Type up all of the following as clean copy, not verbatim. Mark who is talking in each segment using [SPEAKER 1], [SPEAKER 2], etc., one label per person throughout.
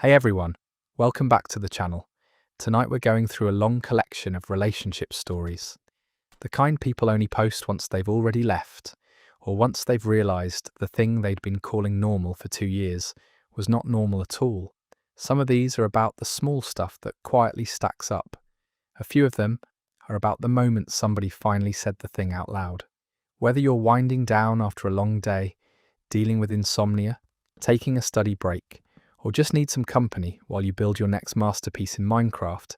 [SPEAKER 1] Hey everyone, welcome back to the channel. Tonight we're going through a long collection of relationship stories. The kind people only post once they've already left, or once they've realised the thing they'd been calling normal for 2 years was not normal at all. Some of these are about the small stuff that quietly stacks up. A few of them are about the moment somebody finally said the thing out loud. Whether you're winding down after a long day, dealing with insomnia, taking a study break, or just need some company while you build your next masterpiece in Minecraft,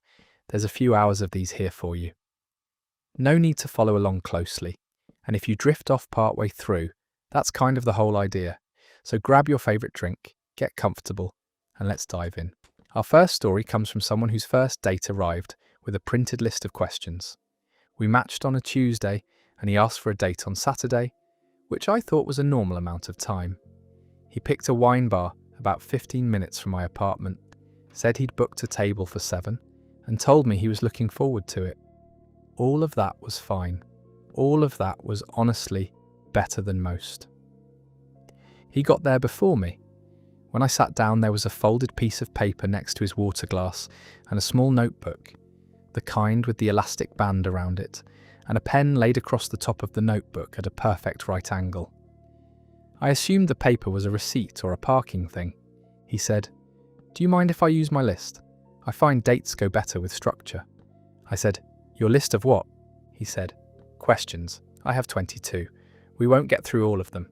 [SPEAKER 1] there's a few hours of these here for you. No need to follow along closely, and if you drift off partway through, that's kind of the whole idea. So grab your favourite drink, get comfortable, and let's dive in. Our first story comes from someone whose first date arrived with a printed list of questions. We matched on a Tuesday, and he asked for a date on Saturday, which I thought was a normal amount of time. He picked a wine bar about 15 minutes from my apartment, said he'd booked a table for 7, and told me he was looking forward to it. All of that was fine. All of that was honestly better than most. He got there before me. When I sat down, there was a folded piece of paper next to his water glass and a small notebook, the kind with the elastic band around it, and a pen laid across the top of the notebook at a perfect right angle. I assumed the paper was a receipt or a parking thing. He said, "Do you mind if I use my list? I find dates go better with structure." I said, "Your list of what?" He said, "Questions. I have 22. We won't get through all of them."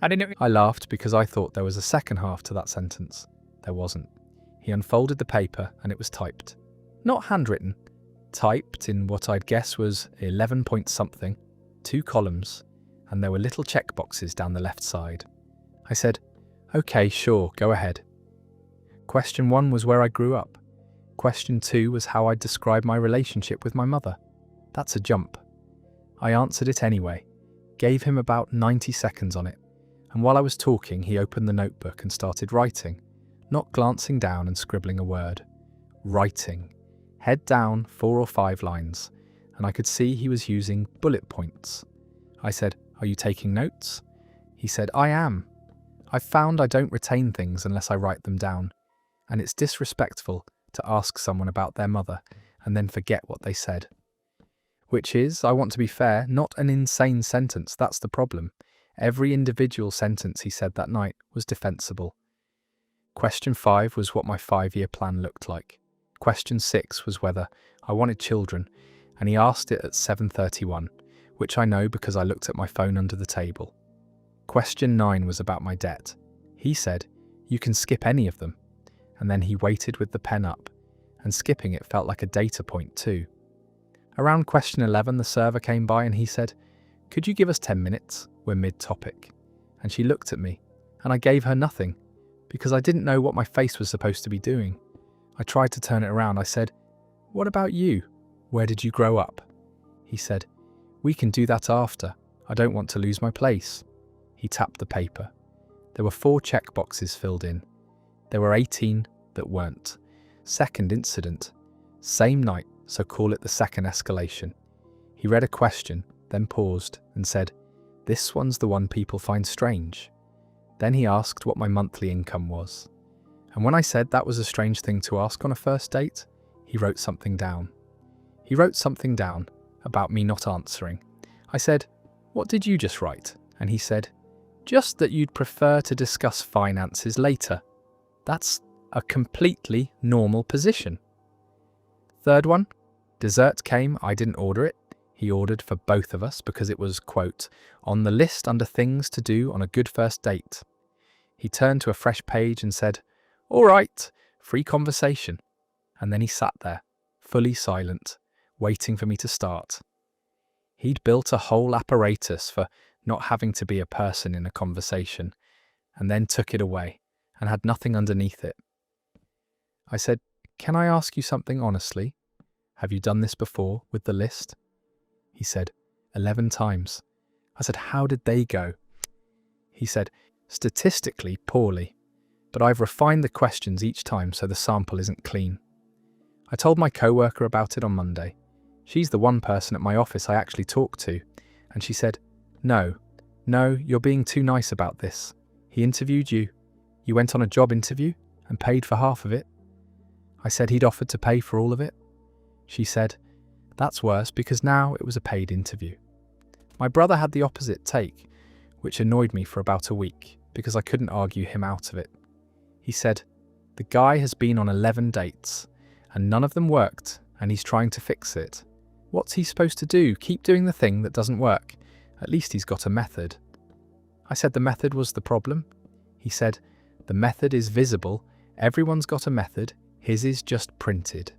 [SPEAKER 1] I laughed because I thought there was a second half to that sentence. There wasn't. He unfolded the paper and it was typed. Not handwritten. Typed in what I'd guess was 11 point something, 2 columns, and there were little check boxes down the left side. I said, "Okay, sure, go ahead." Question 1 was where I grew up. Question 2 was how I'd describe my relationship with my mother. That's a jump. I answered it anyway, gave him about 90 seconds on it, and while I was talking, he opened the notebook and started writing, not glancing down and scribbling a word. Writing. Head down 4 or 5 lines, and I could see he was using bullet points. I said, "Are you taking notes?" He said, "I am. I've found I don't retain things unless I write them down, and it's disrespectful to ask someone about their mother and then forget what they said." Which is, I want to be fair, not an insane sentence, that's the problem. Every individual sentence he said that night was defensible. Question 5 was what my 5-year plan looked like. Question 6 was whether I wanted children, and he asked it at 7:31, which I know because I looked at my phone under the table. Question 9 was about my debt. He said, "You can skip any of them," and then he waited with the pen up, and skipping it felt like a data point too. Around question 11, the server came by and he said, "Could you give us 10 minutes? We're mid-topic." And she looked at me, and I gave her nothing, because I didn't know what my face was supposed to be doing. I tried to turn it around. I said, "What about you? Where did you grow up?" He said, "We can do that after. I don't want to lose my place." He tapped the paper. There were 4 check boxes filled in. There were 18 that weren't. Second incident. Same night, so call it the second escalation. He read a question, then paused and said, "This one's the one people find strange." Then he asked what my monthly income was. And when I said that was a strange thing to ask on a first date, he wrote something down. He wrote something down about me not answering. I said, "What did you just write?" And he said, "Just that you'd prefer to discuss finances later." That's a completely normal position. Third one, dessert came. I didn't order it. He ordered for both of us because it was, quote, "on the list under things to do on a good first date." He turned to a fresh page and said, "All right, free conversation." And then he sat there, fully silent, waiting for me to start. He'd built a whole apparatus for not having to be a person in a conversation, and then took it away and had nothing underneath it. I said, "Can I ask you something honestly? Have you done this before with the list?" He said, 11 times. I said, "How did they go?" He said, "Statistically poorly, but I've refined the questions each time so the sample isn't clean." I told my coworker about it on Monday. She's the one person at my office I actually talk to, and she said, No, you're being too nice about this. He interviewed you. You went on a job interview, and paid for half of it. I said he'd offered to pay for all of it. She said, that's worse because now it was a paid interview. My brother had the opposite take, which annoyed me for about a week because I couldn't argue him out of it. He said, the guy has been on 11 dates and none of them worked and he's trying to fix it. What's he supposed to do? Keep doing the thing that doesn't work. At least he's got a method. I said the method was the problem. He said, the method is visible. Everyone's got a method. His is just printed.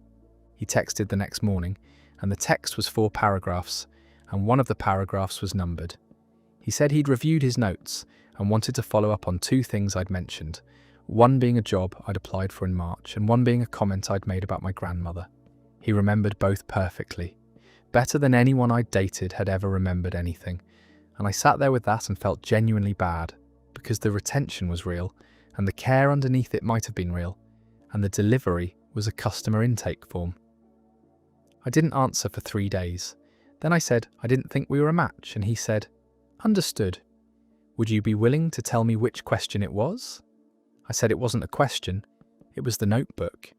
[SPEAKER 1] He texted the next morning and the text was 4 paragraphs and one of the paragraphs was numbered. He said he'd reviewed his notes and wanted to follow up on 2 things I'd mentioned, one being a job I'd applied for in March and one being a comment I'd made about my grandmother. He remembered both perfectly, better than anyone I'd dated had ever remembered anything, and I sat there with that and felt genuinely bad because the retention was real and the care underneath it might have been real, and the delivery was a customer intake form. I didn't answer for 3 days. Then I said I didn't think we were a match, and he said, understood. Would you be willing to tell me which question it was? I said it wasn't a question, it was the notebook.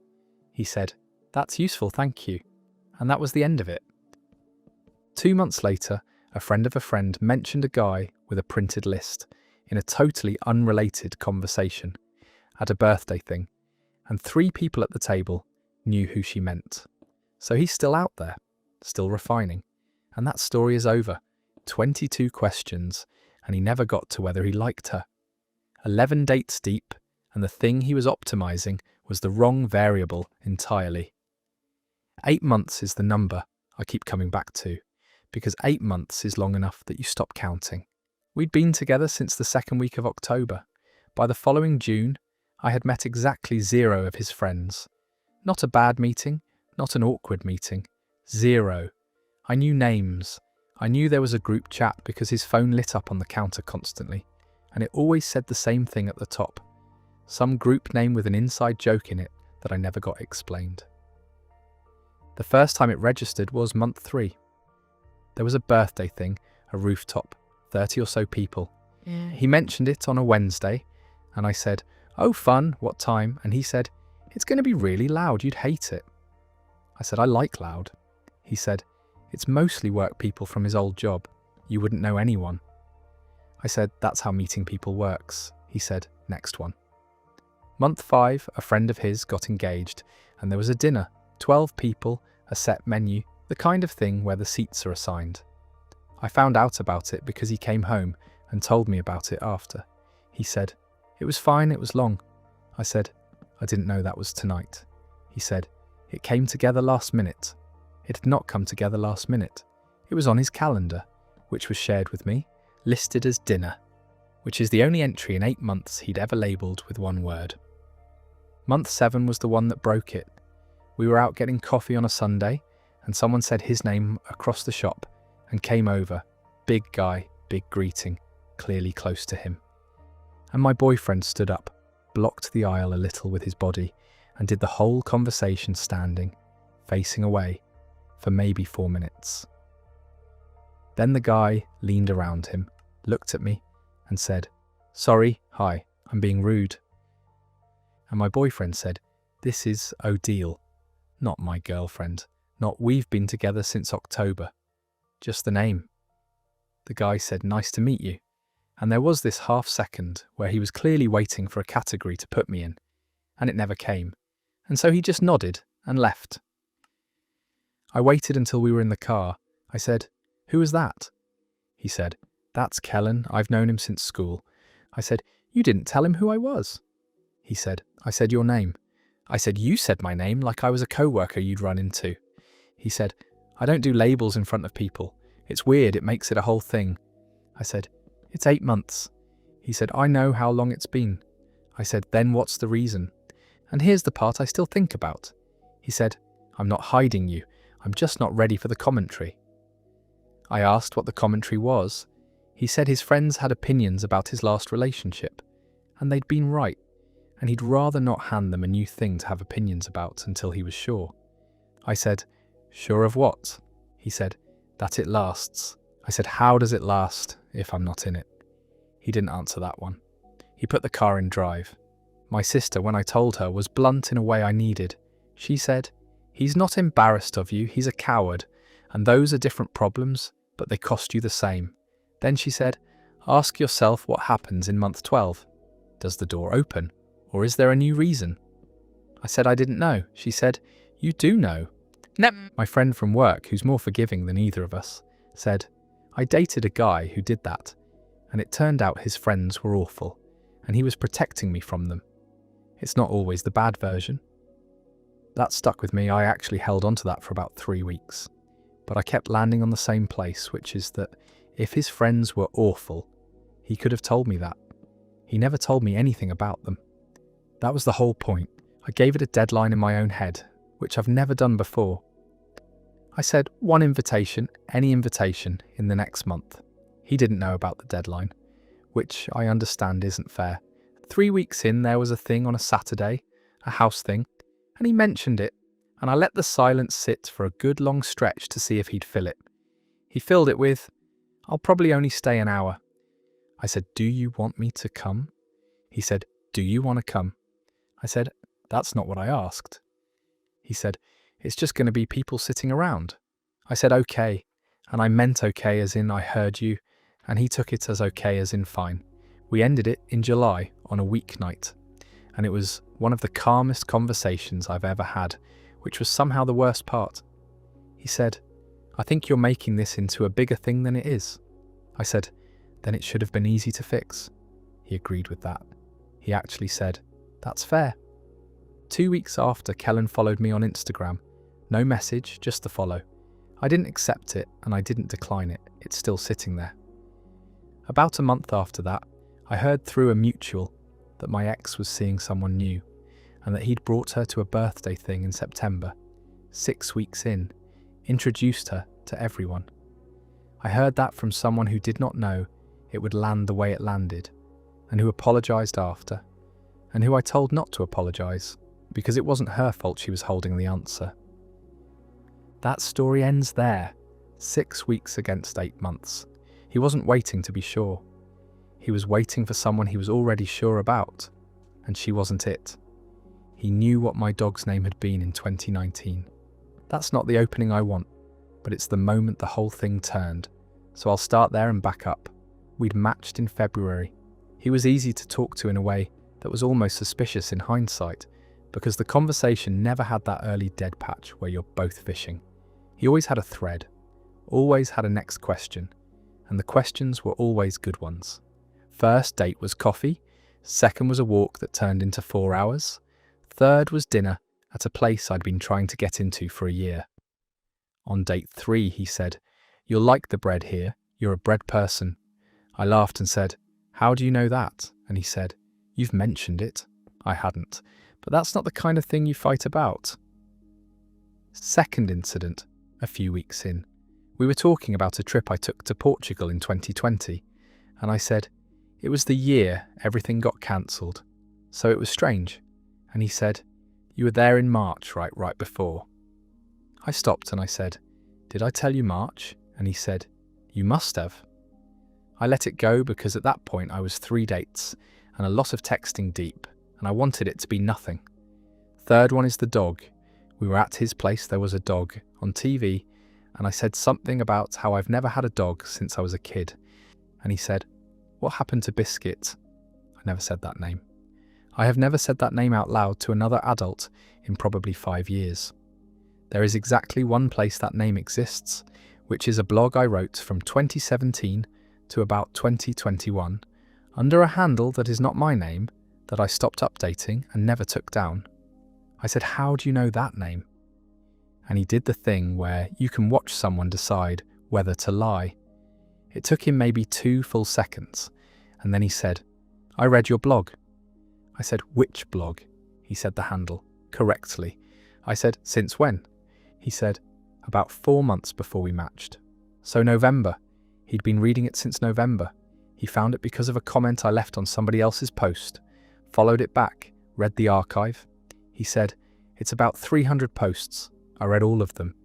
[SPEAKER 1] He said, that's useful, thank you. And that was the end of it. 2 months later, a friend of a friend mentioned a guy with a printed list in a totally unrelated conversation at a birthday thing, and 3 people at the table knew who she meant. So he's still out there, still refining, and that story is over. 22 questions, and he never got to whether he liked her. 11 dates deep, and the thing he was optimizing was the wrong variable entirely. 8 months is the number I keep coming back to, because 8 months is long enough that you stop counting. We'd been together since the 2nd week of October. By the following June, I had met exactly 0 of his friends. Not a bad meeting, not an awkward meeting. 0. I knew names. I knew there was a group chat because his phone lit up on the counter constantly, and it always said the same thing at the top. Some group name with an inside joke in it that I never got explained. The first time it registered was month 3. There was a birthday thing, a rooftop, 30 or so people. He mentioned it on a Wednesday, and I said, oh fun, what time? And he said, it's going to be really loud, you'd hate it. I said, I like loud. He said, it's mostly work people from his old job. You wouldn't know anyone. I said, that's how meeting people works. He said, next one. Month 5, a friend of his got engaged, and there was a dinner, 12 people, a set menu, the kind of thing where the seats are assigned. I found out about it because he came home and told me about it after. He said, it was fine, it was long. I said, I didn't know that was tonight. He said, it came together last minute. It had not come together last minute. It was on his calendar, which was shared with me, listed as dinner, which is the only entry in 8 months he'd ever labelled with one word. Month 7 was the one that broke it. We were out getting coffee on a Sunday, and someone said his name across the shop and came over. Big guy, big greeting, clearly close to him. And my boyfriend stood up, blocked the aisle a little with his body, and did the whole conversation standing, facing away, for maybe 4 minutes. Then the guy leaned around him, looked at me, and said, sorry, hi, I'm being rude. And my boyfriend said, this is Odile, not my girlfriend, not we've been together since October, just the name. The guy said, nice to meet you. And there was this half second where he was clearly waiting for a category to put me in, and it never came. And so he just nodded and left. I waited until we were in the car. I said, who was that? He said, that's Kellen, I've known him since school. I said, you didn't tell him who I was. He said, I said your name. I said, you said my name like I was a co-worker you'd run into. He said, I don't do labels in front of people. It's weird, it makes it a whole thing. I said, it's 8 months. He said, I know how long it's been. I said, then what's the reason? And here's the part I still think about. He said, I'm not hiding you. I'm just not ready for the commentary. I asked what the commentary was. He said his friends had opinions about his last relationship, and they'd been right, and he'd rather not hand them a new thing to have opinions about until he was sure. I said, sure of what? He said, that it lasts. I said, how does it last if I'm not in it? He didn't answer that one. He put the car in drive. My sister, when I told her, was blunt in a way I needed. She said, "He's not embarrassed of you, he's a coward, and those are different problems, but they cost you the same." Then she said, "Ask yourself what happens in month 12. Does the door open, or is there a new reason?" I said I didn't know. She said, "You do know." My friend from work, who's more forgiving than either of us, said, "I dated a guy who did that, and it turned out his friends were awful, and he was protecting me from them. It's not always the bad version." That stuck with me. I actually held on to that for about 3 weeks. But I kept landing on the same place, which is that if his friends were awful, he could have told me that. He never told me anything about them. That was the whole point. I gave it a deadline in my own head, which I've never done before. I said one invitation, any invitation, in the next month. He didn't know about the deadline, which I understand isn't fair. 3 weeks in, there was a thing on a Saturday, a house thing, and he mentioned it, and I let the silence sit for a good long stretch to see if he'd fill it. He filled it with, "I'll probably only stay an hour." I said, "Do you want me to come?" He said, "Do you want to come?" I said, "That's not what I asked." He said, "It's just going to be people sitting around." I said, "Okay," and I meant okay as in I heard you, and he took it as okay as in fine. We ended it in July on a weeknight, and it was one of the calmest conversations I've ever had, which was somehow the worst part. He said, "I think you're making this into a bigger thing than it is." I said, "Then it should have been easy to fix." He agreed with that. He actually said, "That's fair." 2 weeks after, Kellen followed me on Instagram. No message, just the follow. I didn't accept it and I didn't decline it. It's still sitting there. About a month after that, I heard through a mutual that my ex was seeing someone new and that he'd brought her to a birthday thing in September. 6 weeks in, introduced her to everyone. I heard that from someone who did not know it would land the way it landed, and who apologised after, and who I told not to apologise, because it wasn't her fault she was holding the answer. That story ends there. 6 weeks against 8 months. He wasn't waiting to be sure. He was waiting for someone he was already sure about, and she wasn't it. He knew what my dog's name had been in 2019. That's not the opening I want, but it's the moment the whole thing turned, so I'll start there and back up. We'd matched in February. He was easy to talk to in a way that was almost suspicious in hindsight, because the conversation never had that early dead patch where you're both fishing. He always had a thread, always had a next question, and the questions were always good ones. First date was coffee, second was a walk that turned into 4 hours, third was dinner at a place I'd been trying to get into for a year. On date 3, he said, "You'll like the bread here, you're a bread person." I laughed and said, "How do you know that?" And he said, "You've mentioned it." I hadn't, but that's not the kind of thing you fight about. Second incident, a few weeks in. We were talking about a trip I took to Portugal in 2020, and I said, it was the year everything got cancelled, so it was strange. And he said, "You were there in March, right before." I stopped and I said, "Did I tell you March?" And he said, "You must have." I let it go because at that point I was 3 dates and a lot of texting deep, and I wanted it to be nothing. Third one is the dog. We were at his place, there was a dog on TV, and I said something about how I've never had a dog since I was a kid. And he said, "What happened to Biscuit?" I never said that name. I have never said that name out loud to another adult in probably 5 years. There is exactly one place that name exists, which is a blog I wrote from 2017 to about 2021, under a handle that is not my name, that I stopped updating and never took down. I said, "How do you know that name?" And he did the thing where you can watch someone decide whether to lie. It took him maybe 2 full seconds, and then he said, "I read your blog." I said, "Which blog?" He said the handle, correctly. I said, "Since when?" He said, "About 4 months before we matched." So November. He'd been reading it since November. He found it because of a comment I left on somebody else's post, followed it back, read the archive. He said, "It's about 300 posts. I read all of them."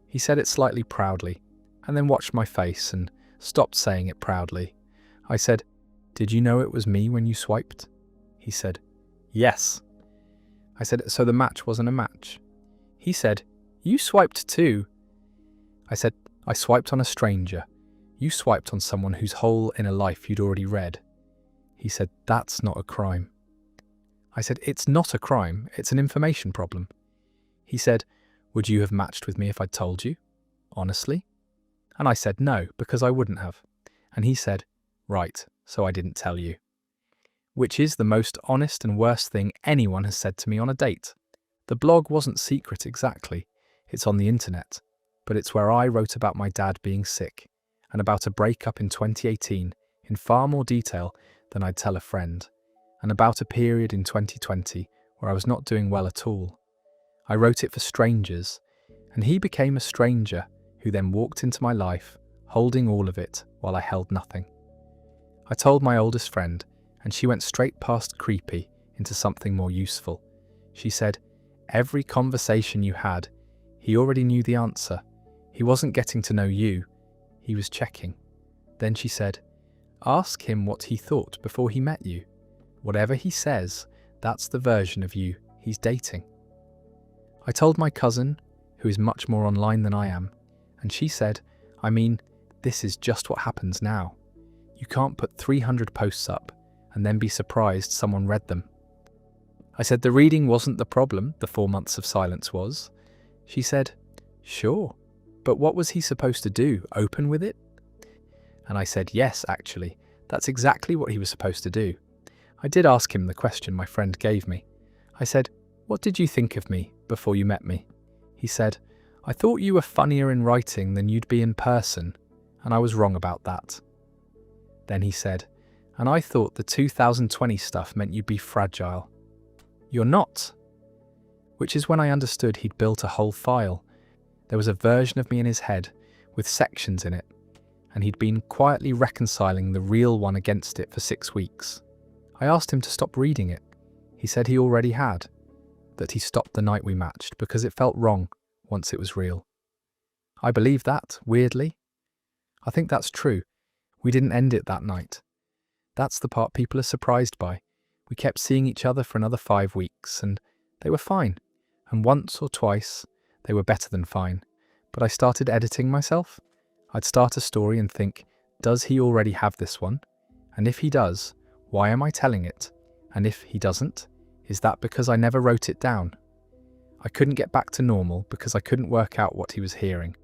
[SPEAKER 1] He said it slightly proudly, and then watched my face and stopped saying it proudly. I said, "Did you know it was me when you swiped?" He said, Yes. I said, so the match wasn't a match? He said, you swiped too. I said, I swiped on a stranger. You swiped on someone whose whole inner life you'd already read. He said, that's not a crime. I said, it's not a crime, it's an information problem. He said, would you have matched with me if I'd told you? Honestly? And I said, no, because I wouldn't have. And he said, right, so I didn't tell you. Which is the most honest and worst thing anyone has said to me on a date. The blog wasn't secret exactly, it's on the internet, but it's where I wrote about my dad being sick and about a breakup in 2018 in far more detail than I'd tell a friend, and about a period in 2020 where I was not doing well at all. I wrote it for strangers, and he became a stranger who then walked into my life, holding all of it while I held nothing. I told my oldest friend, and she went straight past creepy into something more useful. She said, every conversation you had, he already knew the answer. He wasn't getting to know you, he was checking. Then she said, ask him what he thought before he met you. Whatever he says, that's the version of you he's dating. I told my cousin, who is much more online than I am, and she said, I mean, this is just what happens now. You can't put 300 posts up and then be surprised someone read them. I said the reading wasn't the problem, the 4 months of silence was. She said, sure, but what was he supposed to do, open with it? And I said, yes, actually, that's exactly what he was supposed to do. I did ask him the question my friend gave me. I said, what did you think of me before you met me? He said, I thought you were funnier in writing than you'd be in person, and I was wrong about that. Then he said, and I thought the 2020 stuff meant you'd be fragile. You're not. Which is when I understood he'd built a whole file. There was a version of me in his head, with sections in it, and he'd been quietly reconciling the real one against it for 6 weeks. I asked him to stop reading it. He said he already had, that he stopped the night we matched because it felt wrong once it was real. I believe that, weirdly. I think that's true. We didn't end it that night. That's the part people are surprised by. We kept seeing each other for another 5 weeks, and they were fine. And once or twice, they were better than fine. But I started editing myself. I'd start a story and think, does he already have this one? And if he does, why am I telling it? And if he doesn't, is that because I never wrote it down? I couldn't get back to normal because I couldn't work out what he was hearing.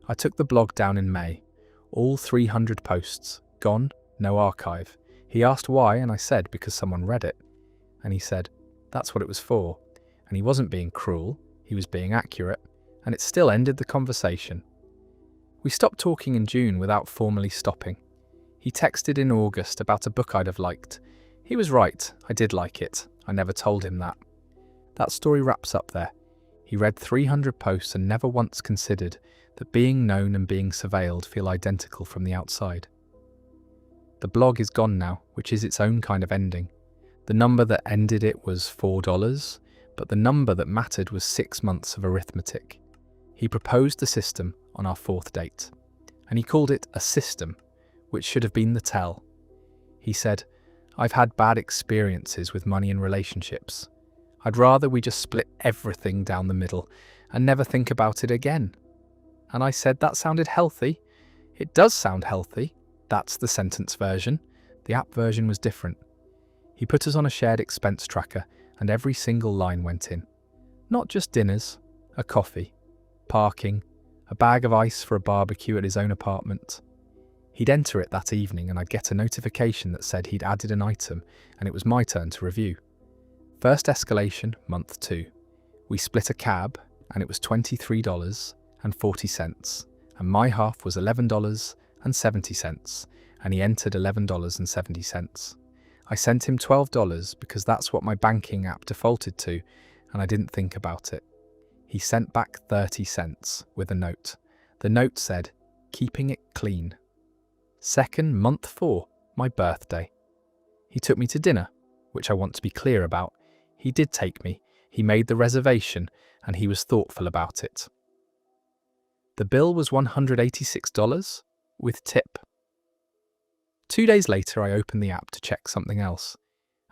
[SPEAKER 1] I took the blog down in May. All 300 posts. Gone, no archive. He asked why, and I said because someone read it. And he said, that's what it was for. And he wasn't being cruel, he was being accurate, and it still ended the conversation. We stopped talking in June without formally stopping. He texted in August about a book I'd have liked. He was right, I did like it. I never told him that. That story wraps up there. He read 300 posts and never once considered that being known and being surveilled feel identical from the outside. The blog is gone now, which is its own kind of ending. The number that ended it was $4, but the number that mattered was 6 months of arithmetic. He proposed the system on our 4th date, and he called it a system, which should have been the tell. He said, I've had bad experiences with money and relationships. I'd rather we just split everything down the middle and never think about it again. And I said that sounded healthy. It does sound healthy. That's the sentence version. The app version was different. He put us on a shared expense tracker and every single line went in. Not just dinners, a coffee, parking, a bag of ice for a barbecue at his own apartment. He'd enter it that evening and I'd get a notification that said he'd added an item and it was my turn to review. First escalation, month 2. We split a cab and it was $23.40 and my half was $11.70 and he entered $11.70. I sent him $12 because that's what my banking app defaulted to and I didn't think about it. He sent back 30 cents with a note. The note said, keeping it clean. Second, month 4, my birthday. He took me to dinner, which I want to be clear about. He did take me, he made the reservation, and he was thoughtful about it. The bill was $186, with tip. 2 days later I opened the app to check something else,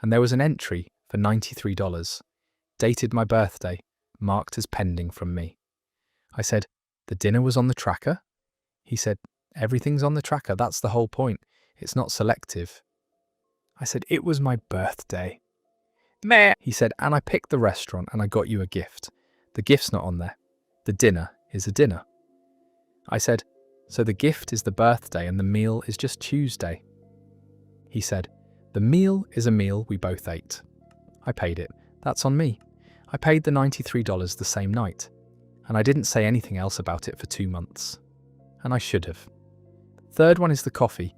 [SPEAKER 1] and there was an entry for $93, dated my birthday, marked as pending from me. I said, "The dinner was on the tracker?" He said, "Everything's on the tracker, that's the whole point. It's not selective." I said, "It was my birthday." Meh. He said, "And I picked the restaurant and I got you a gift. The gift's not on there. The dinner is a dinner." I said, "So the gift is the birthday and the meal is just Tuesday?" He said, "The meal is a meal we both ate." I paid it. That's on me. I paid the $93 the same night, and I didn't say anything else about it for 2 months. And I should have. Third one is the coffee,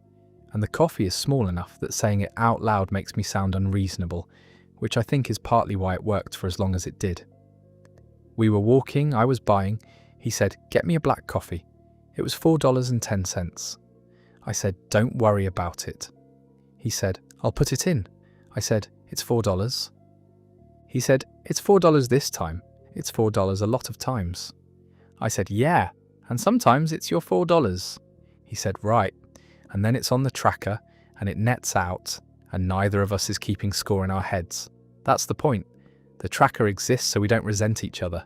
[SPEAKER 1] and the coffee is small enough that saying it out loud makes me sound unreasonable, which I think is partly why it worked for as long as it did. We were walking, I was buying. He said, "Get me a black coffee." It was $4.10. I said, "Don't worry about it." He said, "I'll put it in." I said, "It's $4. He said, "It's $4 this time. It's $4 a lot of times." I said, "Yeah, and sometimes it's your $4. He said, "Right, and then it's on the tracker and it nets out and neither of us is keeping score in our heads. That's the point. The tracker exists so we don't resent each other."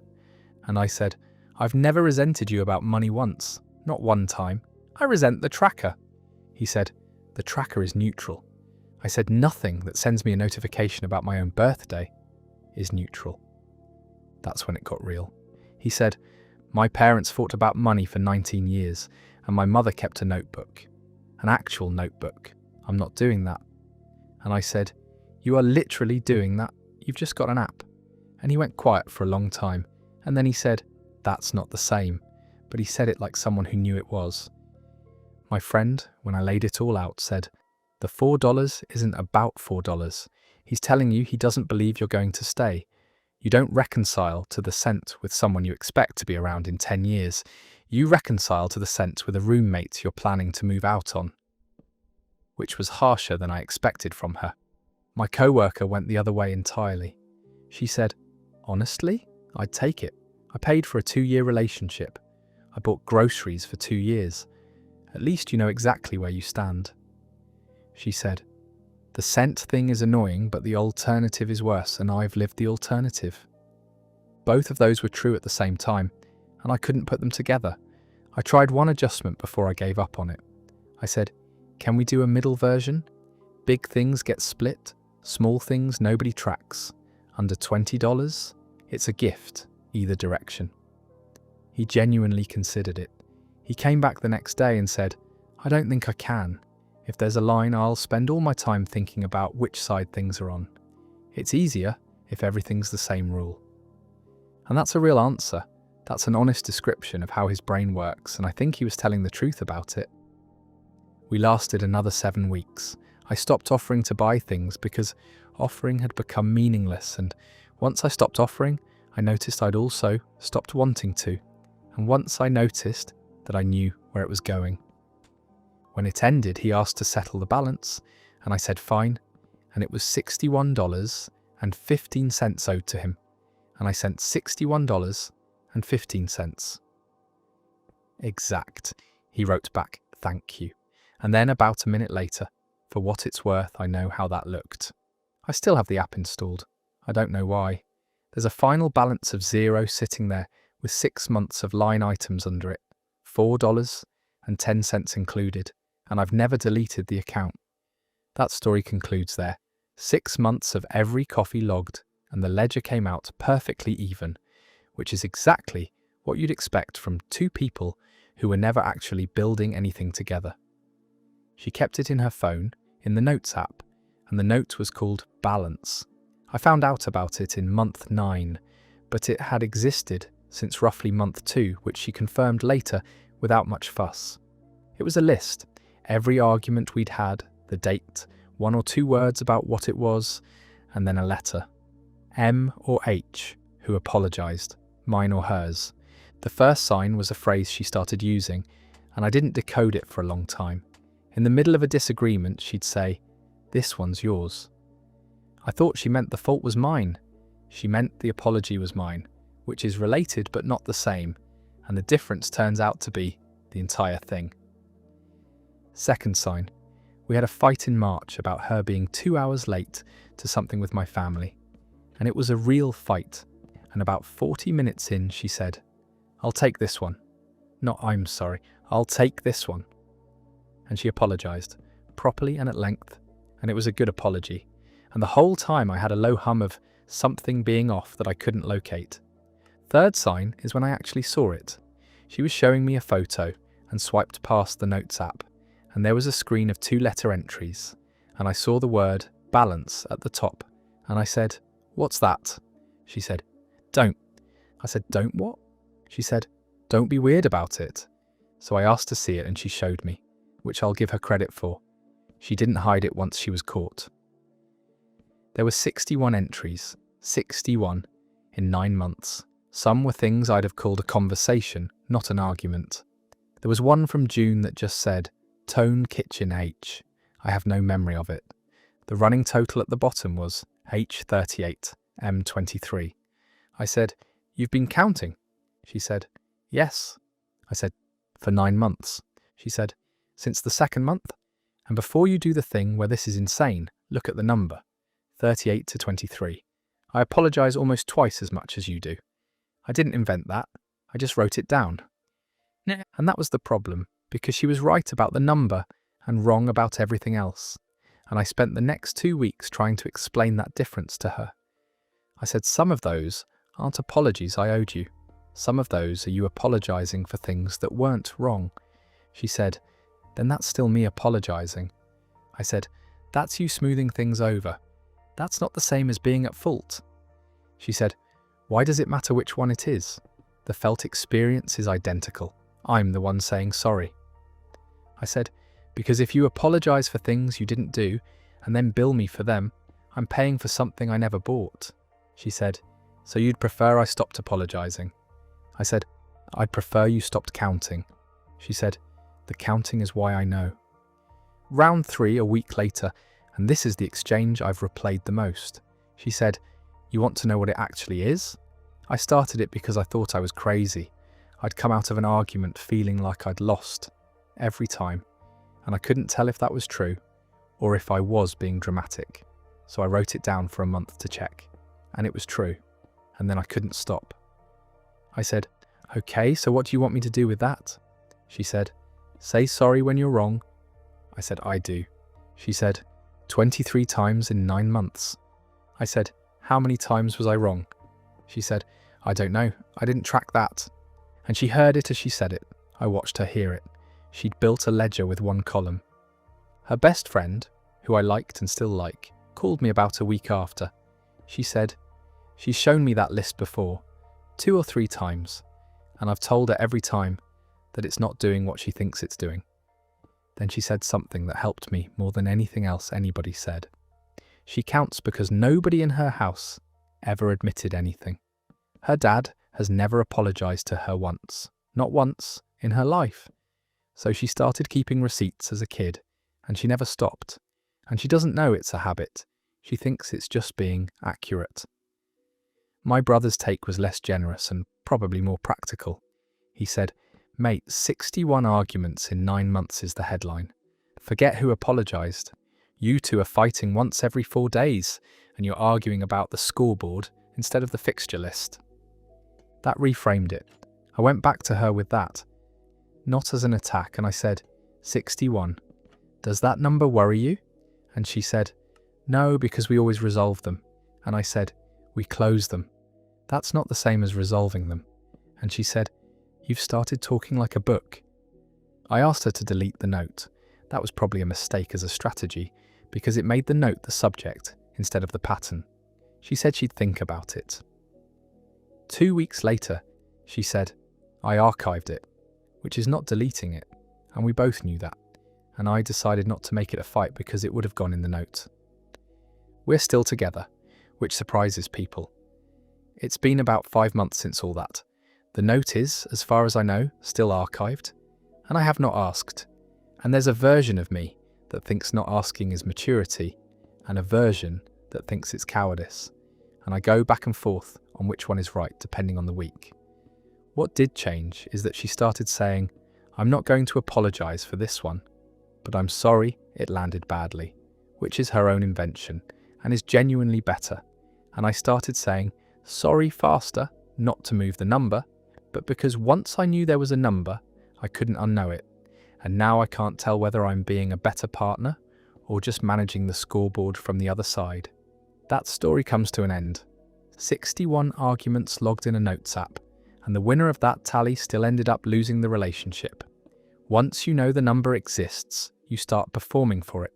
[SPEAKER 1] And I said, "I've never resented you about money once, not one time. I resent the tracker." He said, "The tracker is neutral." I said, "Nothing that sends me a notification about my own birthday is neutral." That's when it got real. He said, "My parents fought about money for 19 years, and my mother kept a notebook. An actual notebook. I'm not doing that." And I said, "You are literally doing that. You've just got an app." And he went quiet for a long time, and then he said, "That's not the same," but he said it like someone who knew it was. My friend, when I laid it all out, said, "The $4 isn't about $4. He's telling you he doesn't believe you're going to stay. You don't reconcile to the scent with someone you expect to be around in 10 years. You reconcile to the scent with a roommate you're planning to move out on." Which was harsher than I expected from her. My co-worker went the other way entirely. She said, "Honestly, I'd take it. I paid for a 2-year relationship. I bought groceries for 2 years. At least you know exactly where you stand." She said, "The scent thing is annoying, but the alternative is worse, and I've lived the alternative." Both of those were true at the same time, and I couldn't put them together. I tried one adjustment before I gave up on it. I said, "Can we do a middle version? Big things get split, small things nobody tracks. Under $20, it's a gift, either direction." He genuinely considered it. He came back the next day and said, "I don't think I can. If there's a line, I'll spend all my time thinking about which side things are on. It's easier if everything's the same rule." And that's a real answer. That's an honest description of how his brain works, and I think he was telling the truth about it. We lasted another 7 weeks. I stopped offering to buy things because offering had become meaningless, and once I stopped offering, I noticed I'd also stopped wanting to. And once I noticed that I knew where it was going. When it ended, he asked to settle the balance, and I said fine, and it was $61.15 owed to him, and I sent $61.15. "Exact," he wrote back, "thank you." And then about a minute later, "For what it's worth, I know how that looked." I still have the app installed. I don't know why. There's a final balance of 0 sitting there with 6 months of line items under it, $4.10 included, and I've never deleted the account. That story concludes there. 6 months of every coffee logged, and the ledger came out perfectly even, which is exactly what you'd expect from 2 people who were never actually building anything together. She kept it in her phone, in the Notes app, and the note was called Balance. I found out about it in month 9, but it had existed since roughly month 2, which she confirmed later without much fuss. It was a list, every argument we'd had, the date, 1 or 2 words about what it was, and then a letter. M or H, who apologised, mine or hers. The first sign was a phrase she started using, and I didn't decode it for a long time. In the middle of a disagreement, she'd say, "This one's yours." I thought she meant the fault was mine. She meant the apology was mine, which is related but not the same, and the difference turns out to be the entire thing. Second sign. We had a fight in March about her being 2 hours late to something with my family. And it was a real fight. And about 40 minutes in, she said, "I'll take this one." Not "I'm sorry, I'll take this one." And she apologised, properly and at length, and it was a good apology. And the whole time I had a low hum of something being off that I couldn't locate. Third sign is when I actually saw it. She was showing me a photo and swiped past the Notes app, and there was a screen of 2-letter entries, and I saw the word balance at the top, and I said, "What's that?" She said, "Don't." I said, "Don't what?" She said, "Don't be weird about it." So I asked to see it and she showed me, which I'll give her credit for. She didn't hide it once she was caught. There were 61 entries, 61, in 9 months. Some were things I'd have called a conversation, not an argument. There was one from June that just said, "Tone Kitchen H." I have no memory of it. The running total at the bottom was H38, M23. I said, "You've been counting?" She said, "Yes." I said, "For 9 months?" She said, "Since the second month? And before you do the thing where this is insane, look at the number, 38 to 23. I apologise almost twice as much as you do. I didn't invent that. I just wrote it down." And that was the problem, because she was right about the number and wrong about everything else. And I spent the next 2 weeks trying to explain that difference to her. I said, "Some of those aren't apologies I owed you. Some of those are you apologising for things that weren't wrong." She said, "Then that's still me apologising." I said, "That's you smoothing things over. That's not the same as being at fault." She said, "Why does it matter which one it is? The felt experience is identical. I'm the one saying sorry." I said, "Because if you apologise for things you didn't do and then bill me for them, I'm paying for something I never bought." She said, "So you'd prefer I stopped apologising?" I said, "I'd prefer you stopped counting." She said, "The counting is why I know." Round 3 a week later, and this is the exchange I've replayed the most. She said, "You want to know what it actually is?" I started it because I thought I was crazy. I'd come out of an argument feeling like I'd lost, every time, and I couldn't tell if that was true, or if I was being dramatic. So I wrote it down for a month to check, and it was true, and then I couldn't stop. I said, "Okay, so what do you want me to do with that?" She said, "Say sorry when you're wrong." I said, "I do." She said, 23 times in 9 months. I said, "How many times was I wrong?" She said, "I don't know, I didn't track that." And she heard it as she said it. I watched her hear it. She'd built a ledger with 1 column. Her best friend, who I liked and still like, called me about a week after. She said, "She's shown me that list before, 2 or 3 times, and I've told her every time that it's not doing what she thinks it's doing." Then she said something that helped me more than anything else anybody said. She counts because nobody in her house ever admitted anything. Her dad has never apologised to her once, not once, in her life. So she started keeping receipts as a kid, and she never stopped. And she doesn't know it's a habit. She thinks it's just being accurate. My brother's take was less generous and probably more practical. He said, "Mate, 61 arguments in 9 months is the headline. Forget who apologised. You two are fighting once every 4 days, and you're arguing about the scoreboard instead of the fixture list." That reframed it. I went back to her with that, not as an attack, and I said, 61. Does that number worry you?" And she said, "No, because we always resolve them." And I said, "We close them. That's not the same as resolving them." And she said, "You've started talking like a book." I asked her to delete the note. That was probably a mistake as a strategy, because it made the note the subject instead of the pattern. She said she'd think about it. 2 weeks later, she said, "I archived it," which is not deleting it, and we both knew that, and I decided not to make it a fight because it would have gone in the note. We're still together, which surprises people. It's been about 5 months since all that. The note is, as far as I know, still archived, and I have not asked. And there's a version of me that thinks not asking is maturity, and a version that thinks it's cowardice. And I go back and forth on which one is right depending on the week. What did change is that she started saying, "I'm not going to apologise for this one." but I'm sorry it landed badly, which is her own invention and is genuinely better. And I started saying, sorry faster, not to move the number, but because once I knew there was a number, I couldn't unknow it. And now I can't tell whether I'm being a better partner or just managing the scoreboard from the other side. That story comes to an end. 61 arguments logged in a notes app, and the winner of that tally still ended up losing the relationship. Once you know the number exists, you start performing for it,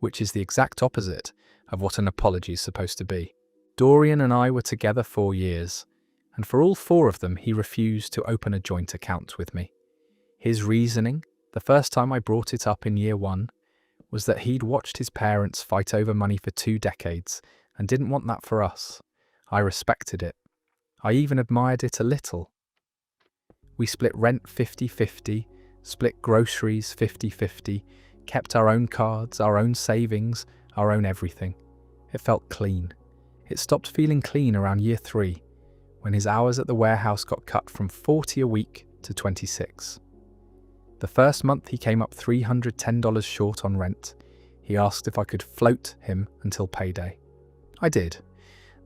[SPEAKER 1] which is the exact opposite of what an apology is supposed to be. Dorian and I were together 4 years, and for all 4 of them he refused to open a joint account with me. His reasoning, the first time I brought it up in year 1, was that he'd watched his parents fight over money for 2 decades and didn't want that for us. I respected it. I even admired it a little. We split rent 50-50, split groceries 50-50, kept our own cards, our own savings, our own everything. It felt clean. It stopped feeling clean around year 3, when his hours at the warehouse got cut from 40 a week to 26. The first month he came up $310 short on rent. He asked if I could float him until payday. I did.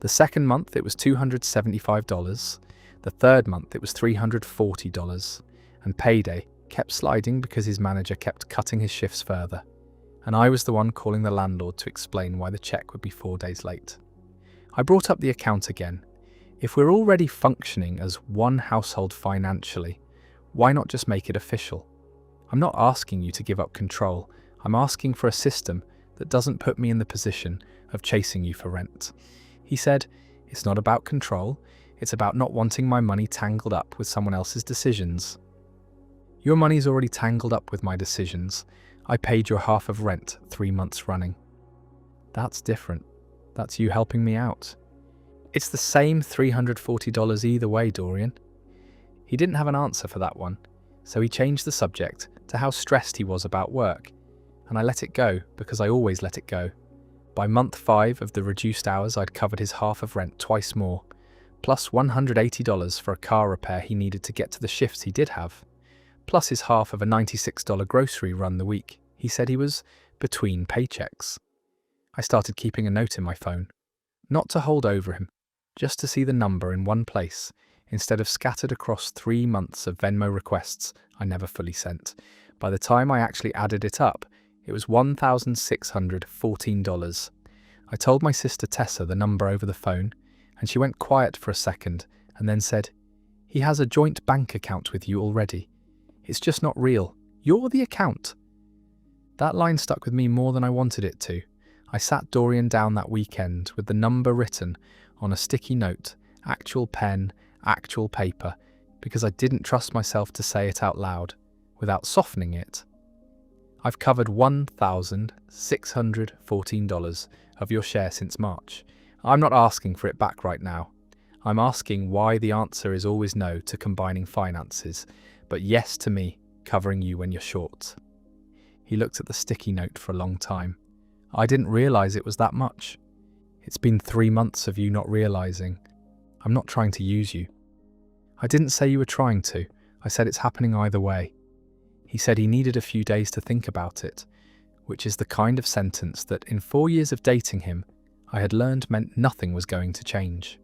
[SPEAKER 1] The second month it was $275, the third month it was $340, and payday kept sliding because his manager kept cutting his shifts further, and I was the one calling the landlord to explain why the check would be 4 days late. I brought up the account again. If we're already functioning as one household financially, why not just make it official? I'm not asking you to give up control. I'm asking for a system that doesn't put me in the position of chasing you for rent. He said, it's not about control, it's about not wanting my money tangled up with someone else's decisions. Your money's already tangled up with my decisions. I paid your half of rent 3 months running. That's different. That's you helping me out. It's the same $340 either way, Dorian. He didn't have an answer for that one, so he changed the subject to how stressed he was about work, and I let it go because I always let it go. By month 5 of the reduced hours, I'd covered his half of rent twice more, plus $180 for a car repair he needed to get to the shifts he did have, plus his half of a $96 grocery run the week. He said he was between paychecks. I started keeping a note in my phone, not to hold over him, just to see the number in one place, instead of scattered across 3 months of Venmo requests I never fully sent. By the time I actually added it up, it was $1,614. I told my sister Tessa the number over the phone, and she went quiet for a second and then said, he has a joint bank account with you already. It's just not real. You're the account. That line stuck with me more than I wanted it to. I sat Dorian down that weekend with the number written on a sticky note, actual pen, actual paper, because I didn't trust myself to say it out loud without softening it. I've covered $1,614 of your share since March. I'm not asking for it back right now. I'm asking why the answer is always no to combining finances, but yes to me covering you when you're short. He looked at the sticky note for a long time. I didn't realise it was that much. It's been 3 months of you not realising. I'm not trying to use you. I didn't say you were trying to. I said it's happening either way. He said he needed a few days to think about it, which is the kind of sentence that in 4 years of dating him, I had learned meant nothing was going to change.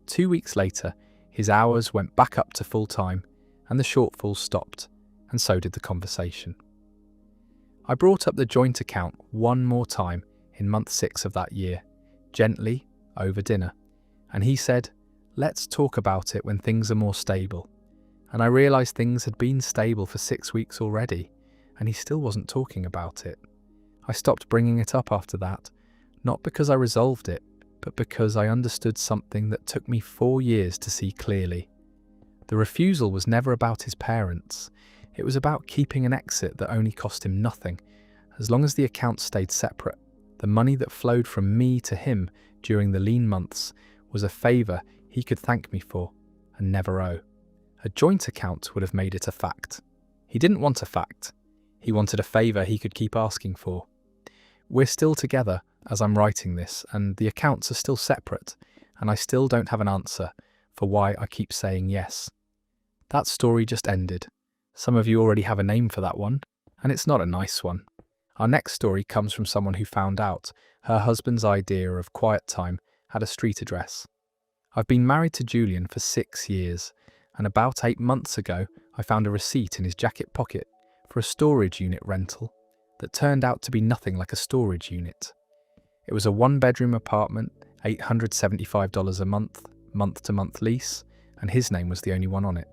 [SPEAKER 1] 2 weeks later, his hours went back up to full time and the shortfall stopped, and so did the conversation. I brought up the joint account one more time in month 6 of that year, gently, over dinner, and he said, let's talk about it when things are more stable. And I realised things had been stable for 6 weeks already, and he still wasn't talking about it. I stopped bringing it up after that, not because I resolved it, but because I understood something that took me 4 years to see clearly. The refusal was never about his parents. It was about keeping an exit that only cost him nothing. As long as the accounts stayed separate, the money that flowed from me to him during the lean months was a favour he could thank me for and never owe. A joint account would have made it a fact. He didn't want a fact. He wanted a favour he could keep asking for. We're still together as I'm writing this, and the accounts are still separate, and I still don't have an answer for why I keep saying yes. That story just ended. Some of you already have a name for that one, And it's not a nice one. Our next story comes from someone who found out her husband's idea of quiet time had a street address. I've been married to Julian for 6 years, and about 8 months ago, I found a receipt in his jacket pocket for a storage unit rental that turned out to be nothing like a storage unit. It was a 1-bedroom apartment, $875 a month, month-to-month lease, and his name was the only one on it.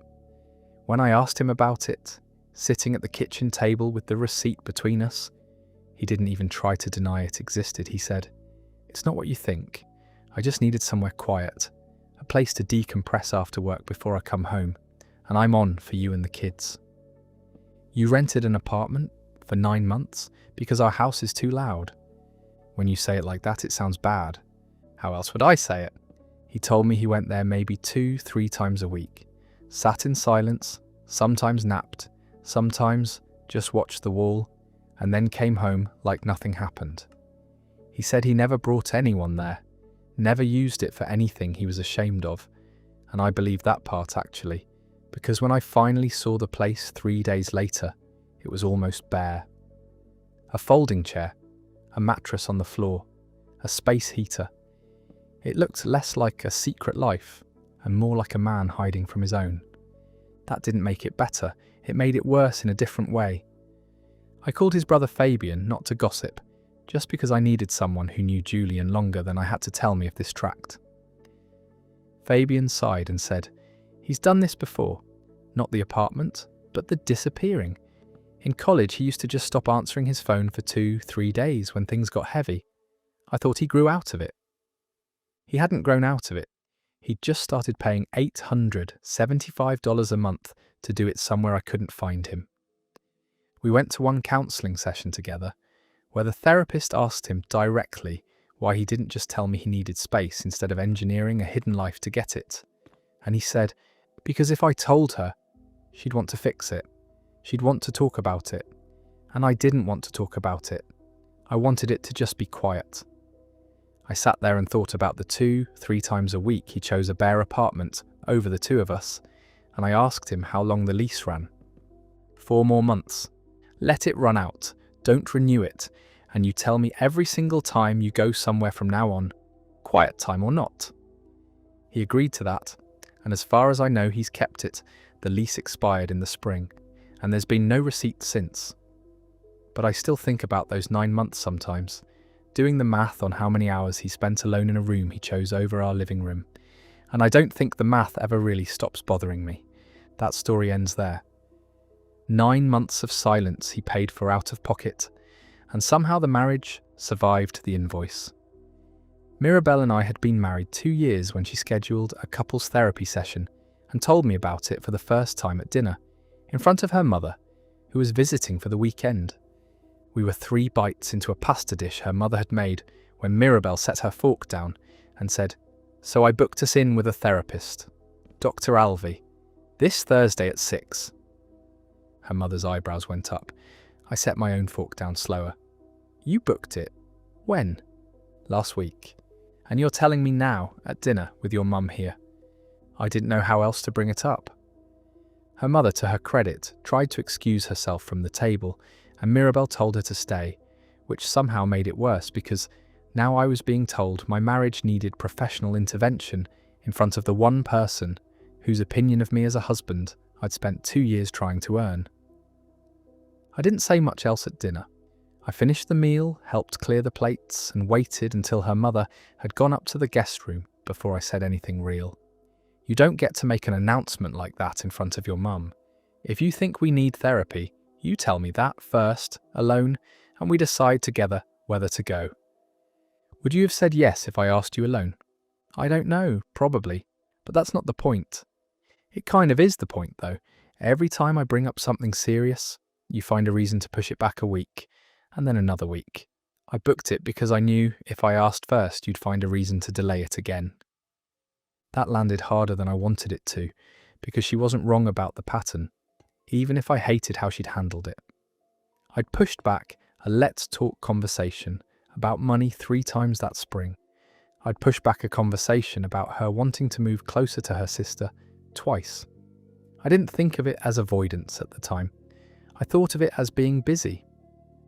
[SPEAKER 1] When I asked him about it, sitting at the kitchen table with the receipt between us, he didn't even try to deny it existed. He said, "It's not what you think. I just needed somewhere quiet, a place to decompress after work before I come home, and I'm on for you and the kids." You rented an apartment for 9 months because our house is too loud. When you say it like that, it sounds bad. How else would I say it? He told me he went there maybe 2-3 times a week, sat in silence, sometimes napped, sometimes just watched the wall, and then came home like nothing happened. He said he never brought anyone there, never used it for anything he was ashamed of, and I believe that part actually, because when I finally saw the place 3 days later, it was almost bare. A folding chair, a mattress on the floor, a space heater. It looked less like a secret life and more like a man hiding from his own. That didn't make it better, it made it worse in a different way. I called his brother Fabian not to gossip, just because I needed someone who knew Julian longer than I had to tell me if this tracked. Fabian sighed and said, "He's done this before. Not the apartment, but the disappearing. In college, he used to just stop answering his phone for 2-3 days when things got heavy. I thought he grew out of it. He hadn't grown out of it. He'd just started paying $875 a month to do it somewhere I couldn't find him. We went to one counselling session together, where the therapist asked him directly why he didn't just tell me he needed space instead of engineering a hidden life to get it. And he said, because if I told her, she'd want to fix it. She'd want to talk about it. And I didn't want to talk about it. I wanted it to just be quiet. I sat there and thought about the 2-3 times a week he chose a bare apartment over the two of us, and I asked him how long the lease ran. 4 more months. Let it run out. Don't renew it. And you tell me every single time you go somewhere from now on, quiet time or not. He agreed to that, and as far as I know, he's kept it. The lease expired in the spring, and there's been no receipt since. But I still think about those 9 months sometimes, doing the math on how many hours he spent alone in a room he chose over our living room. And I don't think the math ever really stops bothering me. That story ends there. 9 months of silence he paid for out of pocket, and somehow the marriage survived the invoice. Mirabelle and I had been married 2 years when she scheduled a couples therapy session and told me about it for the first time at dinner, in front of her mother, who was visiting for the weekend. We were 3 bites into a pasta dish her mother had made when Mirabelle set her fork down and said, "So I booked us in with a therapist, Dr. Alvey, this Thursday at 6. Her mother's eyebrows went up. I set my own fork down slower. "You booked it? When?" "Last week. And you're telling me now, at dinner, with your mum here." I didn't know how else to bring it up. Her mother, to her credit, tried to excuse herself from the table, and Mirabelle told her to stay, which somehow made it worse because now I was being told my marriage needed professional intervention in front of the one person whose opinion of me as a husband I'd spent 2 years trying to earn. I didn't say much else at dinner. I finished the meal, helped clear the plates, and waited until her mother had gone up to the guest room before I said anything real. You don't get to make an announcement like that in front of your mum. If you think we need therapy, you tell me that first, alone, and we decide together whether to go. Would you have said yes if I asked you alone? I don't know, probably, but that's not the point. It kind of is the point, though. Every time I bring up something serious, you find a reason to push it back a week, and then another week. I booked it because I knew if I asked first, you'd find a reason to delay it again. That landed harder than I wanted it to, because she wasn't wrong about the pattern, even if I hated how she'd handled it. I'd pushed back a let's talk conversation about money 3 times that spring. I'd pushed back a conversation about her wanting to move closer to her sister twice. I didn't think of it as avoidance at the time. I thought of it as being busy.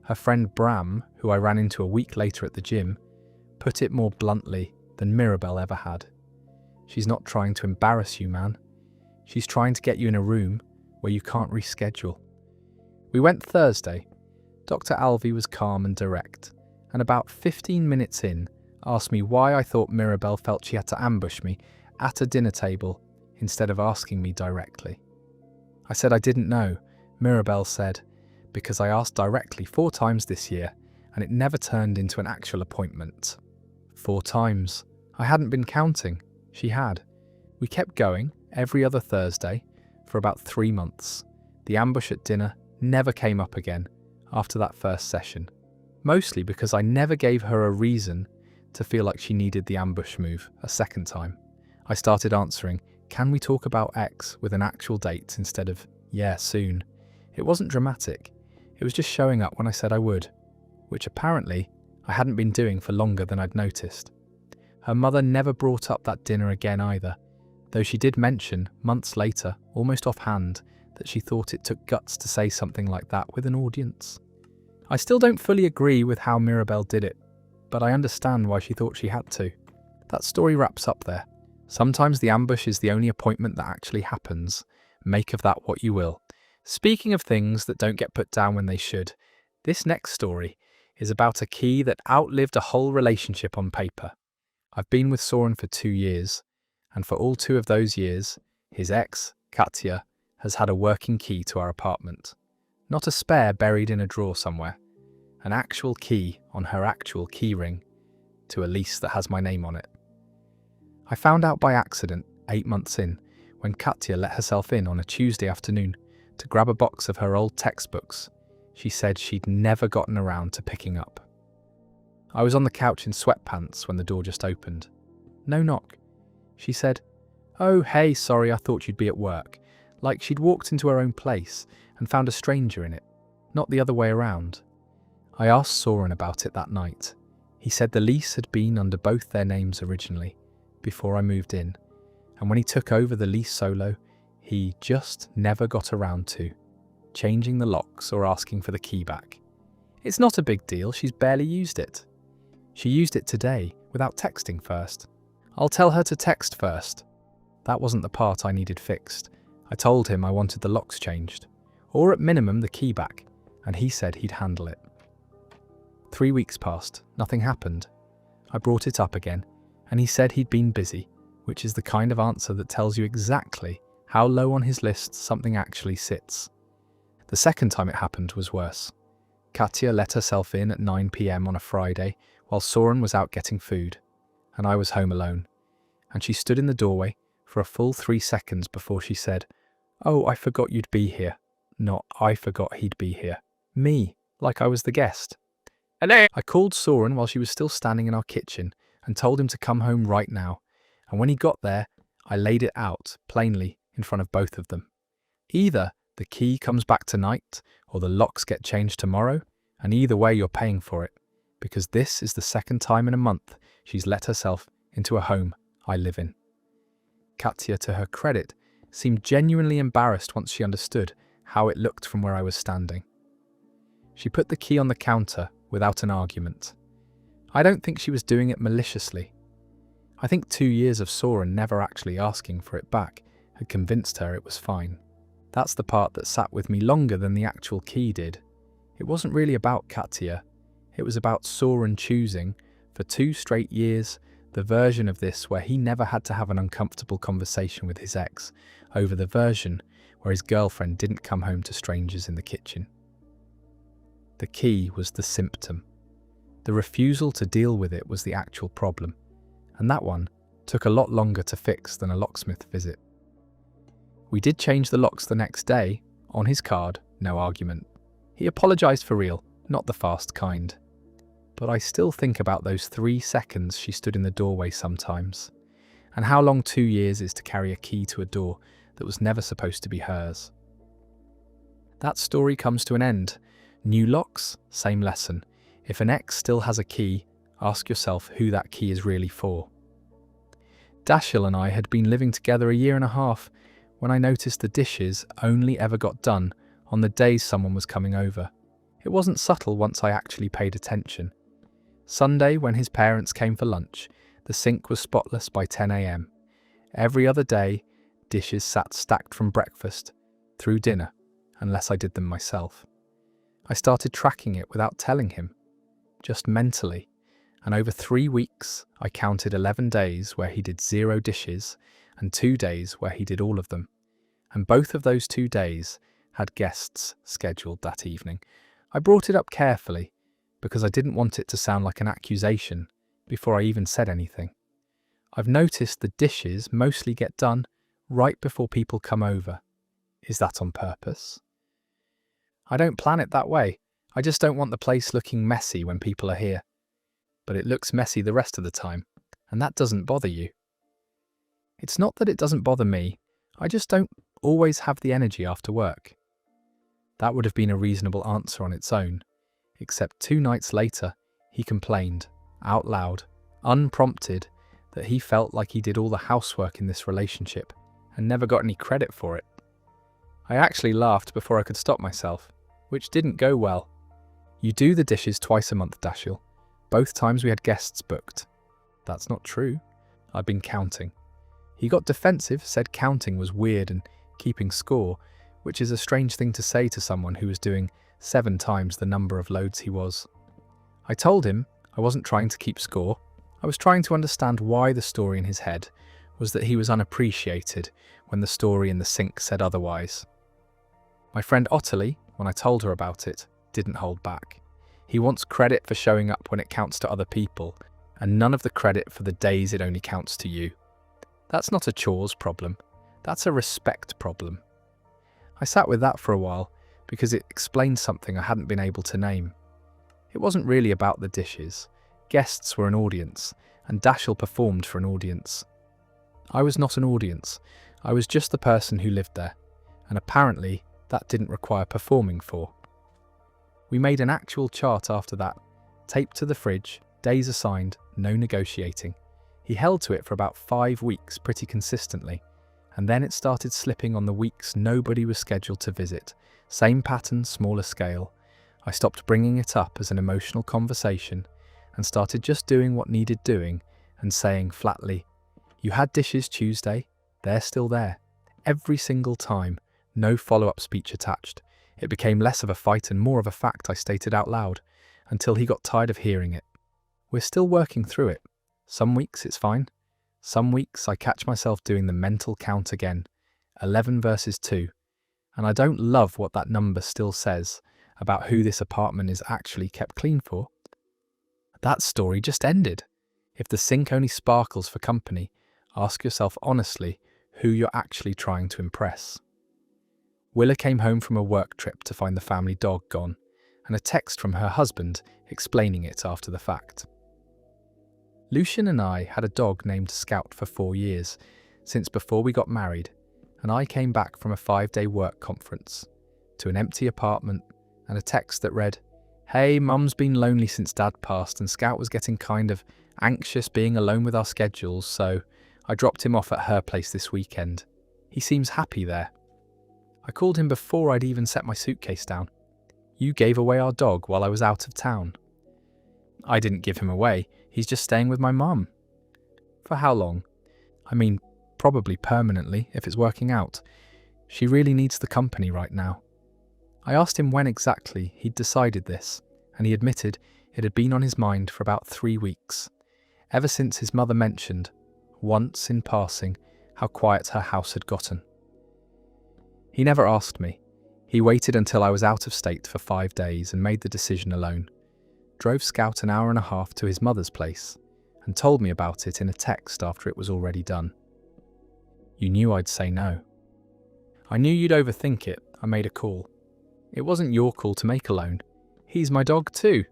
[SPEAKER 1] Her friend Bram, who I ran into a week later at the gym, put it more bluntly than Mirabelle ever had. She's not trying to embarrass you, man. She's trying to get you in a room where you can't reschedule. We went Thursday. Dr. Alvey was calm and direct, and about 15 minutes in, asked me why I thought Mirabelle felt she had to ambush me at a dinner table instead of asking me directly. I said I didn't know. Mirabelle said, because I asked directly 4 times this year, and it never turned into an actual appointment. 4 times. I hadn't been counting. She had. We kept going every other Thursday for about 3 months. The ambush at dinner never came up again after that first session, mostly because I never gave her a reason to feel like she needed the ambush move a second time. I started answering, "Can we talk about X?" with an actual date instead of, "Yeah, soon." It wasn't dramatic. It was just showing up when I said I would, which apparently I hadn't been doing for longer than I'd noticed. Her mother never brought up that dinner again either, though she did mention, months later, almost offhand, that she thought it took guts to say something like that with an audience. I still don't fully agree with how Mirabelle did it, but I understand why she thought she had to. That story wraps up there. Sometimes the ambush is the only appointment that actually happens. Make of that what you will. Speaking of things that don't get put down when they should, this next story is about a key that outlived a whole relationship on paper. I've been with Soren for 2 years, and for all 2 of those years, his ex, Katya, has had a working key to our apartment. Not a spare buried in a drawer somewhere. An actual key on her actual key ring to a lease that has my name on it. I found out by accident 8 months in when Katya let herself in on a Tuesday afternoon to grab a box of her old textbooks she said she'd never gotten around to picking up. I was on the couch in sweatpants when the door just opened. No knock. She said, "Oh, hey, sorry, I thought you'd be at work." Like she'd walked into her own place and found a stranger in it, not the other way around. I asked Soren about it that night. He said the lease had been under both their names originally, before I moved in, and when he took over the lease solo, he just never got around to changing the locks or asking for the key back. It's not a big deal, she's barely used it. She used it today, without texting first. I'll tell her to text first. That wasn't the part I needed fixed. I told him I wanted the locks changed, or at minimum the key back, and he said he'd handle it. 3 weeks passed, nothing happened. I brought it up again, and he said he'd been busy, which is the kind of answer that tells you exactly how low on his list something actually sits. The second time it happened was worse. Katya let herself in at 9 p.m. on a Friday while Soren was out getting food, and I was home alone, and she stood in the doorway for a full 3 seconds before she said, "Oh, I forgot you'd be here." Not I forgot he'd be here. Me, like I was the guest. Hello. I called Soren while she was still standing in our kitchen and told him to come home right now, and when he got there, I laid it out, plainly, in front of both of them. Either the key comes back tonight, or the locks get changed tomorrow, and either way you're paying for it, because this is the second time in a month she's let herself into a home I live in. Katya, to her credit, seemed genuinely embarrassed once she understood how it looked from where I was standing. She put the key on the counter without an argument. I don't think she was doing it maliciously. I think 2 years of Soren never actually asking for it back had convinced her it was fine. That's the part that sat with me longer than the actual key did. It wasn't really about Katya. It was about Soren choosing, for 2 straight years, the version of this where he never had to have an uncomfortable conversation with his ex over the version where his girlfriend didn't come home to strangers in the kitchen. The key was the symptom. The refusal to deal with it was the actual problem, and that one took a lot longer to fix than a locksmith visit. We did change the locks the next day, on his card, no argument. He apologised for real, not the fast kind. But I still think about those 3 seconds she stood in the doorway sometimes, and how long 2 years is to carry a key to a door that was never supposed to be hers. That story comes to an end. New locks, same lesson. If an ex still has a key, ask yourself who that key is really for. Dashiell and I had been living together a 1.5 years when I noticed the dishes only ever got done on the days someone was coming over. It wasn't subtle once I actually paid attention. Sunday, when his parents came for lunch, the sink was spotless by 10 a.m. Every other day, dishes sat stacked from breakfast through dinner, unless I did them myself. I started tracking it without telling him, just mentally, and over 3 weeks, I counted 11 days where he did 0 dishes and 2 days where he did all of them. And both of those 2 days had guests scheduled that evening. I brought it up carefully because I didn't want it to sound like an accusation before I even said anything. I've noticed the dishes mostly get done right before people come over. Is that on purpose? I don't plan it that way. I just don't want the place looking messy when people are here. But it looks messy the rest of the time, and that doesn't bother you. It's not that it doesn't bother me, I just don't always have the energy after work. That would have been a reasonable answer on its own, except 2 nights later, he complained, out loud, unprompted, that he felt like he did all the housework in this relationship and never got any credit for it. I actually laughed before I could stop myself, which didn't go well. You do the dishes twice a month, Dashiell. Both times we had guests booked. That's not true. I've been counting. He got defensive, said counting was weird and keeping score, which is a strange thing to say to someone who was doing 7 times the number of loads he was. I told him I wasn't trying to keep score. I was trying to understand why the story in his head was that he was unappreciated when the story in the sink said otherwise. My friend Ottilie, when I told her about it, didn't hold back. He wants credit for showing up when it counts to other people, and none of the credit for the days it only counts to you. That's not a chores problem. That's a respect problem. I sat with that for a while because it explained something I hadn't been able to name. It wasn't really about the dishes. Guests were an audience, and Dashiell performed for an audience. I was not an audience. I was just the person who lived there, and apparently that didn't require performing for. We made an actual chart after that, taped to the fridge, days assigned, no negotiating. He held to it for about 5 weeks pretty consistently, and then it started slipping on the weeks nobody was scheduled to visit. Same pattern, smaller scale. I stopped bringing it up as an emotional conversation and started just doing what needed doing and saying flatly, "You had dishes Tuesday, they're still there." Every single time, no follow-up speech attached. It became less of a fight and more of a fact I stated out loud, until he got tired of hearing it. We're still working through it. Some weeks it's fine. Some weeks I catch myself doing the mental count again, 11 versus 2, and I don't love what that number still says about who this apartment is actually kept clean for. That story just ended. If the sink only sparkles for company, ask yourself honestly who you're actually trying to impress. Willa came home from a work trip to find the family dog gone, and a text from her husband explaining it after the fact. Lucian and I had a dog named Scout for 4 years, since before we got married, and I came back from a 5-day work conference to an empty apartment and a text that read, "Hey, Mum's been lonely since Dad passed and Scout was getting kind of anxious being alone with our schedules, so I dropped him off at her place this weekend. He seems happy there. I called him before I'd even set my suitcase down. You gave away our dog while I was out of town." "I didn't give him away. He's just staying with my mum." "For how long?" "I mean, probably permanently, if it's working out. She really needs the company right now." I asked him when exactly he'd decided this, and he admitted it had been on his mind for about 3 weeks, ever since his mother mentioned, once in passing, how quiet her house had gotten. He never asked me. He waited until I was out of state for 5 days and made the decision alone. Drove Scout an hour and a half to his mother's place and told me about it in a text after it was already done. "You knew I'd say no." "I knew you'd overthink it. I made a call." "It wasn't your call to make alone. He's my dog too."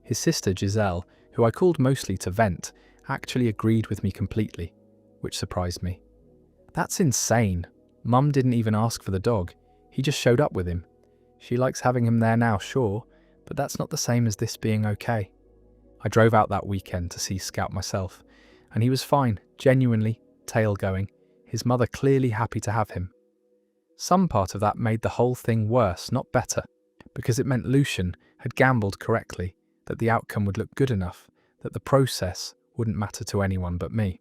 [SPEAKER 1] His sister Giselle, who I called mostly to vent, actually agreed with me completely, which surprised me. "That's insane. Mum didn't even ask for the dog. He just showed up with him. She likes having him there now, sure, but that's not the same as this being okay." I drove out that weekend to see Scout myself, and he was fine, genuinely, tail going, his mother clearly happy to have him. Some part of that made the whole thing worse, not better, because it meant Lucian had gambled correctly, that the outcome would look good enough, that the process wouldn't matter to anyone but me.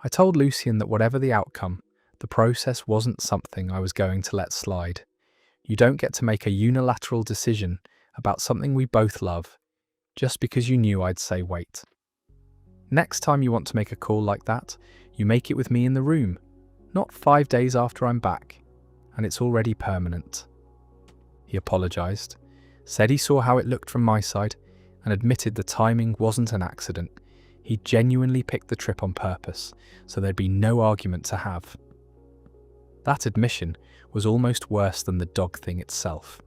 [SPEAKER 1] I told Lucian that whatever the outcome, the process wasn't something I was going to let slide. You don't get to make a unilateral decision about something we both love just because you knew I'd say wait. Next time you want to make a call like that, you make it with me in the room, not 5 days after I'm back, and it's already permanent. He apologised, said he saw how it looked from my side, and admitted the timing wasn't an accident. He genuinely picked the trip on purpose, so there'd be no argument to have. That admission was almost worse than the dog thing itself.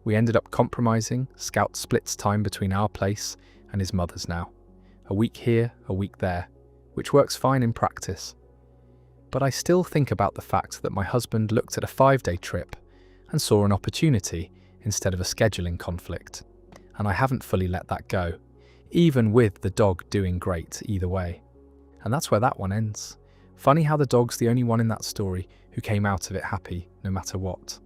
[SPEAKER 1] We ended up compromising. Scout splits time between our place and his mother's now. A week here, a week there, which works fine in practice. But I still think about the fact that my husband looked at a 5-day trip and saw an opportunity instead of a scheduling conflict. And I haven't fully let that go, even with the dog doing great either way. And that's where that one ends. Funny how the dog's the only one in that story who came out of it happy, no matter what.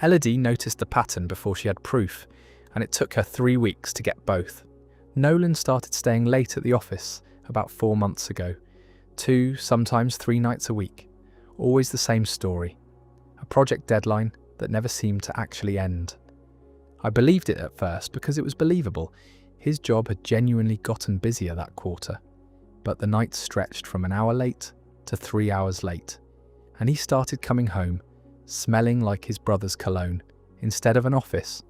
[SPEAKER 1] Elodie noticed the pattern before she had proof, and it took her 3 weeks to get both. Nolan started staying late at the office about 4 months ago. 2, sometimes 3 nights a week. Always the same story. A project deadline that never seemed to actually end. I believed it at first because it was believable. His job had genuinely gotten busier that quarter. But the nights stretched from an hour late to 3 hours late. And he started coming home, smelling like his brother's cologne, instead of an office.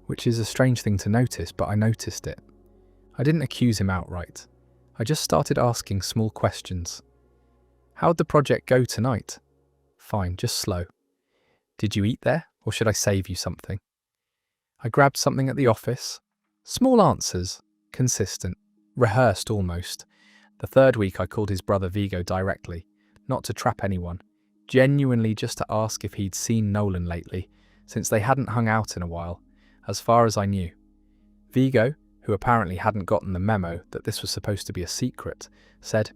[SPEAKER 1] Which is a strange thing to notice, but I noticed it. I didn't accuse him outright. I just started asking small questions. How'd the project go tonight? Fine, just slow. Did you eat there, or should I save you something? I grabbed something at the office. Small answers, consistent, rehearsed almost. The 3rd week I called his brother Vigo directly, not to trap anyone, genuinely just to ask if he'd seen Nolan lately, since they hadn't hung out in a while, as far as I knew. Vigo, who apparently hadn't gotten the memo that this was supposed to be a secret, said,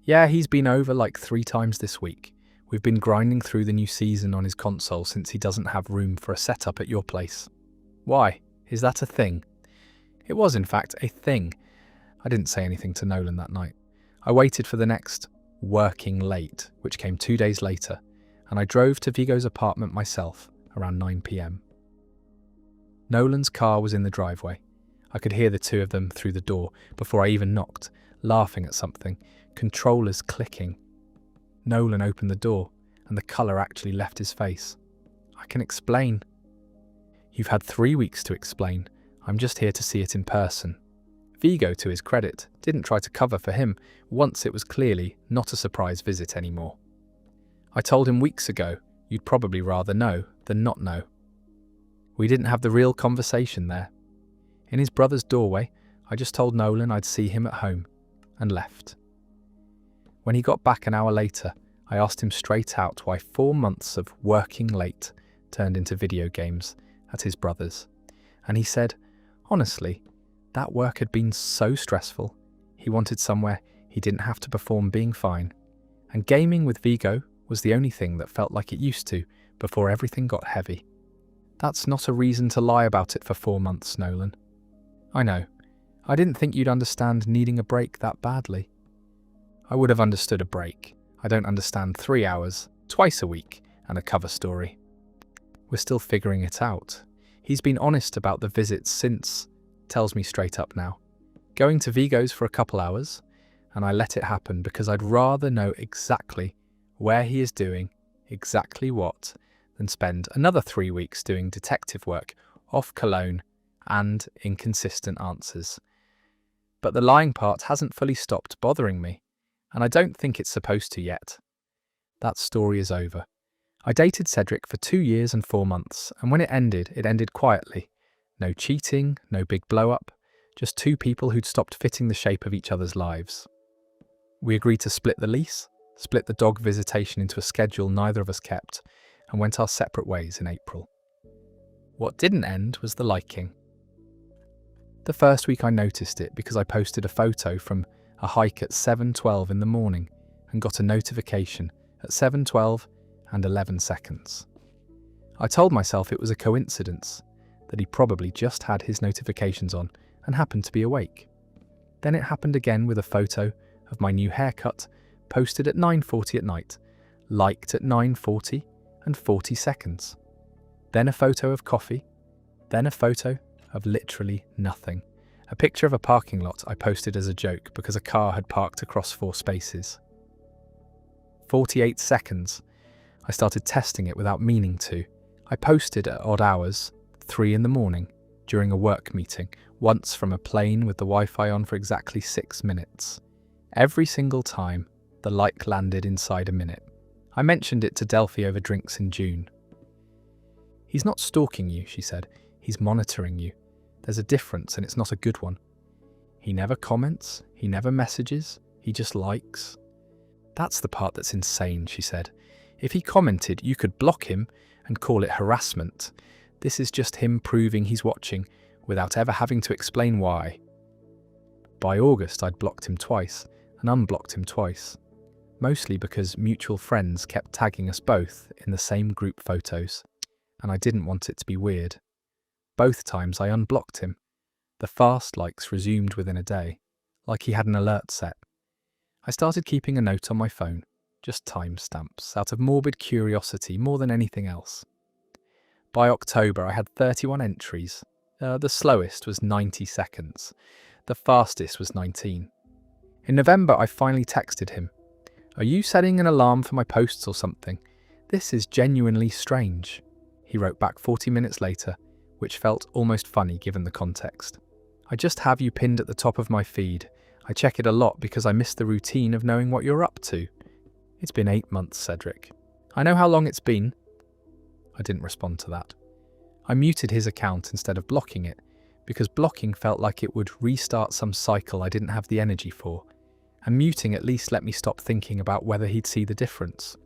[SPEAKER 1] "Yeah, he's been over like 3 times this week. We've been grinding through the new season on his console since he doesn't have room for a setup at your place." Why? Is that a thing? It was in fact a thing. I didn't say anything to Nolan that night. I waited for the next working late, which came 2 days later, and I drove to Vigo's apartment myself around 9 p.m. Nolan's car was in the driveway. I could hear the two of them through the door before I even knocked, laughing at something, controllers clicking. Nolan opened the door, and the colour actually left his face. I can explain. You've had 3 weeks to explain. I'm just here to see it in person. Vigo, to his credit, didn't try to cover for him once it was clearly not a surprise visit anymore. I told him weeks ago you'd probably rather know than not know. We didn't have the real conversation there. In his brother's doorway, I just told Nolan I'd see him at home, and left. When he got back an hour later, I asked him straight out why 4 months of working late turned into video games at his brother's, and he said, honestly, that work had been so stressful, he wanted somewhere he didn't have to perform being fine, and gaming with Vigo was the only thing that felt like it used to before everything got heavy. That's not a reason to lie about it for 4 months, Nolan. I know. I didn't think you'd understand needing a break that badly. I would have understood a break. I don't understand 3 hours, twice a week, and a cover story. We're still figuring it out. He's been honest about the visits since, tells me straight up now. Going to Vigo's for a couple hours, and I let it happen because I'd rather know exactly where he is doing exactly what than spend another 3 weeks doing detective work off cologne and inconsistent answers. But the lying part hasn't fully stopped bothering me, and I don't think it's supposed to yet. That story is over. I dated Cedric for 2 years and 4 months, and when it ended quietly. No cheating, no big blow-up, just 2 people who'd stopped fitting the shape of each other's lives. We agreed to split the lease, split the dog visitation into a schedule neither of us kept, and went our separate ways in April. What didn't end was the liking. The first week I noticed it because I posted a photo from a hike at 7:12 in the morning and got a notification at 7:12 and 11 seconds. I told myself it was a coincidence, that he probably just had his notifications on and happened to be awake. Then it happened again with a photo of my new haircut, posted at 9:40 at night, liked at 9:40 and 40 seconds. Then a photo of coffee, then a photo of literally nothing. A picture of a parking lot I posted as a joke because a car had parked across 4 spaces. 48 seconds. I started testing it without meaning to. I posted at odd hours, 3 in the morning, during a work meeting, once from a plane with the Wi-Fi on for exactly 6 minutes. Every single time, the like landed inside a minute. I mentioned it to Delphi over drinks in June. "He's not stalking you," she said. "He's monitoring you. There's a difference, and it's not a good one. He never comments, he never messages, he just likes." "That's the part that's insane," she said. "If he commented, you could block him and call it harassment. This is just him proving he's watching without ever having to explain why." By August, I'd blocked him twice and unblocked him twice, mostly because mutual friends kept tagging us both in the same group photos, and I didn't want it to be weird. Both times I unblocked him. The fast likes resumed within a day, like he had an alert set. I started keeping a note on my phone, just timestamps, out of morbid curiosity more than anything else. By October, I had 31 entries. The slowest was 90 seconds. The fastest was 19. In November, I finally texted him. "Are you setting an alarm for my posts or something? This is genuinely strange." He wrote back 40 minutes later, which felt almost funny given the context. "I just have you pinned at the top of my feed. I check it a lot because I miss the routine of knowing what you're up to." "It's been 8 months, Cedric." "I know how long it's been." I didn't respond to that. I muted his account instead of blocking it, because blocking felt like it would restart some cycle I didn't have the energy for, and muting at least let me stop thinking about whether he'd see the difference.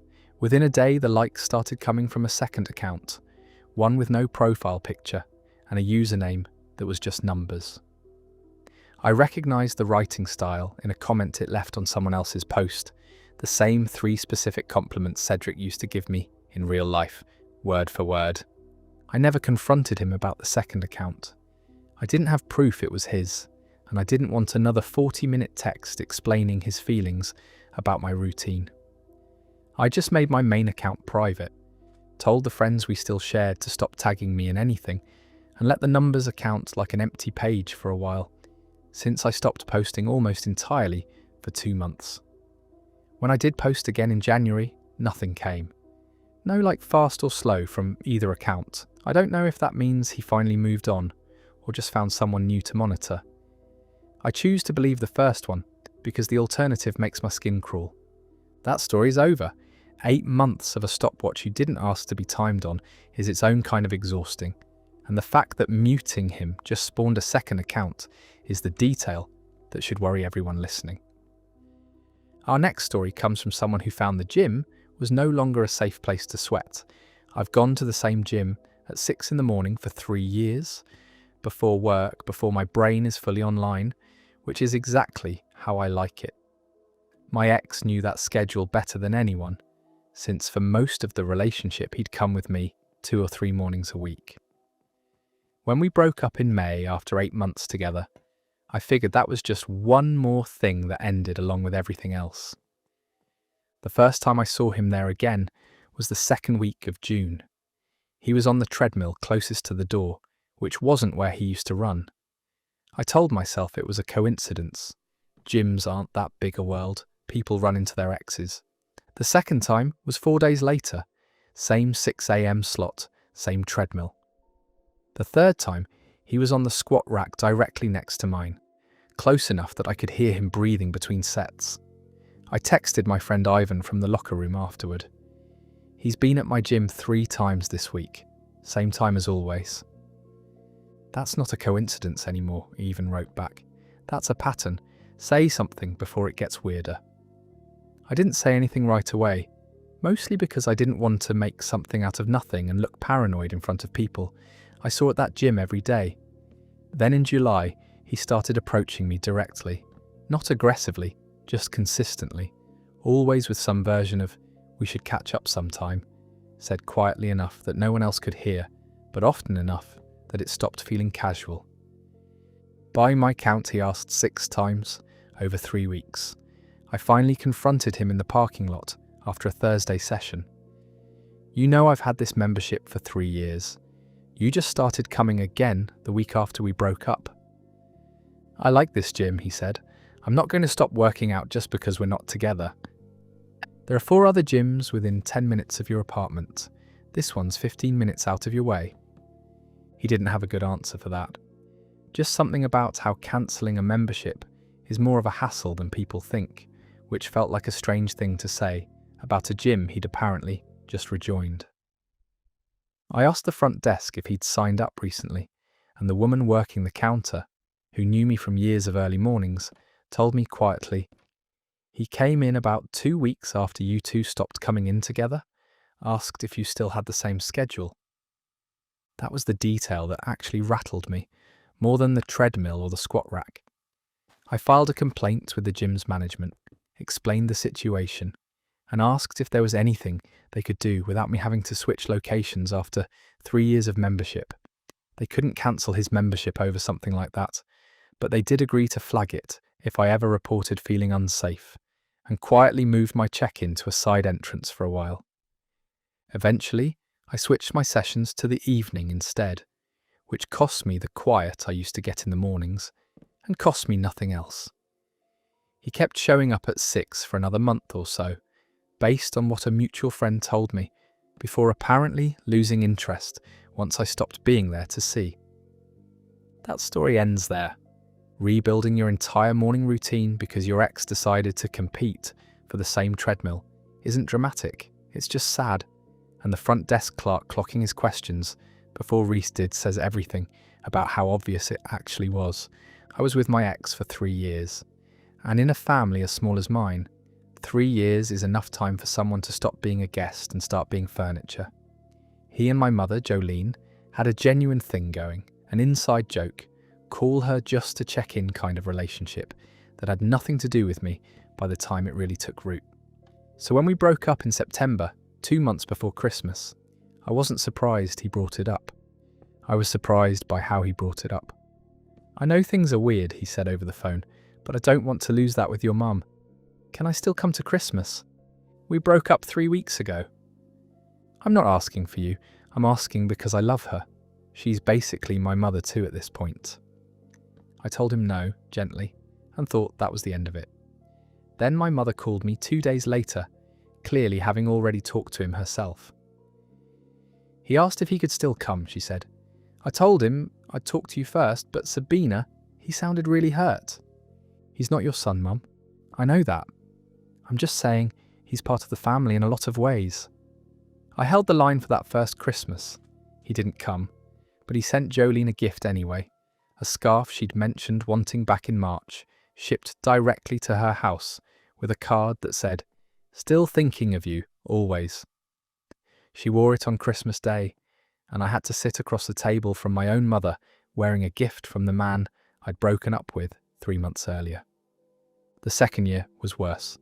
[SPEAKER 1] Within a day, the likes started coming from a second account, one with no profile picture, and a username that was just numbers. I recognised the writing style in a comment it left on someone else's post, the same 3 specific compliments Cedric used to give me in real life, word for word. I never confronted him about the second account. I didn't have proof it was his, and I didn't want another 40-minute text explaining his feelings about my routine. I just made my main account private, told the friends we still shared to stop tagging me in anything, and let the numbers account like an empty page for a while, since I stopped posting almost entirely for 2 months. When I did post again in January, nothing came. No like fast or slow from either account. I don't know if that means he finally moved on, or just found someone new to monitor. I choose to believe the first one, because the alternative makes my skin crawl. That story's over. 8 months of a stopwatch you didn't ask to be timed on is its own kind of exhausting, and the fact that muting him just spawned a second account is the detail that should worry everyone listening. Our next story comes from someone who found the gym was no longer a safe place to sweat. "I've gone to the same gym at 6 in the morning for 3 years, before work, before my brain is fully online, which is exactly how I like it. My ex knew that schedule better than anyone, since for most of the relationship he'd come with me 2 or 3 mornings a week. When we broke up in May after 8 months together, I figured that was just one more thing that ended along with everything else. The first time I saw him there again was the second week of June. He was on the treadmill closest to the door, which wasn't where he used to run. I told myself it was a coincidence. Gyms aren't that big a world. People run into their exes. The second time was 4 days later. Same 6 a.m. slot, same treadmill. The third time, he was on the squat rack directly next to mine, close enough that I could hear him breathing between sets. I texted my friend Ivan from the locker room afterward. He's been at my gym 3 times this week, same time as always. That's not a coincidence anymore, Ivan wrote back. That's a pattern. Say something before it gets weirder. I didn't say anything right away, mostly because I didn't want to make something out of nothing and look paranoid in front of people I saw at that gym every day. Then in July, he started approaching me directly, not aggressively, just consistently, always with some version of, "We should catch up sometime," said quietly enough that no one else could hear, but often enough that it stopped feeling casual. By my count, he asked 6 times over 3 weeks. I finally confronted him in the parking lot after a Thursday session. You know I've had this membership for 3 years. You just started coming again the week after we broke up. I like this gym, he said. I'm not going to stop working out just because we're not together. There are 4 other gyms within 10 minutes of your apartment. This one's 15 minutes out of your way. He didn't have a good answer for that. Just something about how cancelling a membership is more of a hassle than people think, which felt like a strange thing to say about a gym he'd apparently just rejoined. I asked the front desk if he'd signed up recently, and the woman working the counter, who knew me from years of early mornings, told me quietly, "He came in about 2 weeks after you two stopped coming in together, asked if you still had the same schedule." That was the detail that actually rattled me, more than the treadmill or the squat rack. I filed a complaint with the gym's management, explained the situation, and asked if there was anything they could do without me having to switch locations after 3 years of membership. They couldn't cancel his membership over something like that, but they did agree to flag it if I ever reported feeling unsafe, and quietly moved my check-in to a side entrance for a while. Eventually, I switched my sessions to the evening instead, which cost me the quiet I used to get in the mornings, and cost me nothing else. He kept showing up at 6 for another month or so, based on what a mutual friend told me, before apparently losing interest once I stopped being there to see. That story ends there. Rebuilding your entire morning routine because your ex decided to compete for the same treadmill isn't dramatic, it's just sad. And the front desk clerk clocking his questions before Reese did says everything about how obvious it actually was. I was with my ex for 3 years, and in a family as small as mine, 3 years is enough time for someone to stop being a guest and start being furniture. He and my mother, Jolene, had a genuine thing going, an inside joke, call her just to check in kind of relationship that had nothing to do with me by the time it really took root. So when we broke up in September, 2 months before Christmas, I wasn't surprised he brought it up. I was surprised by how he brought it up. "I know things are weird," he said over the phone, "but I don't want to lose that with your mum. Can I still come to Christmas? We broke up 3 weeks ago." "I'm not asking for you. I'm asking because I love her. She's basically my mother too at this point." I told him no, gently, and thought that was the end of it. Then my mother called me 2 days later, clearly having already talked to him herself. "He asked if he could still come," she said. "I told him I'd talk to you first, but Sabina, he sounded really hurt." "He's not your son, Mum. I know that. I'm just saying he's part of the family in a lot of ways." I held the line for that first Christmas. He didn't come, but he sent Jolene a gift anyway, a scarf she'd mentioned wanting back in March, shipped directly to her house with a card that said, "Still thinking of you, always." She wore it on Christmas Day, and I had to sit across the table from my own mother wearing a gift from the man I'd broken up with 3 months earlier. The second year was worse.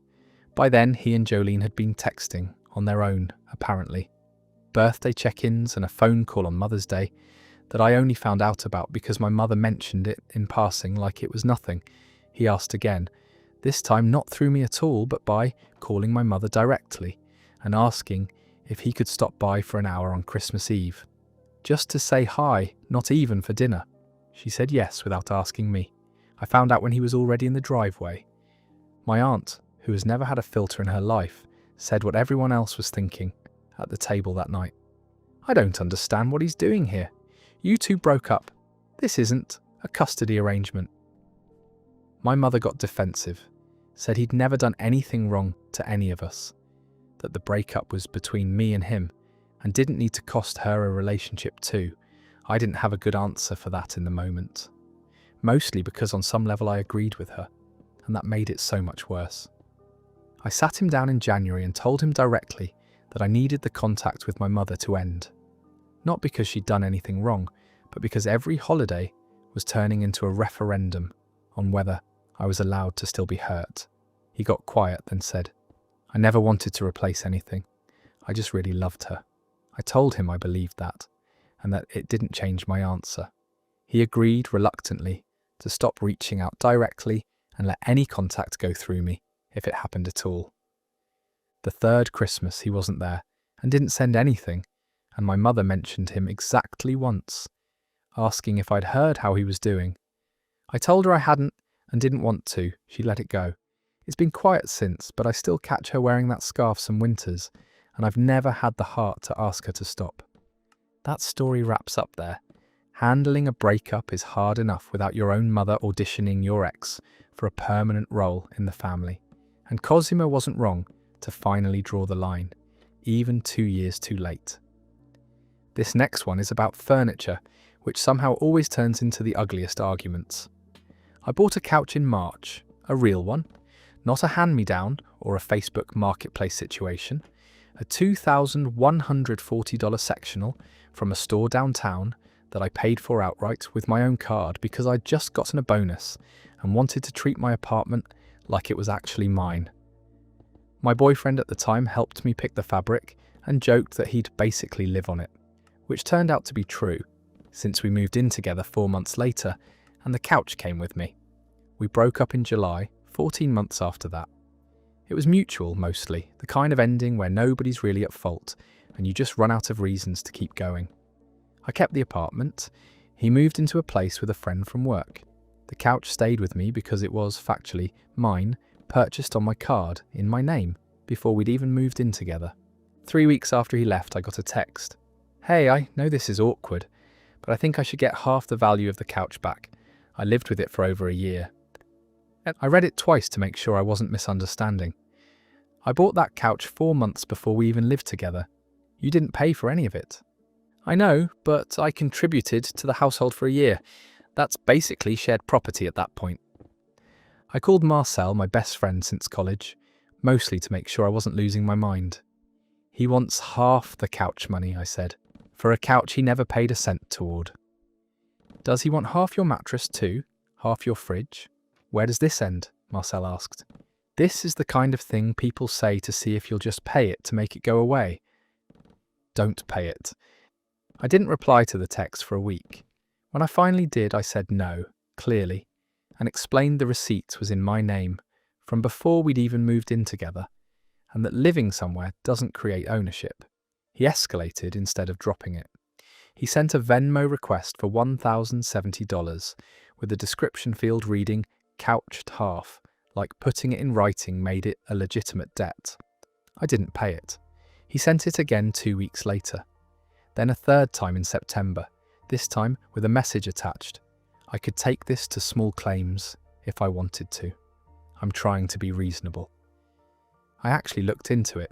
[SPEAKER 1] By then, he and Jolene had been texting on their own, apparently. Birthday check-ins and a phone call on Mother's Day that I only found out about because my mother mentioned it in passing like it was nothing. He asked again, this time not through me at all, but by calling my mother directly and asking if he could stop by for an hour on Christmas Eve. Just to say hi, not even for dinner. She said yes without asking me. I found out when he was already in the driveway. My aunt, who has never had a filter in her life, said what everyone else was thinking at the table that night. "I don't understand what he's doing here. You two broke up. This isn't a custody arrangement." My mother got defensive, said he'd never done anything wrong to any of us, that the breakup was between me and him and didn't need to cost her a relationship too. I didn't have a good answer for that in the moment, mostly because on some level I agreed with her, and that made it so much worse. I sat him down in January and told him directly that I needed the contact with my mother to end. Not because she'd done anything wrong, but because every holiday was turning into a referendum on whether I was allowed to still be hurt. He got quiet, then said, "I never wanted to replace anything. I just really loved her." I told him I believed that, and that it didn't change my answer. He agreed reluctantly to stop reaching out directly and let any contact go through me, if it happened at all. The third Christmas he wasn't there and didn't send anything, and my mother mentioned him exactly once, asking if I'd heard how he was doing. I told her I hadn't and didn't want to. She let it go. It's been quiet since, but I still catch her wearing that scarf some winters, and I've never had the heart to ask her to stop. That story wraps up there. Handling a breakup is hard enough without your own mother auditioning your ex for a permanent role in the family. And Cosima wasn't wrong to finally draw the line, even 2 years too late. This next one is about furniture, which somehow always turns into the ugliest arguments. I bought a couch in March, a real one, not a hand-me-down or a Facebook marketplace situation, a $2,140 sectional from a store downtown that I paid for outright with my own card because I'd just gotten a bonus and wanted to treat my apartment like it was actually mine. My boyfriend at the time helped me pick the fabric and joked that he'd basically live on it, which turned out to be true, since we moved in together 4 months later and the couch came with me. We broke up in July, 14 months after that. It was mutual, mostly, the kind of ending where nobody's really at fault and you just run out of reasons to keep going. I kept the apartment. He moved into a place with a friend from work. The couch stayed with me because it was, factually, mine, purchased on my card, in my name, before we'd even moved in together. 3 weeks after he left, I got a text. "Hey, I know this is awkward, but I think I should get half the value of the couch back. I lived with it for over a year." I read it twice to make sure I wasn't misunderstanding. "I bought that couch 4 months before we even lived together. You didn't pay for any of it." "I know, but I contributed to the household for a year. That's basically shared property at that point." I called Marcel, my best friend since college, mostly to make sure I wasn't losing my mind. "He wants half the couch money," I said, "for a couch he never paid a cent toward." "Does he want half your mattress too? Half your fridge? Where does this end?" Marcel asked. "This is the kind of thing people say to see if you'll just pay it to make it go away." Don't pay it. I didn't reply to the text for a week. When I finally did, I said no, clearly, and explained the receipt was in my name from before we'd even moved in together, and that living somewhere doesn't create ownership. He escalated instead of dropping it. He sent a Venmo request for $1,070 with a description field reading "couched half," like putting it in writing made it a legitimate debt. I didn't pay it. He sent it again 2 weeks later. Then a third time in September, this time with a message attached. I could take this to small claims if I wanted to. I'm trying to be reasonable. I actually looked into it,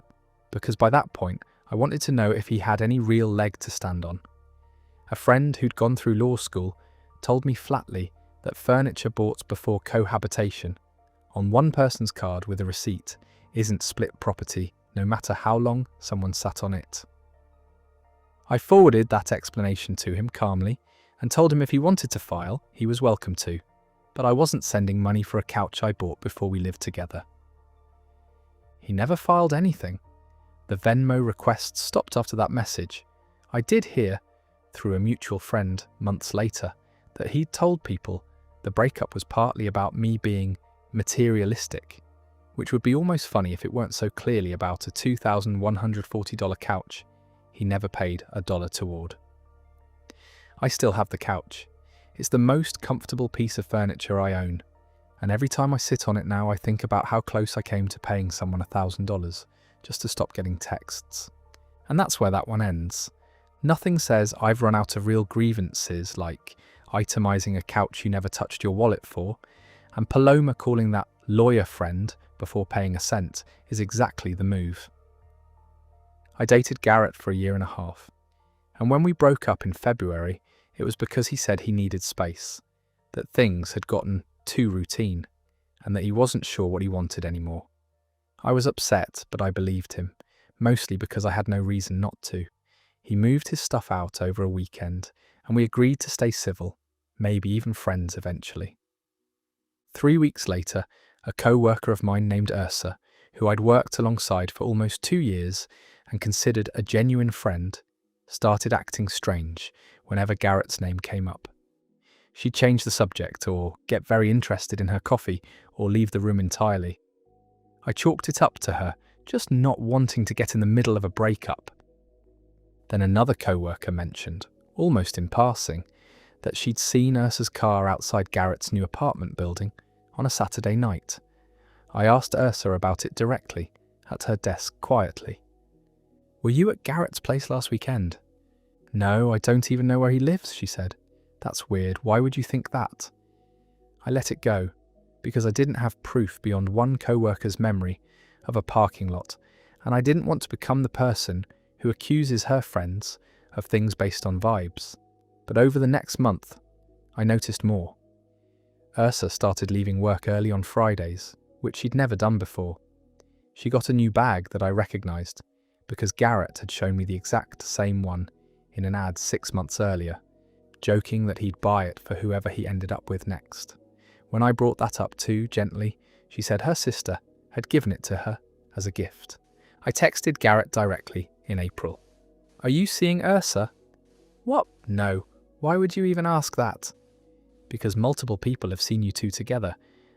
[SPEAKER 1] because by that point I wanted to know if he had any real leg to stand on. A friend who'd gone through law school told me flatly that furniture bought before cohabitation, on one person's card with a receipt, isn't split property, no matter how long someone sat on it. I forwarded that explanation to him calmly and told him if he wanted to file, he was welcome to, but I wasn't sending money for a couch I bought before we lived together. He never filed anything. The Venmo request stopped after that message. I did hear, through a mutual friend months later, that he'd told people the breakup was partly about me being materialistic, which would be almost funny if it weren't so clearly about a $2,140 couch he never paid a dollar toward. I still have the couch. It's the most comfortable piece of furniture I own, and every time I sit on it now I think about how close I came to paying someone $1,000 just to stop getting texts. And that's where that one ends. Nothing says I've run out of real grievances like itemizing a couch you never touched your wallet for, and Paloma calling that lawyer friend before paying a cent is exactly the move. I dated Garrett for 1.5 years, and when we broke up in February, it was because he said he needed space, that things had gotten too routine, and that he wasn't sure what he wanted anymore. I was upset, but I believed him, mostly because I had no reason not to. He moved his stuff out over a weekend, and we agreed to stay civil, maybe even friends eventually. 3 weeks later, a co-worker of mine named Ursa, who I'd worked alongside for almost 2 years and considered a genuine friend, started acting strange whenever Garrett's name came up. She'd change the subject, or get very interested in her coffee, or leave the room entirely. I chalked it up to her just not wanting to get in the middle of a breakup. Then another co-worker mentioned, almost in passing, that she'd seen Ursa's car outside Garrett's new apartment building on a Saturday night. I asked Ursa about it directly, at her desk quietly. "Were you at Garrett's place last weekend?" "No, I don't even know where he lives," she said. "That's weird. Why would you think that?" I let it go, because I didn't have proof beyond one co-worker's memory of a parking lot, and I didn't want to become the person who accuses her friends of things based on vibes. But over the next month, I noticed more. Ursa started leaving work early on Fridays, which she'd never done before. She got a new bag that I recognised, because Garrett had shown me the exact same one in an ad 6 months earlier, joking that he'd buy it for whoever he ended up with next. When I brought that up too, gently, she said her sister had given it to her as a gift. I texted Garrett directly in April. "Are you seeing Ursa?" "What? No. Why would you even ask that?" "Because multiple people have seen you two together,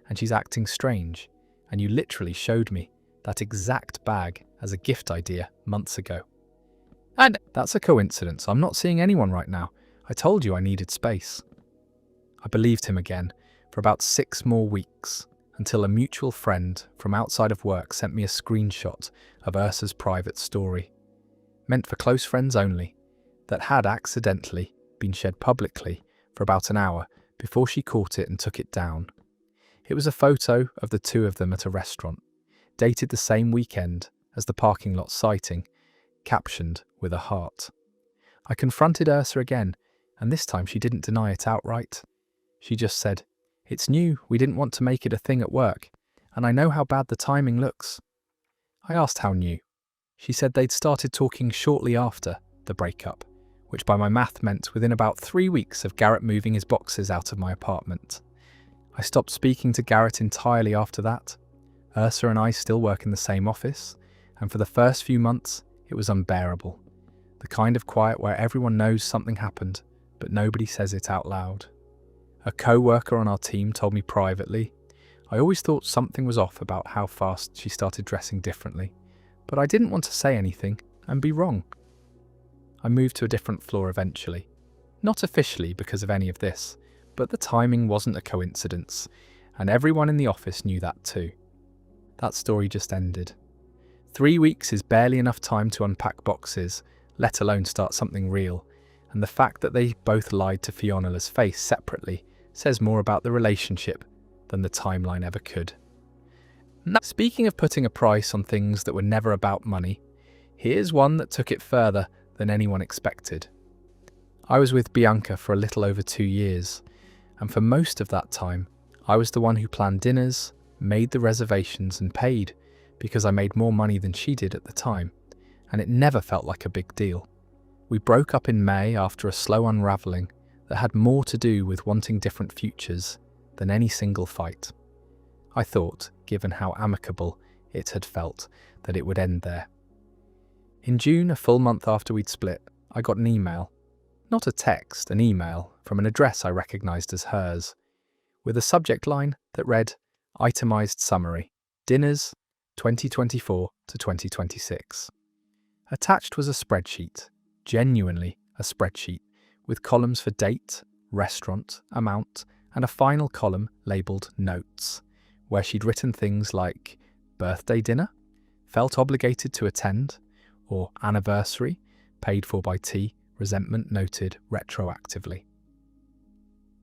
[SPEAKER 1] and she's acting strange, and you literally showed me that exact bag as a gift idea months ago." "And that's a coincidence. I'm not seeing anyone right now. I told you I needed space." I believed him again for about 6 more weeks, until a mutual friend from outside of work sent me a screenshot of Ursa's private story, meant for close friends only, that had accidentally been shared publicly for about an hour before she caught it and took it down. It was a photo of the two of them at a restaurant, dated the same weekend as the parking lot sighting, captioned with a heart. I confronted Ursa again, and this time she didn't deny it outright. She just said, "It's new, we didn't want to make it a thing at work, and I know how bad the timing looks." I asked how new. She said they'd started talking shortly after the breakup, which by my math meant within about 3 weeks of Garrett moving his boxes out of my apartment. I stopped speaking to Garrett entirely after that. Ursa and I still work in the same office, and for the first few months, it was unbearable. The kind of quiet where everyone knows something happened, but nobody says it out loud. A co-worker on our team told me privately, I always thought something was off about how fast she started dressing differently, but I didn't want to say anything and be wrong. I moved to a different floor eventually. Not officially because of any of this, but the timing wasn't a coincidence, and everyone in the office knew that too. That story just ended. 3 weeks is barely enough time to unpack boxes, let alone start something real, and the fact that they both lied to Fionnuala's face separately says more about the relationship than the timeline ever could. Now, speaking of putting a price on things that were never about money, here's one that took it further than anyone expected. I was with Bianca for a little over 2 years, and for most of that time, I was the one who planned dinners, made the reservations and paid, because I made more money than she did at the time, and it never felt like a big deal. We broke up in May after a slow unravelling that had more to do with wanting different futures than any single fight. I thought, given how amicable it had felt, that it would end there. In June, a full month after we'd split, I got an email. Not a text, an email, from an address I recognised as hers, with a subject line that read, Itemised Summary, Dinners 2024 to 2026. Attached was a spreadsheet, genuinely a spreadsheet, with columns for date, restaurant, amount, and a final column labelled Notes, where she'd written things like birthday dinner, felt obligated to attend, or anniversary, paid for by tea, resentment noted retroactively.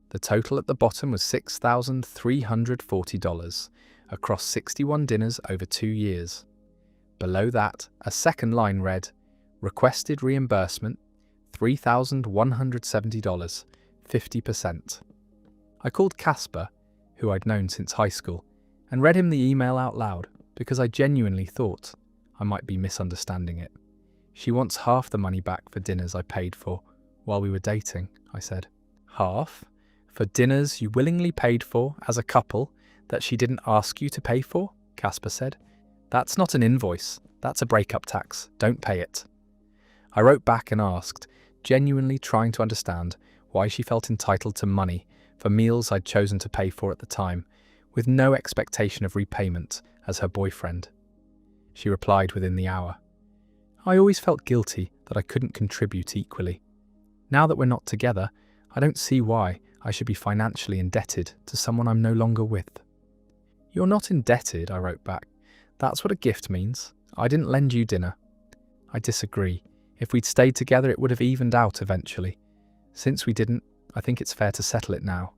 [SPEAKER 1] The total at the bottom was $6,340 across 61 dinners over 2 years. Below that, a second line read, Requested reimbursement, $3,170, 50%. I called Casper, who I'd known since high school, and read him the email out loud because I genuinely thought I might be misunderstanding it. She wants half the money back for dinners I paid for while we were dating, I said. Half? For dinners you willingly paid for as a couple that she didn't ask you to pay for? Casper said. That's not an invoice. That's a breakup tax. Don't pay it. I wrote back and asked, genuinely trying to understand why she felt entitled to money for meals I'd chosen to pay for at the time, with no expectation of repayment as her boyfriend. She replied within the hour. I always felt guilty that I couldn't contribute equally. Now that we're not together, I don't see why I should be financially indebted to someone I'm no longer with. You're not indebted, I wrote back. That's what a gift means. I didn't lend you dinner. I disagree. If we'd stayed together, it would have evened out eventually. Since we didn't, I think it's fair to settle it now.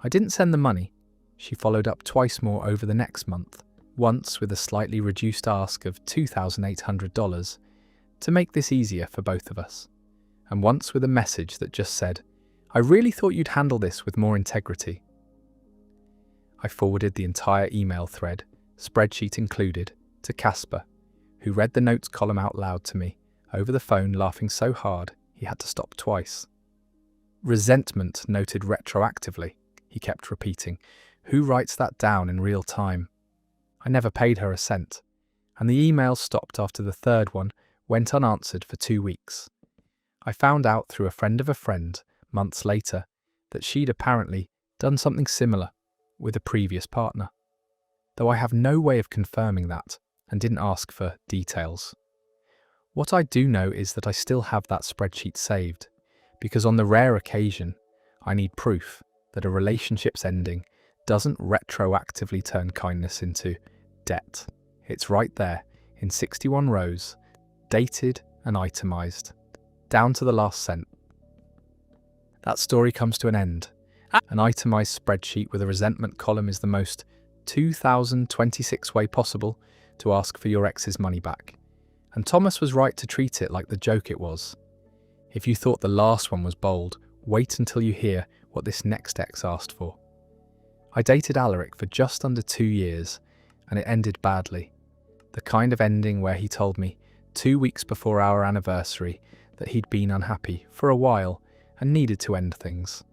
[SPEAKER 1] I didn't send the money. She followed up twice more over the next month, once with a slightly reduced ask of $2,800 to make this easier for both of us, and once with a message that just said, I really thought you'd handle this with more integrity. I forwarded the entire email thread, spreadsheet included, to Casper, who read the notes column out loud to me, over the phone laughing so hard he had to stop twice. Resentment noted retroactively, he kept repeating. Who writes that down in real time? I never paid her a cent, and the email stopped after the third one went unanswered for 2 weeks. I found out through a friend of a friend, months later, that she'd apparently done something similar with a previous partner, though I have no way of confirming that and didn't ask for details. What I do know is that I still have that spreadsheet saved, because on the rare occasion I need proof that a relationship's ending doesn't retroactively turn kindness into debt. It's right there in 61 rows, dated and itemized, down to the last cent. That story comes to an end. An itemized spreadsheet with a resentment column is the most 2026 way possible to ask for your ex's money back. And Thomas was right to treat it like the joke it was. If you thought the last one was bold, wait until you hear what this next ex asked for. I dated Alaric for just under 2 years, and it ended badly. The kind of ending where he told me 2 weeks before our anniversary that he'd been unhappy for a while and needed to end things.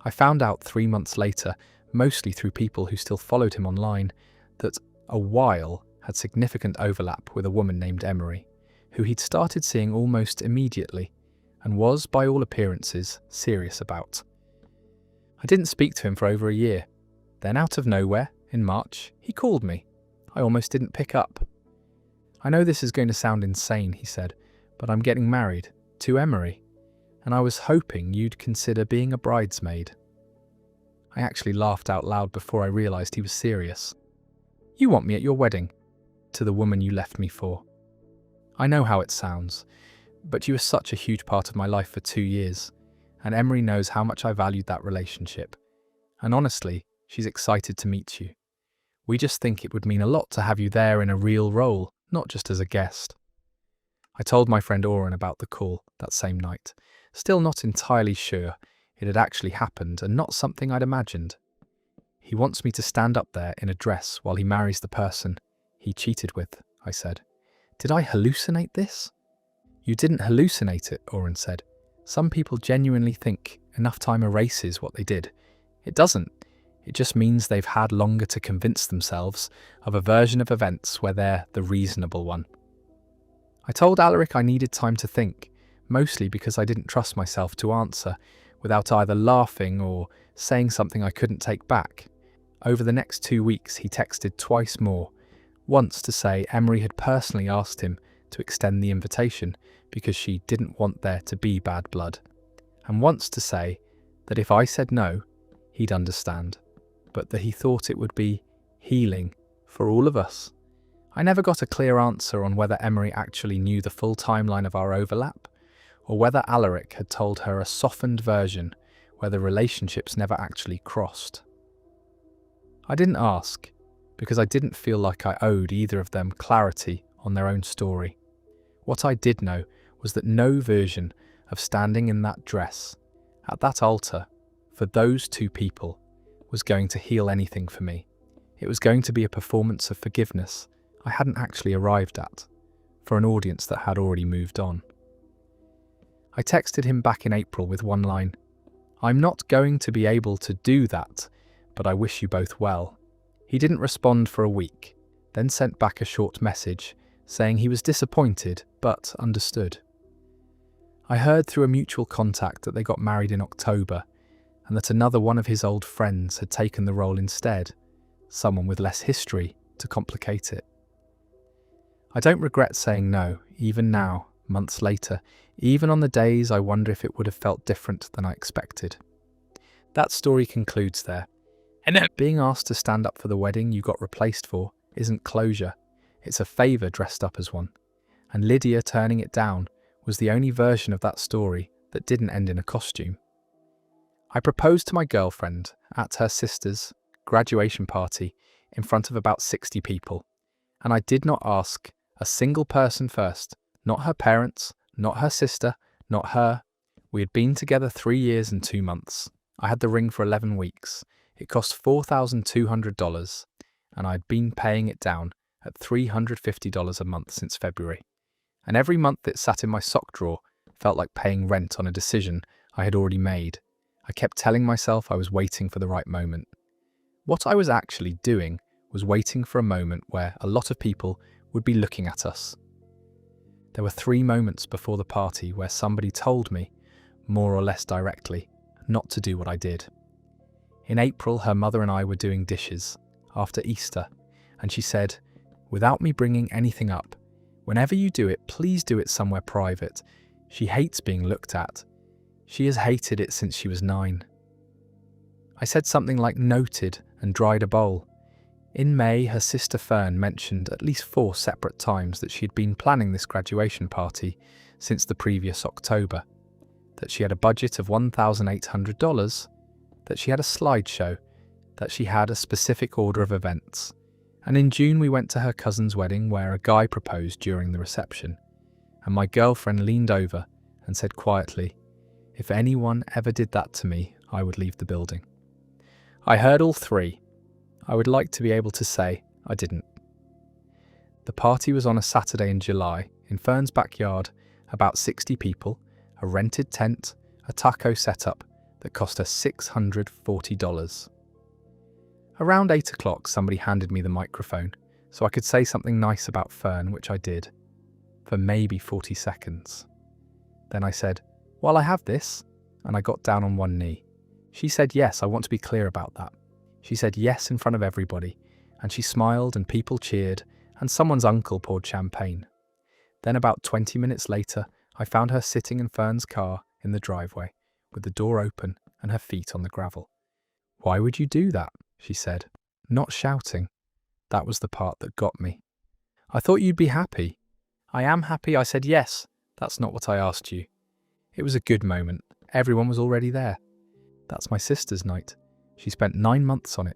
[SPEAKER 1] I found out 3 months later, mostly through people who still followed him online, that a while had significant overlap with a woman named Emery, who he'd started seeing almost immediately and was, by all appearances, serious about. I didn't speak to him for over a year. Then out of nowhere, in March, he called me. I almost didn't pick up. I know this is going to sound insane, he said, but I'm getting married to Emery, and I was hoping you'd consider being a bridesmaid. I actually laughed out loud before I realised he was serious. You want me at your wedding? To the woman you left me for. I know how it sounds, but you were such a huge part of my life for 2 years, and Emery knows how much I valued that relationship. And honestly, she's excited to meet you. We just think it would mean a lot to have you there in a real role, not just as a guest. I told my friend Oren about the call that same night, still not entirely sure it had actually happened and not something I'd imagined. He wants me to stand up there in a dress while he marries the person he cheated with, I said. Did I hallucinate this? You didn't hallucinate it, Oren said. Some people genuinely think enough time erases what they did. It doesn't. It just means they've had longer to convince themselves of a version of events where they're the reasonable one. I told Alaric I needed time to think, mostly because I didn't trust myself to answer without either laughing or saying something I couldn't take back. Over the next 2 weeks, he texted twice more, once to say Emery had personally asked him to extend the invitation because she didn't want there to be bad blood, and once to say that if I said no, he'd understand, but that he thought it would be healing for all of us. I never got a clear answer on whether Emery actually knew the full timeline of our overlap, or whether Alaric had told her a softened version where the relationships never actually crossed. I didn't ask, because I didn't feel like I owed either of them clarity on their own story. What I did know was that no version of standing in that dress, at that altar, for those two people, was going to heal anything for me. It was going to be a performance of forgiveness I hadn't actually arrived at, for an audience that had already moved on. I texted him back in April with one line, "I'm not going to be able to do that, but I wish you both well." He didn't respond for a week, then sent back a short message saying he was disappointed but understood. I heard through a mutual contact that they got married in October and that another one of his old friends had taken the role instead, someone with less history to complicate it. I don't regret saying no, even now, months later, even on the days I wonder if it would have felt different than I expected. That story concludes there. And then being asked to stand up for the wedding you got replaced for isn't closure, it's a favour dressed up as one. And Lydia turning it down was the only version of that story that didn't end in a costume. I proposed to my girlfriend at her sister's graduation party in front of about 60 people, and I did not ask a single person first, not her parents, not her sister, not her. We had been together 3 years and 2 months. I had the ring for 11 weeks. It cost $4,200, and I'd been paying it down at $350 a month since February. And every month it sat in my sock drawer felt like paying rent on a decision I had already made. I kept telling myself I was waiting for the right moment. What I was actually doing was waiting for a moment where a lot of people would be looking at us. There were 3 moments before the party where somebody told me, more or less directly, not to do what I did. In April, her mother and I were doing dishes after Easter, and she said, without me bringing anything up, whenever you do it, please do it somewhere private. She hates being looked at. She has hated it since she was 9. I said something like noted and dried a bowl. In May, her sister Fern mentioned at least 4 separate times that she had been planning this graduation party since the previous October, that she had a budget of $1,800, that she had a slideshow, that she had a specific order of events. And in June we went to her cousin's wedding where a guy proposed during the reception, and my girlfriend leaned over and said quietly, if anyone ever did that to me, I would leave the building. I heard all 3. I would like to be able to say I didn't. The party was on a Saturday in July, in Fern's backyard, about 60 people, a rented tent, a taco setup that cost her $640. Around 8 o'clock, somebody handed me the microphone so I could say something nice about Fern, which I did, for maybe 40 seconds. Then I said, while I have this, and I got down on one knee. She said, yes, I want to be clear about that. She said yes in front of everybody, and she smiled and people cheered, and someone's uncle poured champagne. Then about 20 minutes later, I found her sitting in Fern's car in the driveway, with the door open and her feet on the gravel. Why would you do that? She said, not shouting. That was the part that got me. I thought you'd be happy. I am happy, I said yes. That's not what I asked you. It was a good moment. Everyone was already there. That's my sister's night. She spent 9 months on it,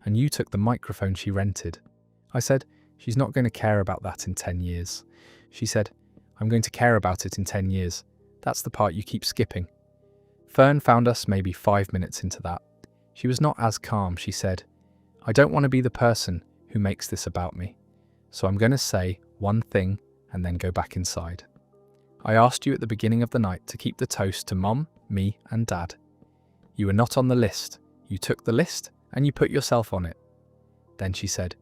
[SPEAKER 1] and you took the microphone she rented. I said, she's not going to care about that in 10 years. She said, I'm going to care about it in 10 years. That's the part you keep skipping. Fern found us maybe 5 minutes into that. She was not as calm. She said, I don't want to be the person who makes this about me. So I'm going to say one thing and then go back inside. I asked you at the beginning of the night to keep the toast to Mom, me and Dad. You were not on the list. You took the list and you put yourself on it. Then she said,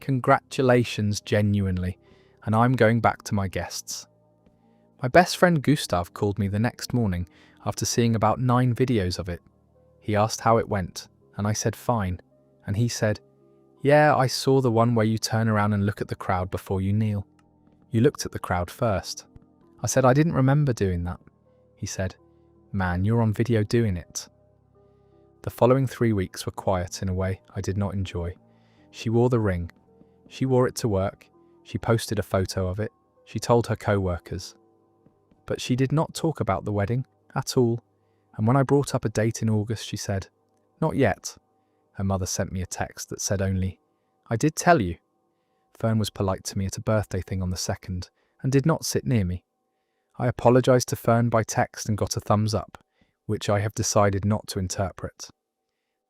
[SPEAKER 1] congratulations genuinely, and I'm going back to my guests. My best friend Gustav called me the next morning after seeing about 9 videos of it. He asked how it went, and I said fine, and he said, yeah, I saw the one where you turn around and look at the crowd before you kneel. You looked at the crowd first. I said I didn't remember doing that. He said, man, you're on video doing it. The following 3 weeks were quiet in a way I did not enjoy. She wore the ring. She wore it to work. She posted a photo of it. She told her co-workers. But she did not talk about the wedding at all. And when I brought up a date in August, she said, not yet. Her mother sent me a text that said only, I did tell you. Fern was polite to me at a birthday thing on the 2nd and did not sit near me. I apologised to Fern by text and got a thumbs up, which I have decided not to interpret.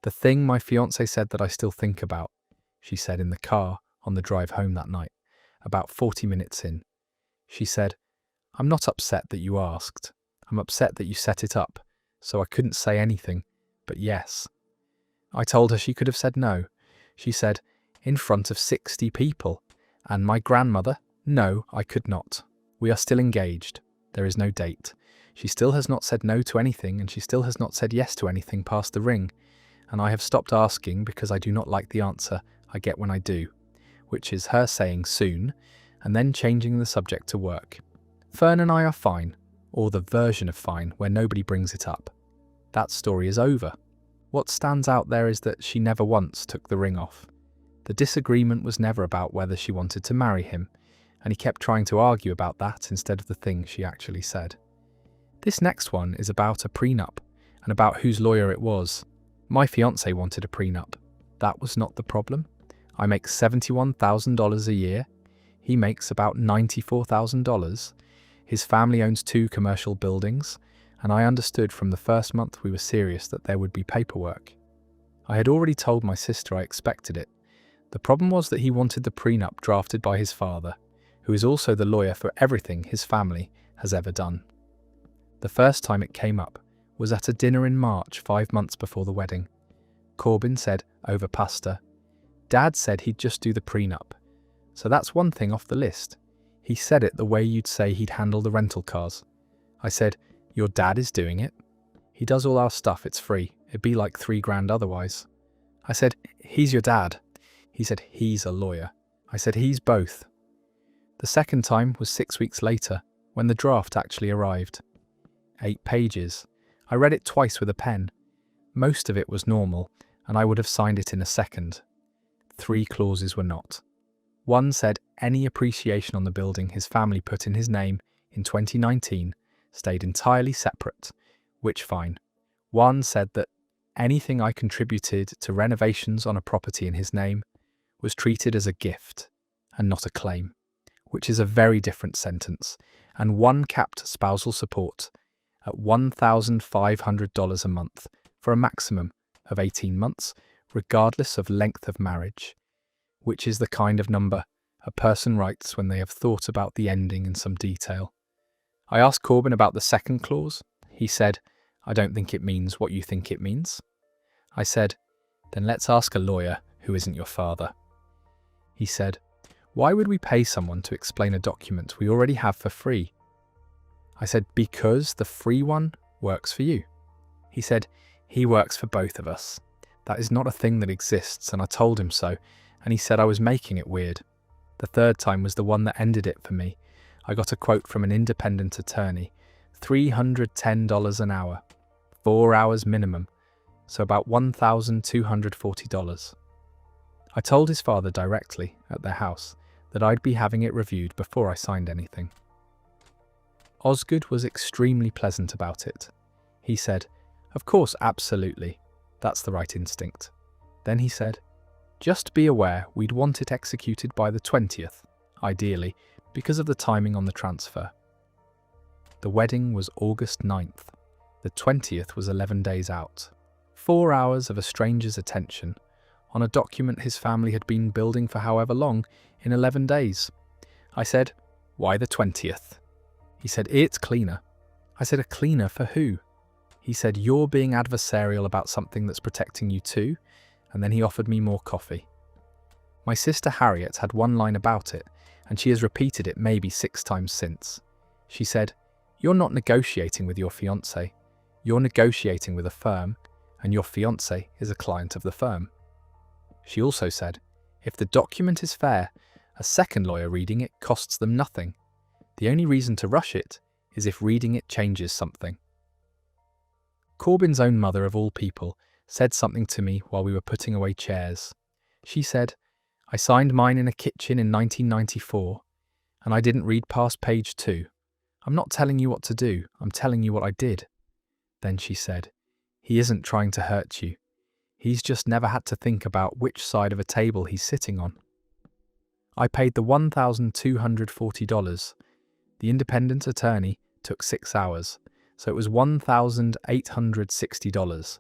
[SPEAKER 1] The thing my fiancé said that I still think about, she said in the car on the drive home that night, about 40 minutes in. She said, I'm not upset that you asked. I'm upset that you set it up, so I couldn't say anything, but yes. I told her she could have said no. She said, in front of 60 people, and my grandmother, No, I could not. We are still engaged. There is no date. She still has not said no to anything, and she still has not said yes to anything past the ring, and I have stopped asking because I do not like the answer I get when I do, which is her saying soon, and then changing the subject to work. Fern and I are fine, or the version of fine where nobody brings it up. That story is over. What stands out there is that she never once took the ring off. The disagreement was never about whether she wanted to marry him, and he kept trying to argue about that instead of the thing she actually said. This next one is about a prenup, and about whose lawyer it was. My fiancé wanted a prenup. That was not the problem. I make $71,000 a year. He makes about $94,000. His family owns 2 commercial buildings, and I understood from the first month we were serious that there would be paperwork. I had already told my sister I expected it. The problem was that he wanted the prenup drafted by his father, who is also the lawyer for everything his family has ever done. The first time it came up was at a dinner in March, 5 months before the wedding. Corbin said, over pasta, Dad said he'd just do the prenup. So that's one thing off the list. He said it the way you'd say he'd handle the rental cars. I said, your dad is doing it? He does all our stuff, it's free. It'd be like $3,000 otherwise. I said, he's your dad. He said, he's a lawyer. I said, he's both. The second time was 6 weeks later, when the draft actually arrived. 8 pages. I read it twice with a pen. Most of it was normal, and I would have signed it in a second. 3 clauses were not. One said any appreciation on the building his family put in his name in 2019 stayed entirely separate, which fine. One said that anything I contributed to renovations on a property in his name was treated as a gift and not a claim, which is a very different sentence, and one capped spousal support at $1,500 a month for a maximum of 18 months, regardless of length of marriage, which is the kind of number a person writes when they have thought about the ending in some detail. I asked Corbin about the second clause. He said, I don't think it means what you think it means. I said, then let's ask a lawyer who isn't your father. He said, why would we pay someone to explain a document we already have for free? I said, because the free one works for you. He said, he works for both of us. That is not a thing that exists, and I told him so, and he said I was making it weird. The third time was the one that ended it for me. I got a quote from an independent attorney, $310 an hour, 4 hours minimum, so about $1,240. I told his father directly, at their house, that I'd be having it reviewed before I signed anything. Osgood was extremely pleasant about it. He said, of course, absolutely. That's the right instinct. Then he said, just be aware we'd want it executed by the 20th, ideally, because of the timing on the transfer. The wedding was August 9th. The 20th was 11 days out. 4 hours of a stranger's attention on a document his family had been building for however long in 11 days. I said, why the 20th? He said, it's cleaner. I said, a cleaner for who? He said, you're being adversarial about something that's protecting you too, and then he offered me more coffee. My sister Harriet had one line about it, and she has repeated it maybe 6 times since. She said, you're not negotiating with your fiancé. You're negotiating with a firm, and your fiancé is a client of the firm. She also said, if the document is fair, a second lawyer reading it costs them nothing. The only reason to rush it is if reading it changes something. Corbin's own mother of all people said something to me while we were putting away chairs. She said, I signed mine in a kitchen in 1994, and I didn't read past page 2. I'm not telling you what to do, I'm telling you what I did. Then she said, he isn't trying to hurt you. He's just never had to think about which side of a table he's sitting on. I paid the $1,240. The independent attorney took 6 hours, so it was $1,860.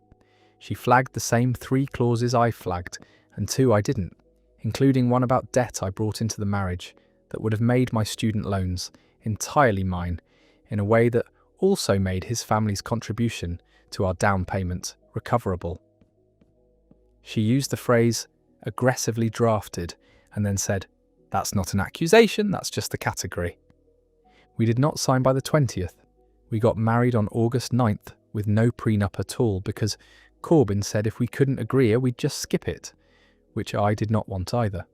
[SPEAKER 1] She flagged the same 3 clauses I flagged, and 2 I didn't, including one about debt I brought into the marriage that would have made my student loans entirely mine, in a way that also made his family's contribution to our down payment recoverable. She used the phrase aggressively drafted and then said, That's not an accusation, that's just the category. We did not sign by the 20th. We got married on August 9th with no prenup at all because Corbyn said if we couldn't agree we'd just skip it, which I did not want either.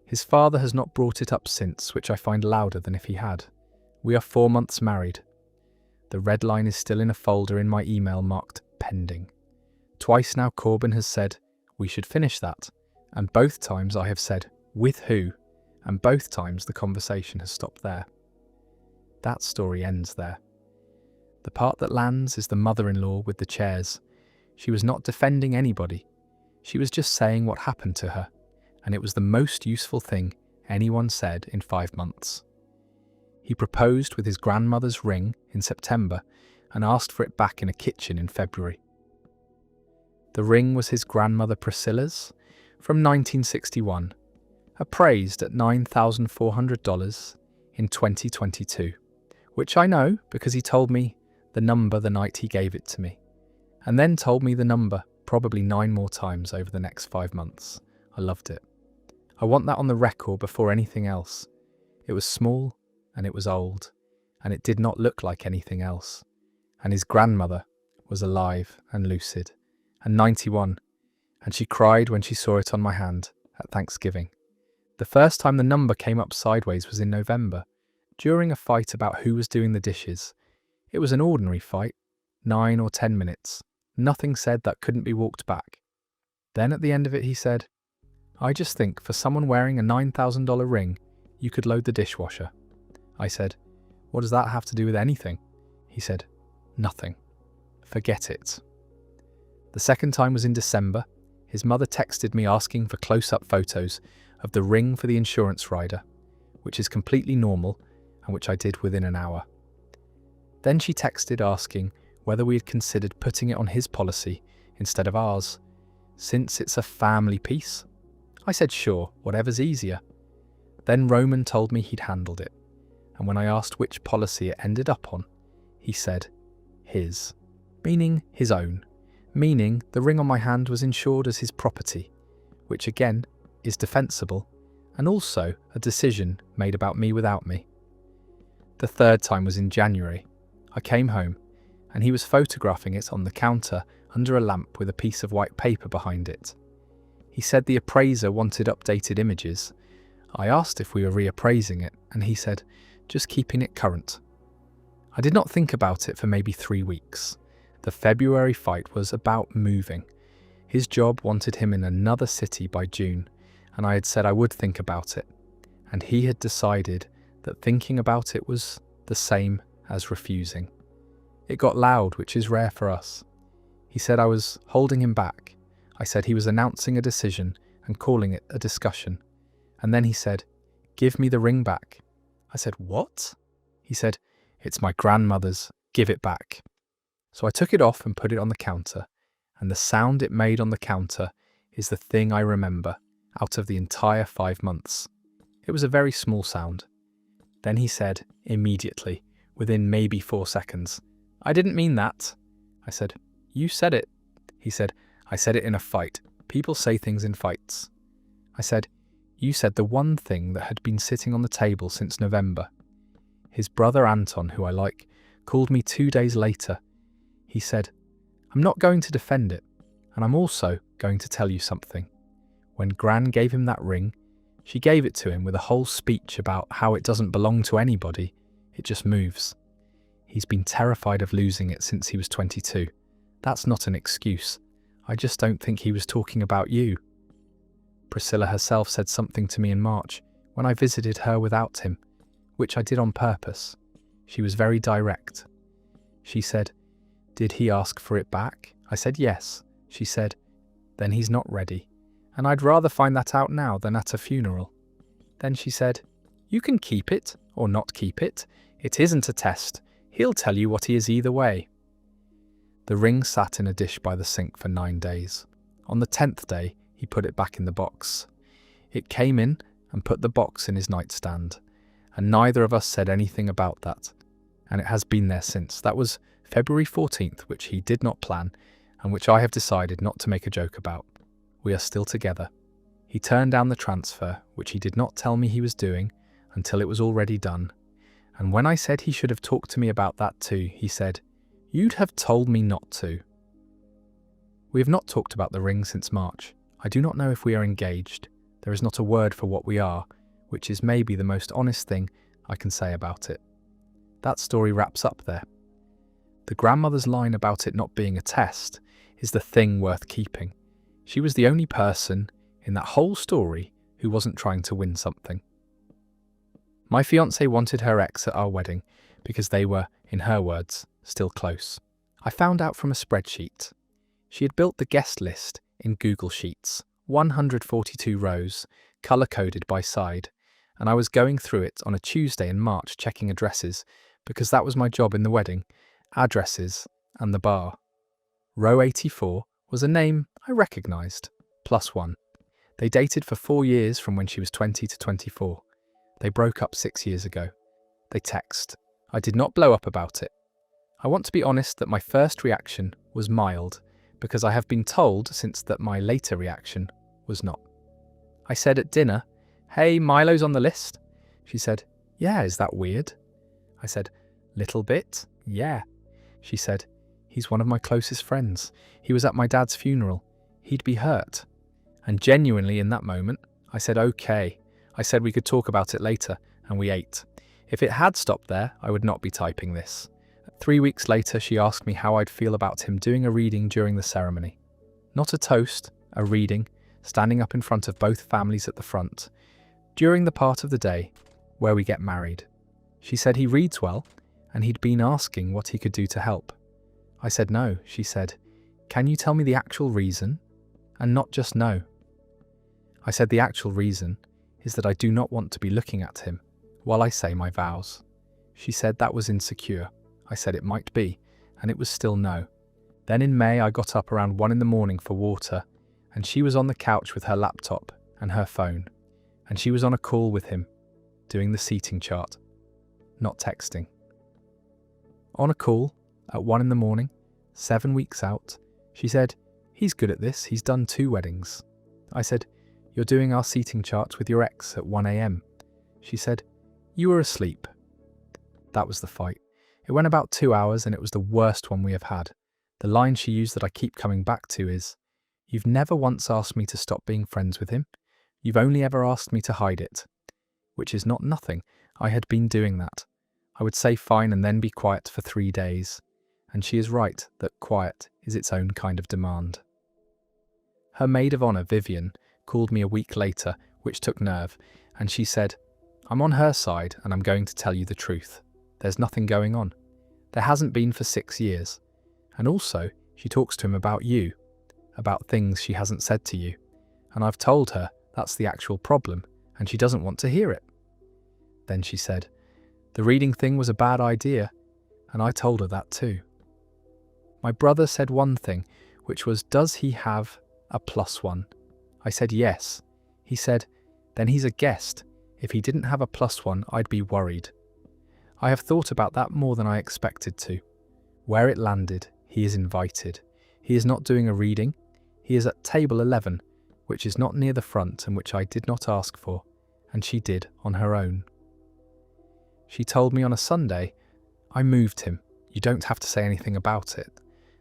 [SPEAKER 1] His father has not brought it up since, which I find louder than if he had. We are 4 months married. The red line is still in a folder in my email marked pending. Twice now Corbyn has said we should finish that, and both times I have said with who, and both times the conversation has stopped there. That story ends there. The part that lands is the mother-in-law with the chairs. She was not defending anybody. She was just saying what happened to her, and it was the most useful thing anyone said in 5 months. He proposed with his grandmother's ring in September and asked for it back in a kitchen in February. The ring was his grandmother Priscilla's from 1961, appraised at $9,400 in 2022, which I know because he told me the number the night he gave it to me, and then told me the number probably 9 more times over the next 5 months. I loved it. I want that on the record before anything else. It was small, and it was old, and it did not look like anything else. And his grandmother was alive and lucid, and 91, and she cried when she saw it on my hand at Thanksgiving. The first time the number came up sideways was in November, during a fight about who was doing the dishes. It was an ordinary fight, 9 or 10 minutes. Nothing said that couldn't be walked back. Then at the end of it he said, "I just think for someone wearing a $9,000 ring, you could load the dishwasher." I said, "What does that have to do with anything?" He said, "Nothing. Forget it." The second time was in December. His mother texted me asking for close-up photos of the ring for the insurance rider, which is completely normal and which I did within an hour. Then she texted asking whether we had considered putting it on his policy instead of ours, since it's a family piece. I said sure, whatever's easier. Then Roman told me he'd handled it, and when I asked which policy it ended up on, he said his, meaning his own, meaning the ring on my hand was insured as his property, which again is defensible, and also a decision made about me without me. The third time was in January. I came home, and he was photographing it on the counter under a lamp with a piece of white paper behind it. He said the appraiser wanted updated images. I asked if we were reappraising it, and he said, just keeping it current. I did not think about it for maybe 3 weeks. The February fight was about moving. His job wanted him in another city by June, and I had said I would think about it, and he had decided that thinking about it was the same as refusing. It got loud, which is rare for us. He said I was holding him back. I said he was announcing a decision and calling it a discussion. And then he said, "Give me the ring back." I said, "What?" He said, "It's my grandmother's. Give it back." So I took it off and put it on the counter, and the sound it made on the counter is the thing I remember out of the entire 5 months. It was a very small sound. Then he said, immediately, within maybe 4 seconds, "I didn't mean that." I said, "You said it." He said, "I said it in a fight. People say things in fights." I said, "You said the one thing that had been sitting on the table since November." His brother Anton, who I like, called me 2 days later. He said, "I'm not going to defend it, and I'm also going to tell you something. When Gran gave him that ring, she gave it to him with a whole speech about how it doesn't belong to anybody, it just moves. He's been terrified of losing it since he was 22. That's not an excuse. I just don't think he was talking about you." Priscilla herself said something to me in March when I visited her without him, which I did on purpose. She was very direct. She said, "Did he ask for it back?" I said yes. She said, "Then he's not ready, and I'd rather find that out now than at a funeral." Then she said, "You can keep it or not keep it. It isn't a test. He'll tell you what he is either way." The ring sat in a dish by the sink for 9 days. On the 10th day, he put it back in the box. It came in and put the box in his nightstand, and neither of us said anything about that, and it has been there since. That was February 14th, which he did not plan, and which I have decided not to make a joke about. We are still together. He turned down the transfer, which he did not tell me he was doing until it was already done. And when I said he should have talked to me about that too, he said, "You'd have told me not to." We have not talked about the ring since March. I do not know if we are engaged. There is not a word for what we are, which is maybe the most honest thing I can say about it. That story wraps up there. The grandmother's line about it not being a test is the thing worth keeping. She was the only person in that whole story who wasn't trying to win something. My fiancée wanted her ex at our wedding because they were, in her words, still close. I found out from a spreadsheet. She had built the guest list in Google Sheets, 142 rows, colour-coded by side, and I was going through it on a Tuesday in March checking addresses because that was my job in the wedding, addresses and the bar. Row 84 was a name I recognised, +1. They dated for 4 years from when she was 20 to 24. They broke up 6 years ago. They text. I did not blow up about it. I want to be honest that my first reaction was mild, because I have been told since that my later reaction was not. I said at dinner, "Hey, Milo's on the list." She said, "Yeah, is that weird?" I said, "Little bit, yeah." She said, "He's one of my closest friends. He was at my dad's funeral. He'd be hurt." And genuinely in that moment, I said, "Okay." I said we could talk about it later, and we ate. If it had stopped there, I would not be typing this. 3 weeks later, she asked me how I'd feel about him doing a reading during the ceremony. Not a toast, a reading, standing up in front of both families at the front, during the part of the day where we get married. She said he reads well, and he'd been asking what he could do to help. I said no. She said, "Can you tell me the actual reason?" And not just no. I said the actual reason is that I do not want to be looking at him while I say my vows. She said that was insecure. I said it might be, and it was still no. Then in May I got up around 1 in the morning for water, and she was on the couch with her laptop and her phone, and she was on a call with him, doing the seating chart, not texting. On a call at 1 in the morning, 7 weeks out, she said, "He's good at this, he's done 2 weddings. I said, "You're doing our seating charts with your ex at 1 a.m. She said, "You were asleep." That was the fight. It went about 2 hours and it was the worst one we have had. The line she used that I keep coming back to is, "You've never once asked me to stop being friends with him. You've only ever asked me to hide it." Which is not nothing. I had been doing that. I would say fine and then be quiet for 3 days. And she is right that quiet is its own kind of demand. Her maid of honour, Vivian, called me a week later, which took nerve, and she said, "I'm on her side and I'm going to tell you the truth. There's nothing going on. There hasn't been for 6 years. And also, she talks to him about you, about things she hasn't said to you. And I've told her that's the actual problem, and she doesn't want to hear it." Then she said, "The reading thing was a bad idea," and I told her that too. My brother said one thing, which was, "Does he have a +1? I said yes. He said, "Then he's a guest. If he didn't have a +1, I'd be worried." I have thought about that more than I expected to. Where it landed, he is invited. He is not doing a reading. He is at table 11, which is not near the front and which I did not ask for, and she did on her own. She told me on a Sunday, "I moved him. You don't have to say anything about it."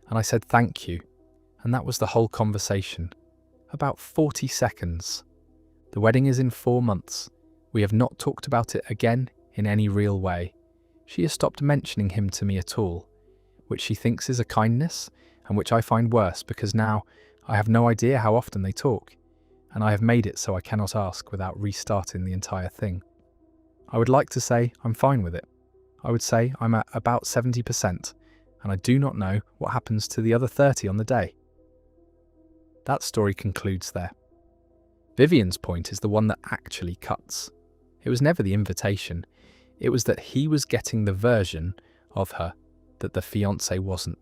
[SPEAKER 1] And I said thank you, and that was the whole conversation. About 40 seconds. The wedding is in 4 months. We have not talked about it again in any real way. She has stopped mentioning him to me at all, which she thinks is a kindness, and which I find worse because now I have no idea how often they talk, and I have made it so I cannot ask without restarting the entire thing. I would like to say I'm fine with it. I would say I'm at about 70%, and I do not know what happens to the other 30 on the day. That story concludes there. Vivian's point is the one that actually cuts. It was never the invitation. It was that he was getting the version of her that the fiancé wasn't.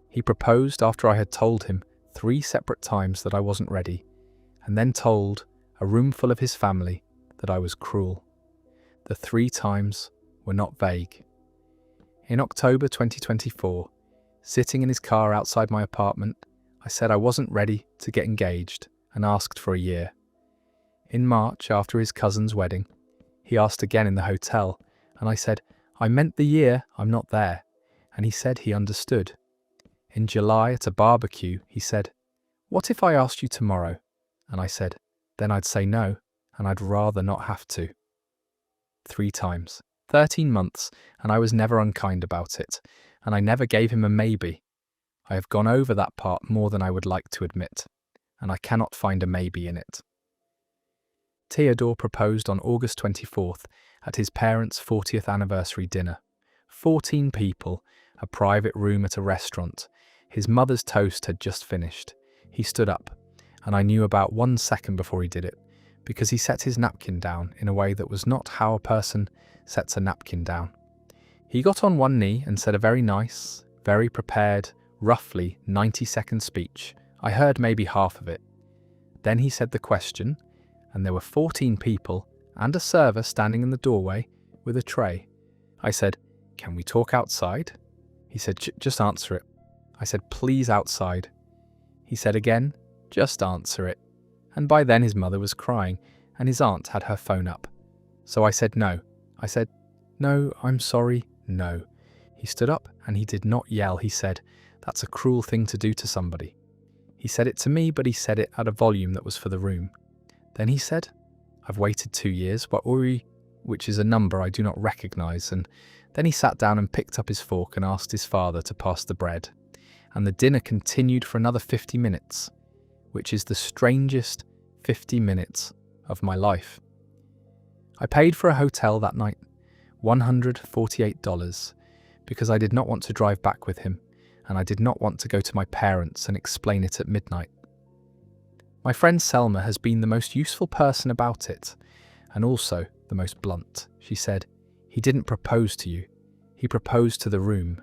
[SPEAKER 1] He proposed after I had told him 3 separate times that I wasn't ready, and then told a room full of his family that I was cruel. The 3 times were not vague. In October 2024, sitting in his car outside my apartment, I said I wasn't ready to get engaged and asked for a year. In March, after his cousin's wedding, he asked again in the hotel, and I said, I meant the year, I'm not there. And he said he understood. In July at a barbecue, he said, what if I asked you tomorrow? And I said, then I'd say no, and I'd rather not have to. 3 times, 13 months, and I was never unkind about it, and I never gave him a maybe. I have gone over that part more than I would like to admit, and I cannot find a maybe in it. Theodore proposed on August 24th at his parents' 40th anniversary dinner. 14 people, a private room at a restaurant. His mother's toast had just finished. He stood up, and I knew about 1 second before he did it, because he set his napkin down in a way that was not how a person sets a napkin down. He got on one knee and said a very nice, very prepared, roughly 90-second speech. I heard maybe half of it. Then he said the question, and there were 14 people and a server standing in the doorway with a tray. I said, can we talk outside? He said, just answer it. I said, please outside. He said again, just answer it. And by then his mother was crying, and his aunt had her phone up. So I said no. I said, no, I'm sorry, no. He stood up and he did not yell. He said, that's a cruel thing to do to somebody. He said it to me, but he said it at a volume that was for the room. Then he said, I've waited 2 years, which is a number I do not recognize, and then he sat down and picked up his fork and asked his father to pass the bread. And the dinner continued for another 50 minutes, which is the strangest 50 minutes of my life. I paid for a hotel that night, $148, because I did not want to drive back with him, and I did not want to go to my parents and explain it at midnight. My friend Selma has been the most useful person about it, and also the most blunt. She said, he didn't propose to you, he proposed to the room.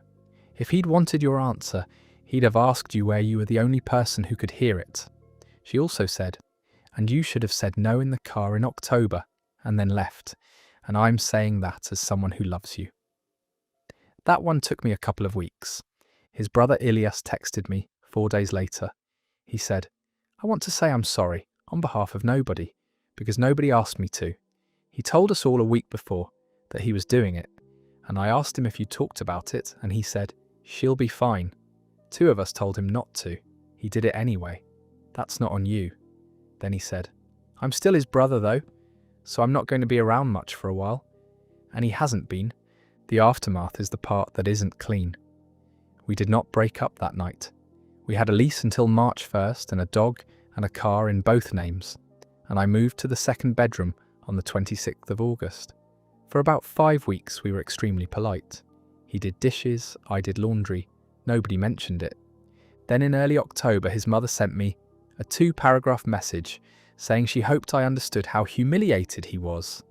[SPEAKER 1] If he'd wanted your answer, he'd have asked you where you were the only person who could hear it. She also said, and you should have said no in the car in October, and then left, and I'm saying that as someone who loves you. That one took me a couple of weeks. His brother Ilias texted me 4 days later. He said, I want to say I'm sorry, on behalf of nobody, because nobody asked me to. He told us all a week before that he was doing it, and I asked him if you talked about it, and he said, she'll be fine. 2 of us told him not to. He did it anyway. That's not on you. Then he said, I'm still his brother though, so I'm not going to be around much for a while. And he hasn't been. The aftermath is the part that isn't clean. We did not break up that night. We had a lease until March 1st and a dog and a car in both names, and I moved to the 2nd bedroom on the 26th of August. For about 5 weeks we were extremely polite. He did dishes, I did laundry. Nobody mentioned it. Then in early October his mother sent me a 2-paragraph message saying she hoped I understood how humiliated he was.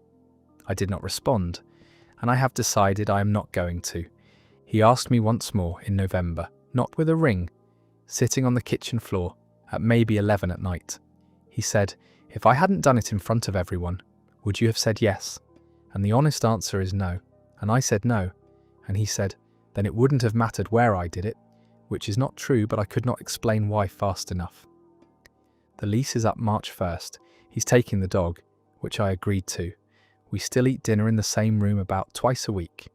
[SPEAKER 1] I did not respond, and I have decided I am not going to. He asked me once more in November, not with a ring, sitting on the kitchen floor at maybe 11 at night. He said, if I hadn't done it in front of everyone, would you have said yes? And the honest answer is no. And I said no. And he said, then it wouldn't have mattered where I did it, which is not true, but I could not explain why fast enough. The lease is up March 1st. He's taking the dog, which I agreed to. We still eat dinner in the same room about twice a week.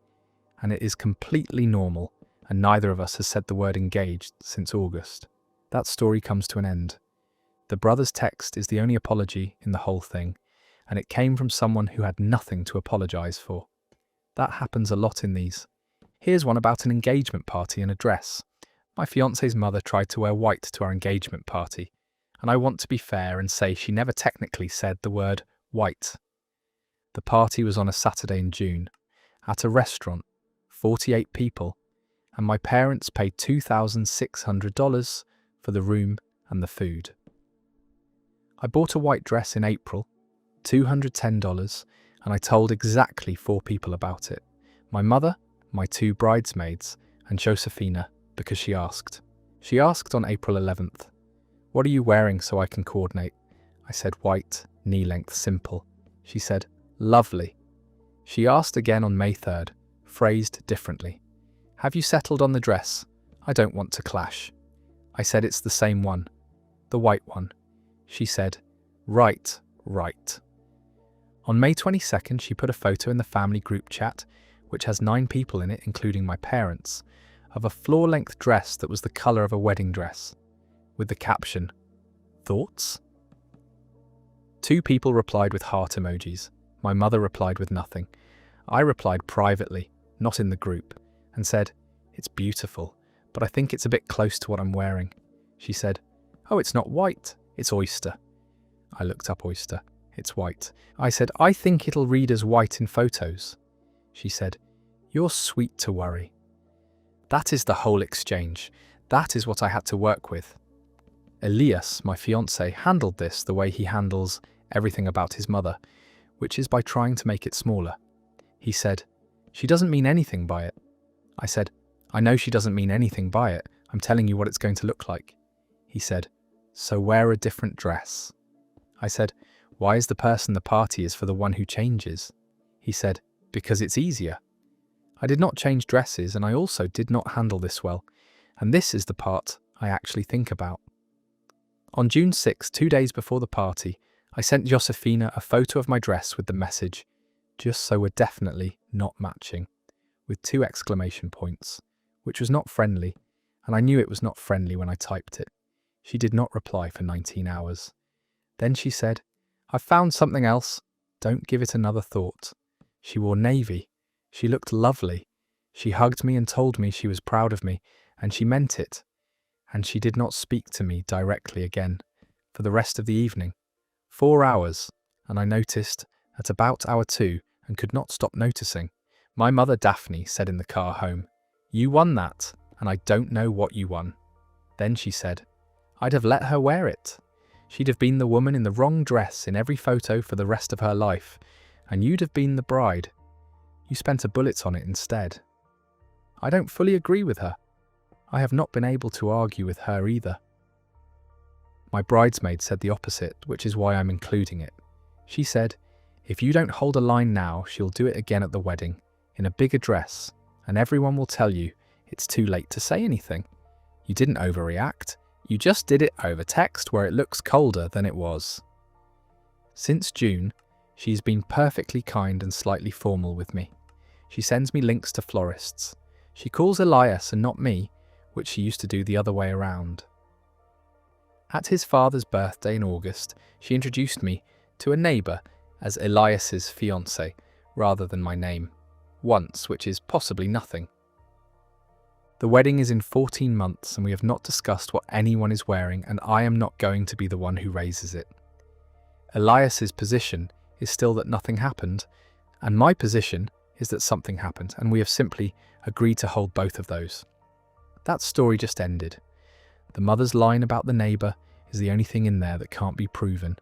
[SPEAKER 1] And it is completely normal, and neither of us has said the word engaged since August. That story comes to an end. The brother's text is the only apology in the whole thing, and it came from someone who had nothing to apologise for. That happens a lot in these. Here's one about an engagement party and a dress. My fiance's mother tried to wear white to our engagement party, and I want to be fair and say she never technically said the word white. The party was on a Saturday in June, at a restaurant, 48 people, and my parents paid $2,600 for the room and the food. I bought a white dress in April, $210, and I told exactly 4 people about it. My mother, my 2 bridesmaids, and Josephina, because she asked. She asked on April 11th, what are you wearing so I can coordinate? I said white, knee-length, simple. She said, lovely. She asked again on May 3rd, phrased differently. Have you settled on the dress? I don't want to clash. I said it's the same one, the white one. She said, right, Right. On May 22nd, she put a photo in the family group chat, which has 9 people in it, including my parents, of a floor-length dress that was the colour of a wedding dress, with the caption, "Thoughts?" 2 people replied with heart emojis. My mother replied with nothing. I replied privately, not in the group, and said, "It's beautiful, but I think it's a bit close to what I'm wearing." She said, "Oh, it's not white, it's oyster." I looked up oyster. It's white. I said, "I think it'll read as white in photos." She said, "You're sweet to worry." That is the whole exchange. That is what I had to work with. Elias, my fiancé, handled this the way he handles everything about his mother, which is by trying to make it smaller. He said, "She doesn't mean anything by it." I said, "I know she doesn't mean anything by it. I'm telling you what it's going to look like." He said, "So wear a different dress." I said, "Why is the person the party is for the one who changes?" He said, "Because it's easier." I did not change dresses, and I also did not handle this well, and this is the part I actually think about. On June 6, 2 days before the party, I sent Josefina a photo of my dress with the message, "Just so we're definitely not matching," with 2 exclamation points, which was not friendly, and I knew it was not friendly when I typed it. She did not reply for 19 hours. Then she said, "I've found something else. Don't give it another thought." She wore navy. She looked lovely. She hugged me and told me she was proud of me, and she meant it. And she did not speak to me directly again for the rest of the evening. 4 hours, and I noticed at about hour 2 and could not stop noticing. My mother Daphne said in the car home, "You won that, and I don't know what you won." Then she said, "I'd have let her wear it. She'd have been the woman in the wrong dress in every photo for the rest of her life, and you'd have been the bride. You spent a bullet on it instead." I don't fully agree with her. I have not been able to argue with her either. My bridesmaid said the opposite, which is why I'm including it. She said, "If you don't hold a line now, she'll do it again at the wedding, in a bigger dress, and everyone will tell you it's too late to say anything. You didn't overreact. You just did it over text where it looks colder than it was." Since June, she's been perfectly kind and slightly formal with me. She sends me links to florists. She calls Elias and not me, which she used to do the other way around. At his father's birthday in August, she introduced me to a neighbour as Elias's fiancé, rather than my name, once, which is possibly nothing. The wedding is in 14 months and we have not discussed what anyone is wearing, and I am not going to be the one who raises it. Elias's position is still that nothing happened, and my position is that something happened, and we have simply agreed to hold both of those. That story just ended. The mother's line about the neighbour is the only thing in there that can't be proven,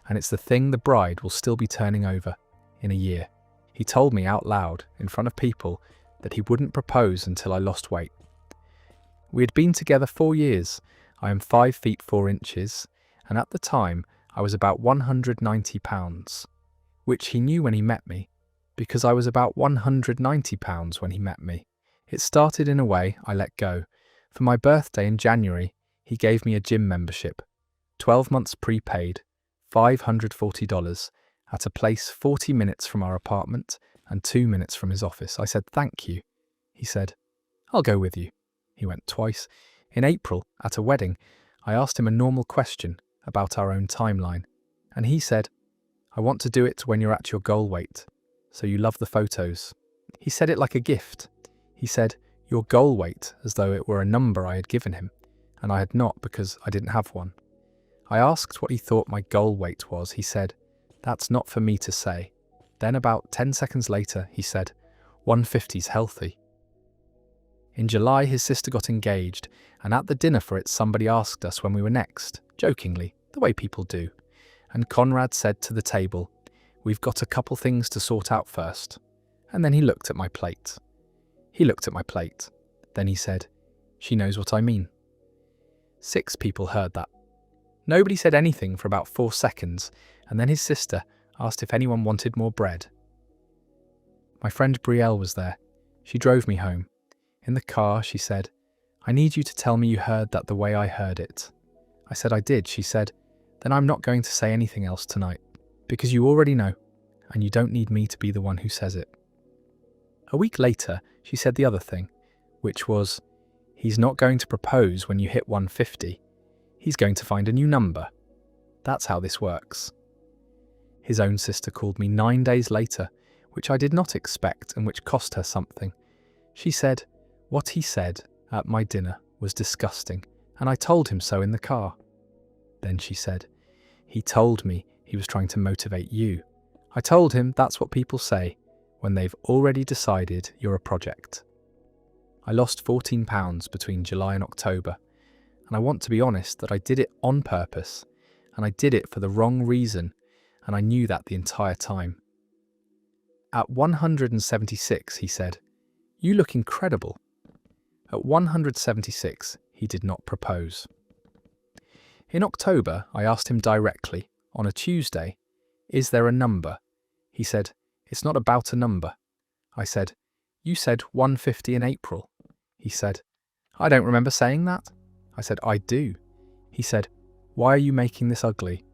[SPEAKER 1] and it's the thing the bride will still be turning over in a year. He told me out loud, in front of people, that he wouldn't propose until I lost weight. We had been together 4 years. I am 5 feet 4 inches, and at the time I was about 190 pounds, which he knew when he met me, because I was about 190 pounds when he met me. It started in a way I let go. For my birthday in January, he gave me a gym membership, 12 months prepaid, $540, at a place 40 minutes from our apartment and 2 minutes from his office. I said, "Thank you." He said, "I'll go with you." He went twice. In April, at a wedding, I asked him a normal question about our own timeline, and he said, "I want to do it when you're at your goal weight, so you love the photos." He said it like a gift. He said, "Your goal weight," as though it were a number I had given him, and I had not because I didn't have one. I asked what he thought my goal weight was. He said, "That's not for me to say." Then about 10 seconds later, he said, 150's healthy. In July, his sister got engaged, and at the dinner for it, somebody asked us when we were next, jokingly, the way people do. And Conrad said to the table, "We've got a couple things to sort out first." And then he looked at my plate. Then he said, "She knows what I mean." 6 people heard that. Nobody said anything for about 4 seconds, and then his sister asked if anyone wanted more bread. My friend Brielle was there. She drove me home. In the car, she said, "I need you to tell me you heard that the way I heard it." I said I did. She said, "Then I'm not going to say anything else tonight." Because you already know, and you don't need me to be the one who says it. A week later, she said the other thing, which was, he's not going to propose when you hit 150. He's going to find a new number. That's how this works. His own sister called me 9 days later, which I did not expect and which cost her something. She said, what he said at my dinner was disgusting, and I told him so in the car. Then she said, he told me he was trying to motivate you. I told him that's what people say when they've already decided you're a project. I lost 14 pounds between July and October, and I want to be honest that I did it on purpose, and I did it for the wrong reason, and I knew that the entire time. At 176, he said, you look incredible. At 176, he did not propose. In October, I asked him directly, on a Tuesday, is there a number? He said, it's not about a number. I said, you said 150 in April. He said, I don't remember saying that. I said, I do. He said, why are you making this ugly?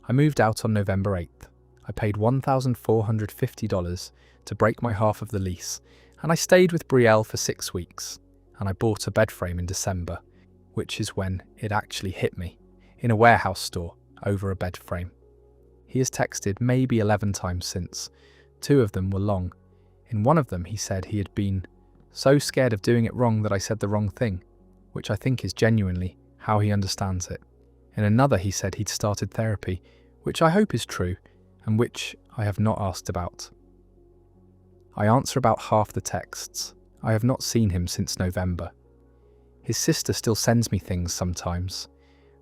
[SPEAKER 1] I moved out on November 8th. I paid $1,450 to break my half of the lease, and I stayed with Brielle for 6 weeks, and I bought a bed frame in December, which is when it actually hit me, in a warehouse store over a bed frame. He has texted maybe 11 times since. 2 of them were long. In one of them he said he had been so scared of doing it wrong that I said the wrong thing, which I think is genuinely how he understands it. In another he said he'd started therapy, which I hope is true, and which I have not asked about. I answer about half the texts. I have not seen him since November. His sister still sends me things sometimes,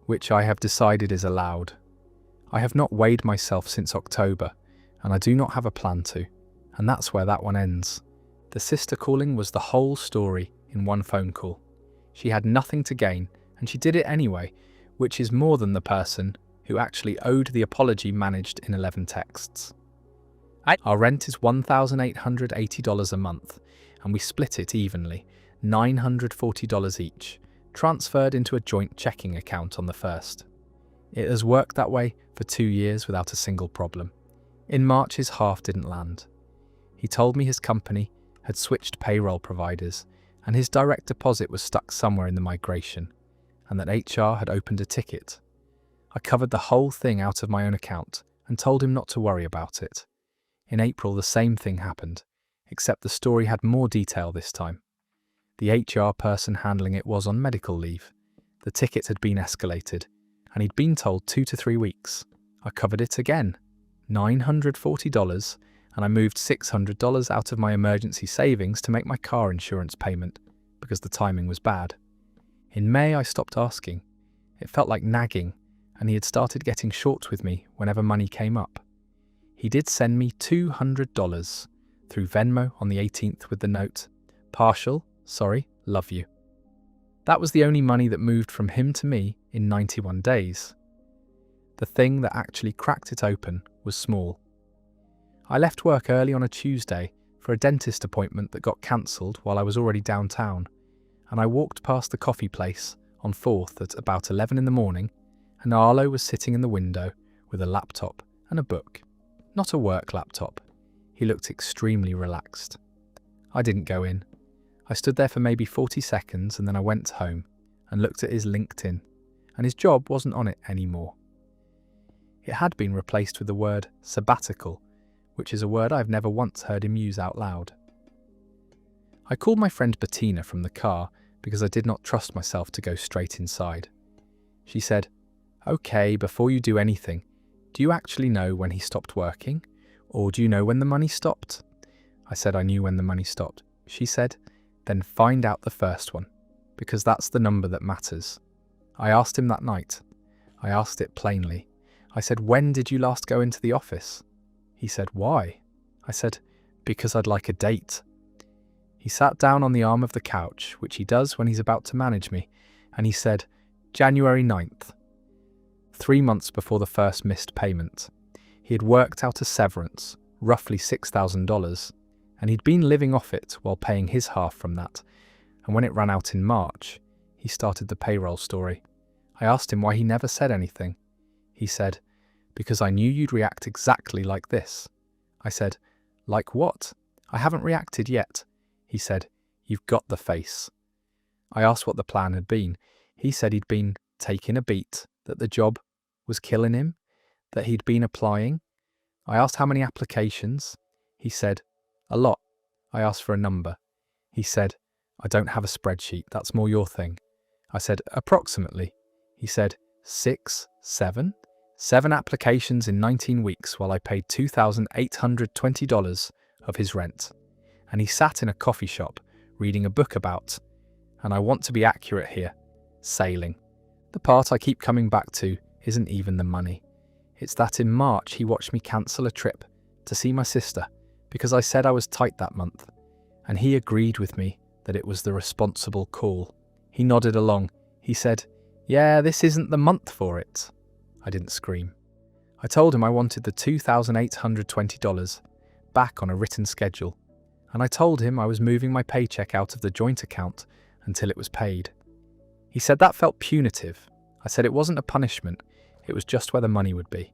[SPEAKER 1] which I have decided is allowed. I have not weighed myself since October, and I do not have a plan to, and that's where that one ends. The sister calling was the whole story in one phone call. She had nothing to gain, and she did it anyway, which is more than the person who actually owed the apology managed in 11 texts. Our rent is $1,880 a month, and we split it evenly, $940 each, transferred into a joint checking account on the 1st. It has worked that way for 2 years without a single problem. In March, his half didn't land. He told me his company had switched payroll providers, and his direct deposit was stuck somewhere in the migration, and that HR had opened a ticket. I covered the whole thing out of my own account and told him not to worry about it. In April, the same thing happened, except the story had more detail this time. The HR person handling it was on medical leave. The ticket had been escalated, and he'd been told 2 to 3 weeks. I covered it again, $940, and I moved $600 out of my emergency savings to make my car insurance payment, because the timing was bad. In May, I stopped asking. It felt like nagging, and he had started getting short with me whenever money came up. He did send me $200 through Venmo on the 18th with the note, partial, sorry, love you. That was the only money that moved from him to me in 91 days. The thing that actually cracked it open was small. I left work early on a Tuesday for a dentist appointment that got cancelled while I was already downtown, and I walked past the coffee place on 4th at about 11 in the morning, and Arlo was sitting in the window with a laptop and a book. Not a work laptop. He looked extremely relaxed. I didn't go in. I stood there for maybe 40 seconds and then I went home and looked at his LinkedIn, and his job wasn't on it anymore. It had been replaced with the word sabbatical, which is a word I've never once heard him use out loud. I called my friend Bettina from the car because I did not trust myself to go straight inside. She said, "Okay, before you do anything, do you actually know when he stopped working? Or do you know when the money stopped?" I said I knew when the money stopped. She said, "Then find out the first one, because that's the number that matters." I asked him that night. I asked it plainly. I said, "When did you last go into the office?" He said, "Why?" I said, "Because I'd like a date." He sat down on the arm of the couch, which he does when he's about to manage me, and he said, "January 9th. 3 months before the first missed payment. He had worked out a severance, roughly $6,000, and he'd been living off it while paying his half from that, and when it ran out in March, he started the payroll story. I asked him why he never said anything. He said, because I knew you'd react exactly like this. I said, like what? I haven't reacted yet. He said, you've got the face. I asked what the plan had been. He said he'd been taking a beat, that the job was killing him, that he'd been applying. I asked how many applications. He said, a lot. I asked for a number. He said, I don't have a spreadsheet, that's more your thing. I said, approximately. He said, 6, 7? 7 applications in 19 weeks while I paid $2,820 of his rent. And he sat in a coffee shop reading a book about, and I want to be accurate here, sailing. The part I keep coming back to isn't even the money. It's that in March he watched me cancel a trip to see my sister because I said I was tight that month, and he agreed with me that it was the responsible call. He nodded along. He said, yeah, this isn't the month for it. I didn't scream. I told him I wanted the $2,820 back on a written schedule, and I told him I was moving my paycheck out of the joint account until it was paid. He said that felt punitive. I said it wasn't a punishment, it was just where the money would be.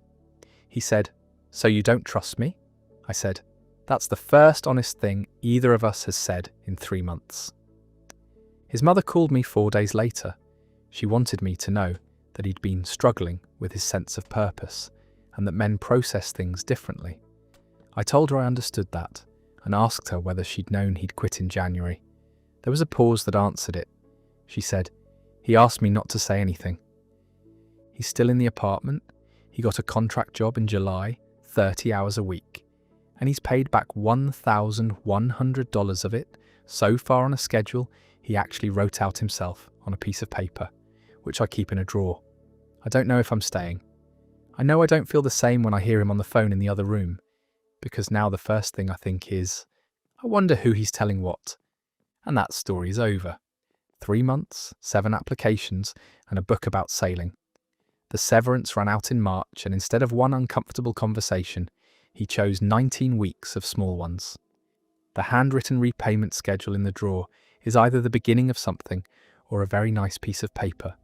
[SPEAKER 1] He said, so you don't trust me? I said, that's the first honest thing either of us has said in 3 months. His mother called me 4 days later. She wanted me to know that he'd been struggling with his sense of purpose and that men process things differently. I told her I understood that and asked her whether she'd known he'd quit in January. There was a pause that answered it. She said, he asked me not to say anything. He's still in the apartment. He got a contract job in July, 30 hours a week, and he's paid back $1,100 of it so far on a schedule he actually wrote out himself on a piece of paper, which I keep in a drawer. I don't know if I'm staying. I know I don't feel the same when I hear him on the phone in the other room, because now the first thing I think is, I wonder who he's telling what. And that story's over. 3 months, 7 applications, and a book about sailing. The severance ran out in March, and instead of one uncomfortable conversation, he chose 19 weeks of small ones. The handwritten repayment schedule in the drawer is either the beginning of something or a very nice piece of paper.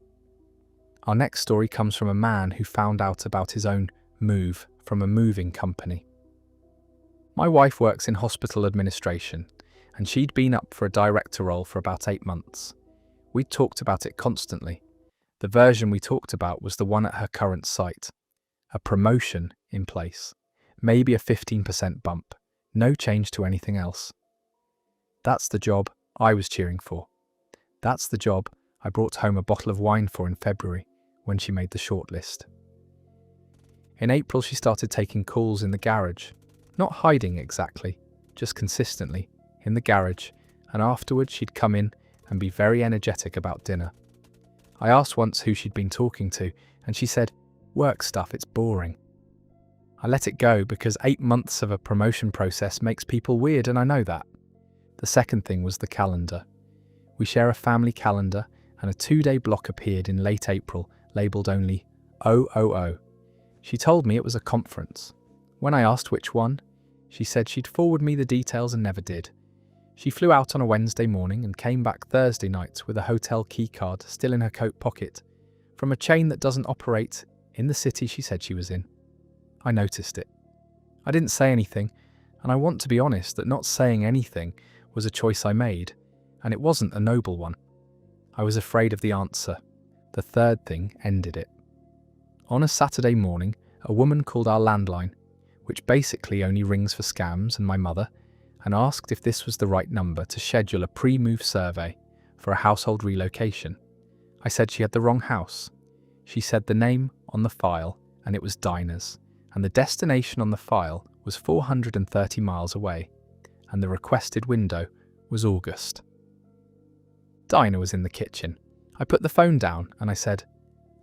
[SPEAKER 1] Our next story comes from a man who found out about his own move from a moving company. My wife works in hospital administration, and she'd been up for a director role for about 8 months. We'd talked about it constantly. The version we talked about was the one at her current site. A promotion in place. Maybe a 15% bump. No change to anything else. That's the job I was cheering for. That's the job I brought home a bottle of wine for in February when she made the shortlist. In April, she started taking calls in the garage. Not hiding exactly, just consistently, in the garage, and afterwards she'd come in and be very energetic about dinner. I asked once who she'd been talking to, and she said, work stuff, it's boring. I let it go because 8 months of a promotion process makes people weird, and I know that. The second thing was the calendar. We share a family calendar, and a 2-day block appeared in late April, labelled only 000. She told me it was a conference. When I asked which one, she said she'd forward me the details and never did. She flew out on a Wednesday morning and came back Thursday night with a hotel keycard still in her coat pocket, from a chain that doesn't operate in the city she said she was in. I noticed it. I didn't say anything, and I want to be honest that not saying anything was a choice I made, and it wasn't a noble one. I was afraid of the answer. The third thing ended it. On a Saturday morning, a woman called our landline, which basically only rings for scams and my mother, and asked if this was the right number to schedule a pre-move survey for a household relocation. I said she had the wrong house. She said the name on the file, and it was Dinah's, and the destination on the file was 430 miles away, and the requested window was August. Dinah was in the kitchen. I put the phone down and I said,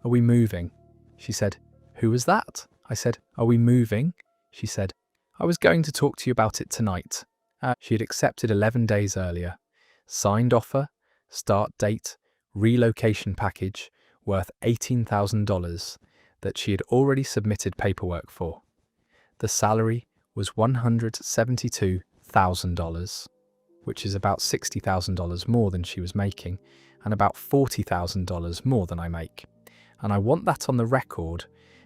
[SPEAKER 1] "Are we moving?" She said, "Who was that?" I said, "Are we moving?" She said, "I was going to talk to you about it tonight." She had accepted 11 days earlier. Signed offer, start date, relocation package worth $18,000 that she had already submitted paperwork for. The salary was $172,000, which is about $60,000 more than she was making and about $40,000 more than I make. And I want that on the record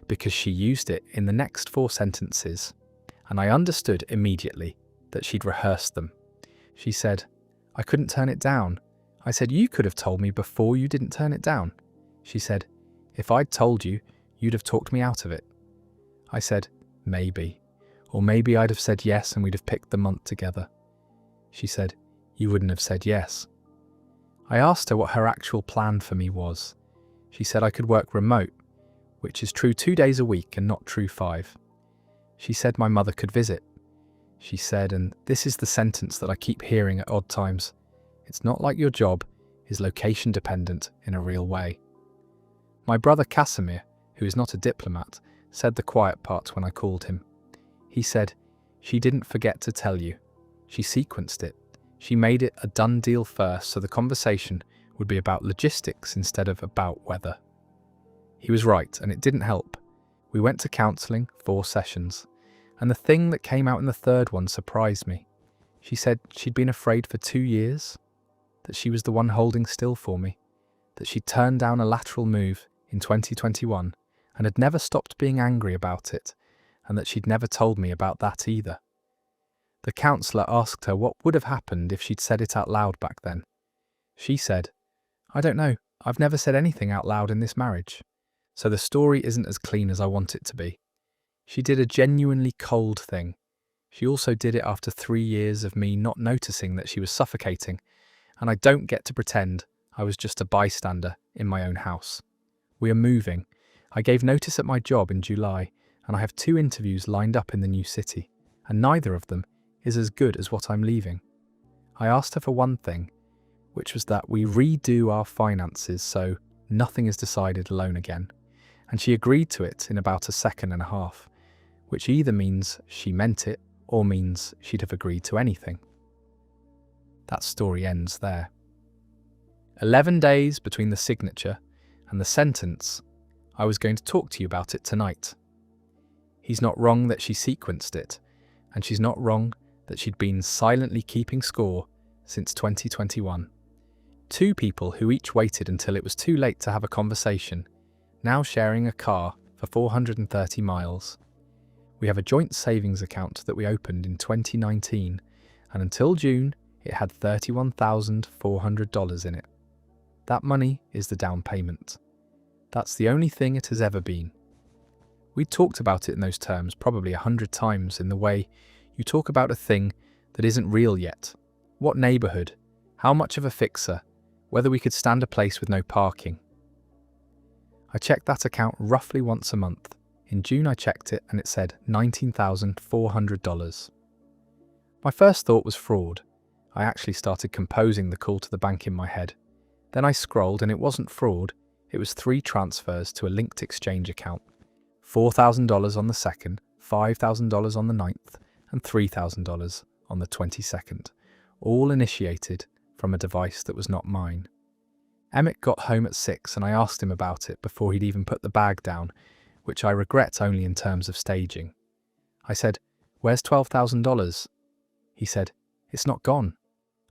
[SPEAKER 1] because she used it in the next 4 sentences, and I understood immediately that she'd rehearsed them. She said, "I couldn't turn it down." I said, "You could have told me before you didn't turn it down." She said, "If I'd told you, you'd have talked me out of it." I said, "Maybe. Or maybe I'd have said yes and we'd have picked the month together." She said, "You wouldn't have said yes." I asked her what her actual plan for me was. She said I could work remote, which is true 2 days a week and not true 5. She said my mother could visit. She said, and this is the sentence that I keep hearing at odd times, "It's not like your job is location dependent in a real way." My brother Casimir, who is not a diplomat, said the quiet part when I called him. He said, "She didn't forget to tell you. She sequenced it. She made it a done deal first so the conversation would be about logistics instead of about weather." He was right, and it didn't help. We went to counselling 4 sessions, and the thing that came out in the 3rd one surprised me. She said she'd been afraid for 2 years, that she was the one holding still for me, that she'd turned down a lateral move in 2021 and had never stopped being angry about it, and that she'd never told me about that either. The counsellor asked her what would have happened if she'd said it out loud back then. She said, "I don't know, I've never said anything out loud in this marriage, so the story isn't as clean as I want it to be." She did a genuinely cold thing. She also did it after 3 years of me not noticing that she was suffocating, and I don't get to pretend I was just a bystander in my own house. We are moving. I gave notice at my job in July, and I have 2 interviews lined up in the new city, and neither of them is as good as what I'm leaving. I asked her for one thing, which was that we redo our finances so nothing is decided alone again, and she agreed to it in about a second and a half, which either means she meant it or means she'd have agreed to anything. That story ends there. 11 days between the signature and the sentence. I was going to talk to you about it tonight. He's not wrong that she sequenced it, and she's not wrong that she'd been silently keeping score since 2021. 2 people who each waited until it was too late to have a conversation, now sharing a car for 430 miles. We have a joint savings account that we opened in 2019, and until June, it had $31,400 in it. That money is the down payment. That's the only thing it has ever been. We talked about it in those terms probably 100 times in the way you talk about a thing that isn't real yet. What neighbourhood? How much of a fixer? Whether we could stand a place with no parking. I checked that account roughly once a month. In June I checked it and it said $19,400. My first thought was fraud. I actually started composing the call to the bank in my head. Then I scrolled and it wasn't fraud, it was 3 transfers to a linked exchange account. $4,000 on the 2nd, $5,000 on the 9th, and $3,000 on the 22nd, all initiated from a device that was not mine. Emmett got home at 6 and I asked him about it before he'd even put the bag down, which I regret only in terms of staging. I said, "Where's $12,000? He said, "It's not gone."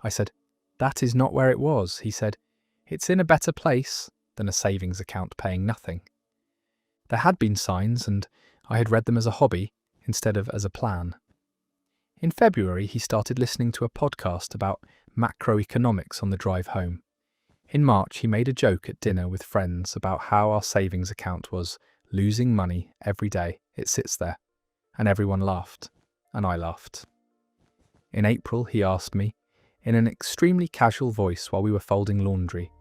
[SPEAKER 1] I said, "That is not where it was." He said, "It's in a better place than a savings account paying nothing." There had been signs and I had read them as a hobby instead of as a plan. In February, he started listening to a podcast about macroeconomics on the drive home. In March, he made a joke at dinner with friends about how our savings account was losing money every day it sits there, and everyone laughed, and I laughed. In April, he asked me, in an extremely casual voice while we were folding laundry,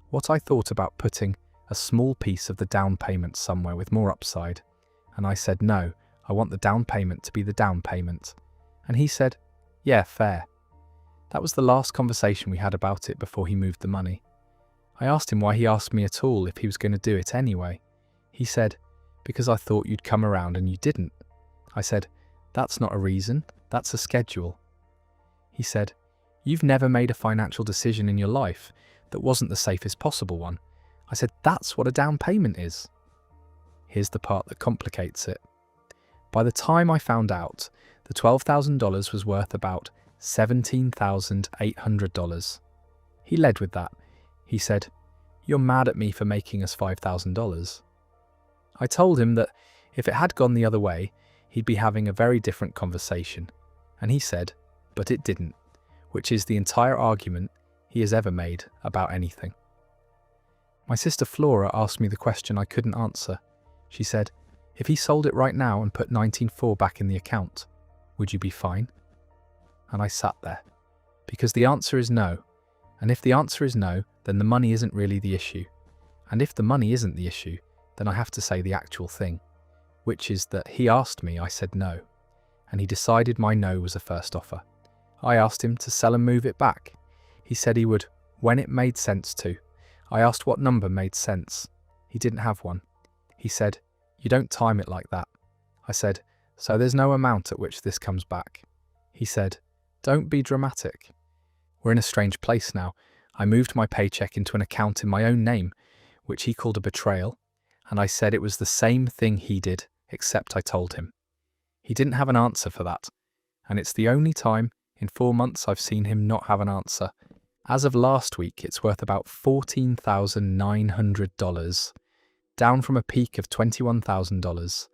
[SPEAKER 1] what I thought about putting a small piece of the down payment somewhere with more upside, and I said no, I want the down payment to be the down payment. And he said, "Yeah, fair." That was the last conversation we had about it before he moved the money. I asked him why he asked me at all if he was going to do it anyway. He said, "Because I thought you'd come around and you didn't." I said, "That's not a reason, that's a schedule." He said, "You've never made a financial decision in your life that wasn't the safest possible one." I said, "That's what a down payment is." Here's the part that complicates it. By the time I found out, the $12,000 was worth about $17,800. He led with that. He said, "You're mad at me for making us $5,000. I told him that if it had gone the other way, he'd be having a very different conversation. And he said, but it didn't, which is the entire argument he has ever made about anything. My sister Flora asked me the question I couldn't answer. She said, if he sold it right now and put 19.4 back in the account, would you be fine? And I sat there, because the answer is no. And if the answer is no, then the money isn't really the issue. And if the money isn't the issue, then I have to say the actual thing, which is that he asked me, I said no. And he decided my no was a first offer. I asked him to sell and move it back. He said he would, when it made sense to. I asked what number made sense. He didn't have one. He said, you don't time it like that. I said, so there's no amount at which this comes back. He said, don't be dramatic. We're in a strange place now. I moved my paycheck into an account in my own name, which he called a betrayal, and I said it was the same thing he did, except I told him. He didn't have an answer for that, and it's the only time in 4 months I've seen him not have an answer. As of last week, it's worth about $14,900, down from a peak of $21,000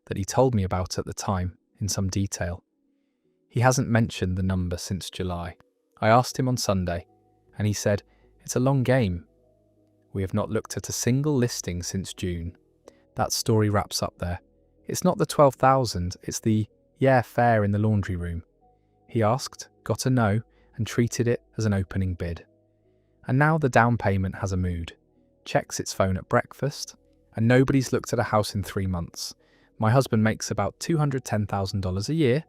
[SPEAKER 1] that he told me about at the time in some detail. He hasn't mentioned the number since July. I asked him on Sunday, and he said, it's a long game. We have not looked at a single listing since June. That story wraps up there. It's not the 12,000, it's the, yeah, fair in the laundry room. He asked, got a no, and treated it as an opening bid. And now the down payment has a mood. Checks its phone at breakfast, and nobody's looked at a house in 3 months. My husband makes about $210,000 a year,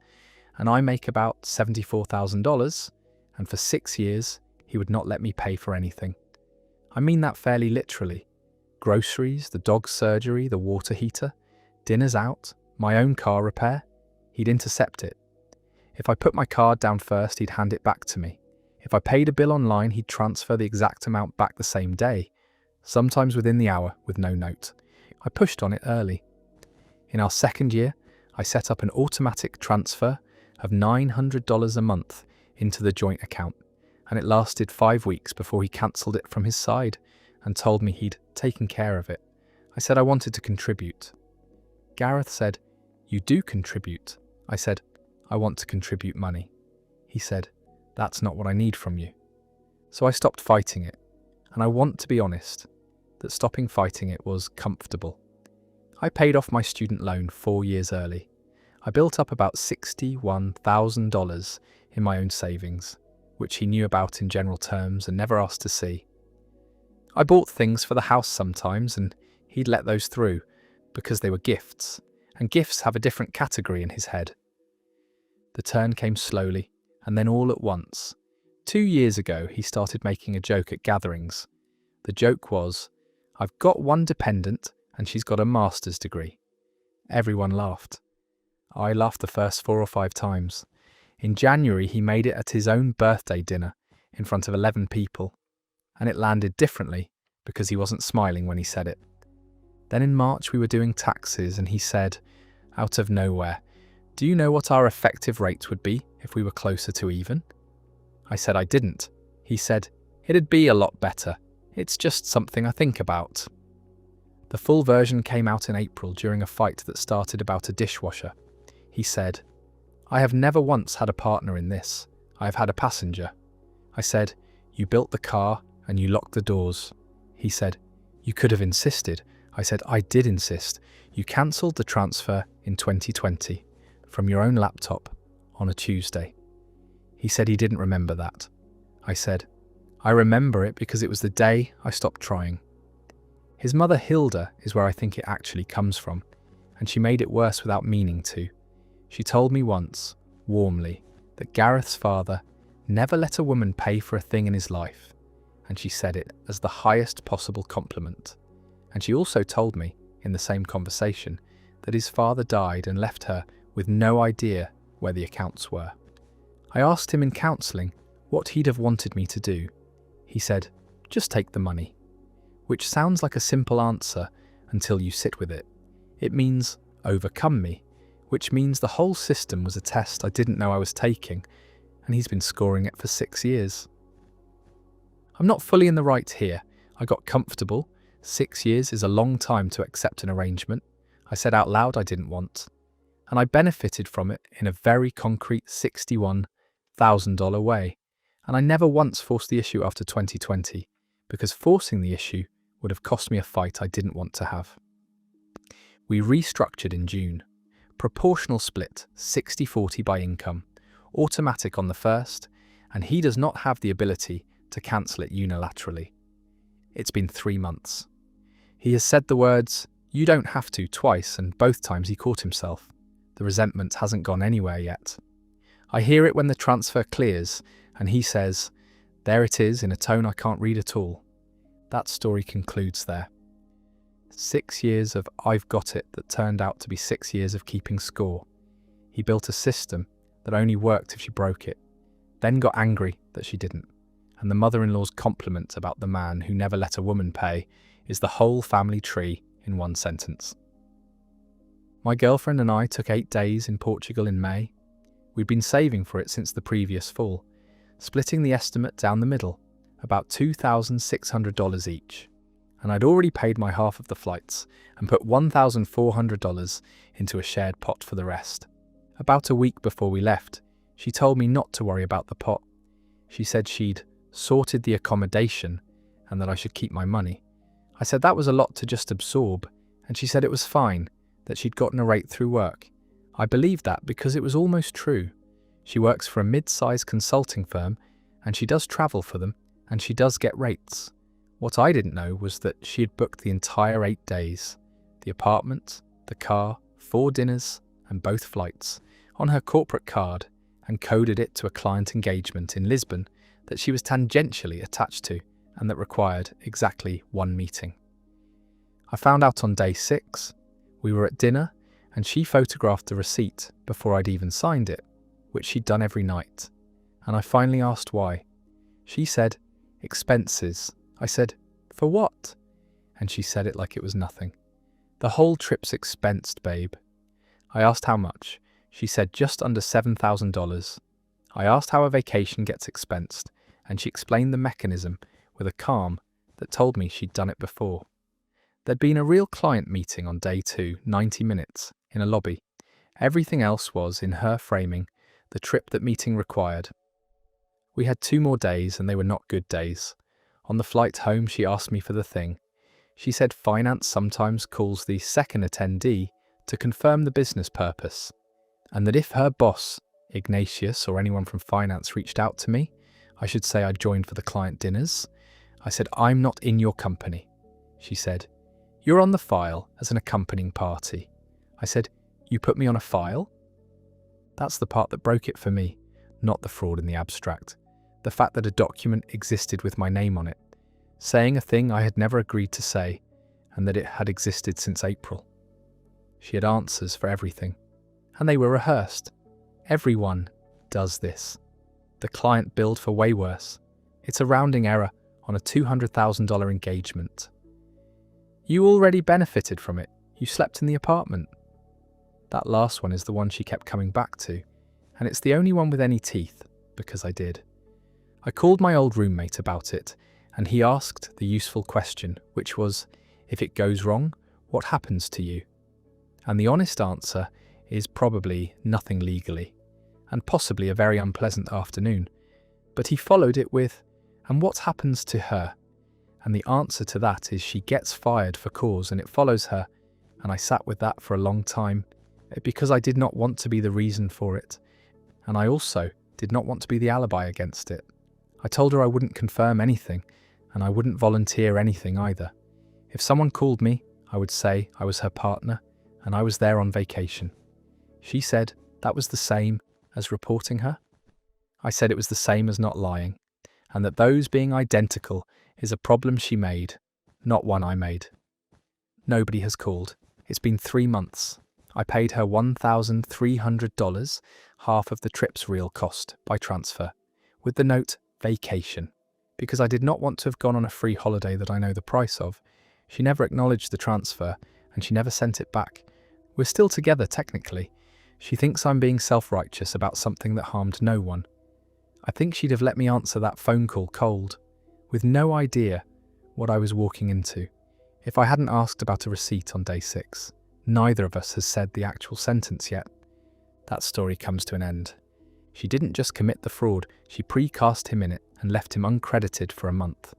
[SPEAKER 1] and I make about $74,000, and for 6 years, he would not let me pay for anything. I mean that fairly literally. Groceries, the dog's surgery, the water heater, dinners out, my own car repair, he'd intercept it. If I put my card down first, he'd hand it back to me. If I paid a bill online, he'd transfer the exact amount back the same day, sometimes within the hour with no note. I pushed on it early. In our second year, I set up an automatic transfer of $900 a month into the joint account, and it lasted 5 weeks before he cancelled it from his side and told me he'd taken care of it. I said I wanted to contribute. Gareth said, you do contribute. I said, I want to contribute money. He said, that's not what I need from you. So I stopped fighting it, and I want to be honest that stopping fighting it was comfortable. I paid off my student loan 4 years early. I built up about $61,000 in my own savings, which he knew about in general terms and never asked to see. I bought things for the house sometimes, and he'd let those through because they were gifts, and gifts have a different category in his head. The turn came slowly, and then all at once. 2 years ago, he started making a joke at gatherings. The joke was, I've got one dependent, and she's got a master's degree. Everyone laughed. I laughed the first 4 or 5 times. In January, he made it at his own birthday dinner in front of 11 people, and it landed differently because he wasn't smiling when he said it. Then in March, we were doing taxes, and he said, out of nowhere, do you know what our effective rate would be if we were closer to even? I said I didn't. He said, it'd be a lot better. It's just something I think about. The full version came out in April during a fight that started about a dishwasher. He said, I have never once had a partner in this. I have had a passenger. I said, you built the car and you locked the doors. He said, you could have insisted. I said, I did insist. You cancelled the transfer in 2020 from your own laptop on a Tuesday. He said he didn't remember that. I said, I remember it because it was the day I stopped trying. His mother Hilda is where I think it actually comes from, and she made it worse without meaning to. She told me once, warmly, that Gareth's father never let a woman pay for a thing in his life, and she said it as the highest possible compliment. And she also told me, in the same conversation, that his father died and left her with no idea where the accounts were. I asked him in counselling what he'd have wanted me to do. He said, just take the money, which sounds like a simple answer until you sit with it. It means overcome me, which means the whole system was a test I didn't know I was taking, and he's been scoring it for 6 years. I'm not fully in the right here. I got comfortable, 6 years is a long time to accept an arrangement I said out loud I didn't want, and I benefited from it in a very concrete $61,000 way. And I never once forced the issue after 2020, because forcing the issue would have cost me a fight I didn't want to have. We restructured in June. Proportional split, 60-40 by income, automatic on the first, and he does not have the ability to cancel it unilaterally. It's been 3 months. He has said the words, "You don't have to," twice, and both times he caught himself. The resentment hasn't gone anywhere yet. I hear it when the transfer clears, and he says, "There it is," in a tone I can't read at all. That story concludes there. 6 years of "I've got it" that turned out to be 6 years of keeping score. He built a system that only worked if she broke it, then got angry that she didn't. And the mother-in-law's compliment about the man who never let a woman pay is the whole family tree in one sentence. My girlfriend and I took 8 days in Portugal in May. We'd been saving for it since the previous fall, splitting the estimate down the middle, about $2,600 each. And I'd already paid my half of the flights and put $1,400 into a shared pot for the rest. About a week before we left, she told me not to worry about the pot. She said she'd sorted the accommodation and that I should keep my money. I said that was a lot to just absorb, and she said it was fine, that she'd gotten a rate through work. I believed that because it was almost true. She works for a mid-sized consulting firm, and she does travel for them, and she does get rates. What I didn't know was that she had booked the entire 8 days, the apartment, the car, 4 dinners, and both flights, on her corporate card, and coded it to a client engagement in Lisbon that she was tangentially attached to, and that required exactly 1 meeting. I found out on day 6. We were at dinner, and she photographed the receipt before I'd even signed it, which she'd done every night. And I finally asked why. She said, "Expenses." I said, "For what?" And she said it like it was nothing. "The whole trip's expensed, babe." I asked how much. She said just under $7,000. I asked how a vacation gets expensed, and she explained the mechanism with a calm that told me she'd done it before. There'd been a real client meeting on day 2, 90 minutes, in a lobby. Everything else was, in her framing, the trip that meeting required. We had 2 more days, and they were not good days. On the flight home, she asked me for the thing. She said finance sometimes calls the second attendee to confirm the business purpose, and that if her boss, Ignatius, or anyone from finance reached out to me, I should say I'd joined for the client dinners. I said, "I'm not in your company." She said, "You're on the file as an accompanying party." I said, "You put me on a file?" That's the part that broke it for me, not the fraud in the abstract. The fact that a document existed with my name on it, saying a thing I had never agreed to say, and that it had existed since April. She had answers for everything, and they were rehearsed. Everyone does this. The client billed for way worse. It's a rounding error on a $200,000 engagement. You already benefited from it. You slept in the apartment. That last one is the one she kept coming back to, and it's the only one with any teeth, because I did. I called my old roommate about it, and he asked the useful question, which was, if it goes wrong, what happens to you? And the honest answer is probably nothing legally, and possibly a very unpleasant afternoon. But he followed it with, and what happens to her? And the answer to that is she gets fired for cause, and it follows her. And I sat with that for a long time, because I did not want to be the reason for it. And I also did not want to be the alibi against it. I told her I wouldn't confirm anything, and I wouldn't volunteer anything either. If someone called me, I would say I was her partner, and I was there on vacation. She said that was the same as reporting her. I said it was the same as not lying, and that those being identical is a problem she made, not one I made. Nobody has called. It's been 3 months. I paid her $1,300, half of the trip's real cost, by transfer, with the note vacation, because I did not want to have gone on a free holiday that I know the price of. She never acknowledged the transfer, and she never sent it back. We're still together, technically. She thinks I'm being self-righteous about something that harmed no one. I think she'd have let me answer that phone call cold, with no idea what I was walking into. If I hadn't asked about a receipt on day 6, neither of us has said the actual sentence yet. That story comes to an end. She didn't just commit the fraud, she precast him in it and left him uncredited for a month.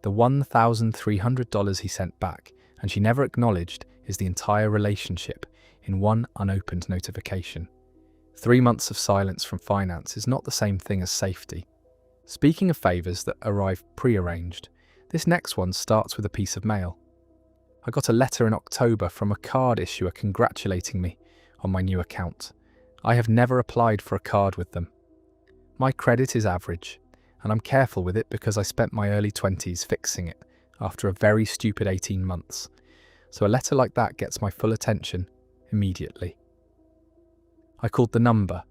[SPEAKER 1] The $1,300 he sent back, and she never acknowledged, is the entire relationship in one unopened notification. 3 months of silence from finance is not the same thing as safety. Speaking of favours that arrive pre-arranged, this next one starts with a piece of mail. I got a letter in October from a card issuer congratulating me on my new account. I have never applied for a card with them. My credit is average, and I'm careful with it because I spent my early 20s fixing it after a very stupid 18 months. So a letter like that gets my full attention immediately. I called the number.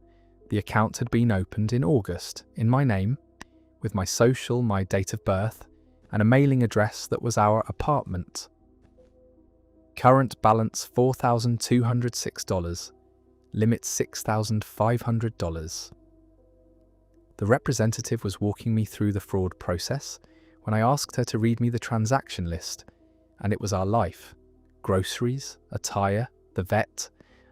[SPEAKER 1] The account had been opened in August in my name, with my social, my date of birth, and a mailing address that was our apartment. Current balance $4,206. Limit $6,500. The representative was walking me through the fraud process when I asked her to read me the transaction list, and it was our life. Groceries, attire, the vet,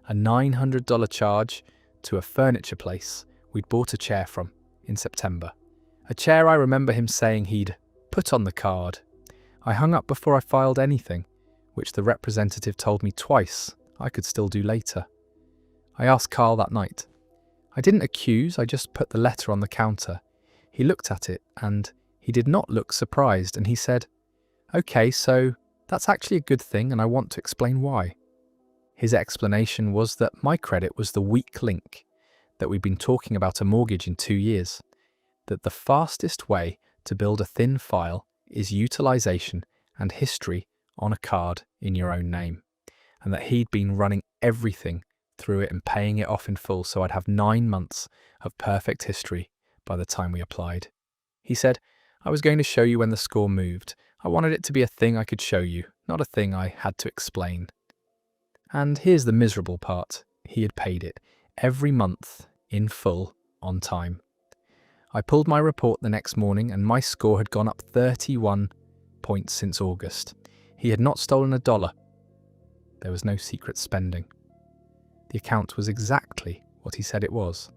[SPEAKER 1] a $900 charge to a furniture place we'd bought a chair from in September. A chair I remember him saying he'd put on the card. I hung up before I filed anything, which the representative told me twice I could still do later. I asked Carl that night. I didn't accuse, I just put the letter on the counter. He looked at it and he did not look surprised, and he said, "Okay, so that's actually a good thing and I want to explain why." His explanation was that my credit was the weak link, that we'd been talking about a mortgage in 2 years, that the fastest way to build a thin file is utilization and history on a card in your own name, and that he'd been running everything through it and paying it off in full, so I'd have 9 months of perfect history by the time we applied. He said, "I was going to show you when the score moved. I wanted it to be a thing I could show you, not a thing I had to explain." And here's the miserable part. He had paid it every month in full on time. I pulled my report the next morning and my score had gone up 31 points since August. He had not stolen a dollar. There was no secret spending. The account was exactly what he said it was.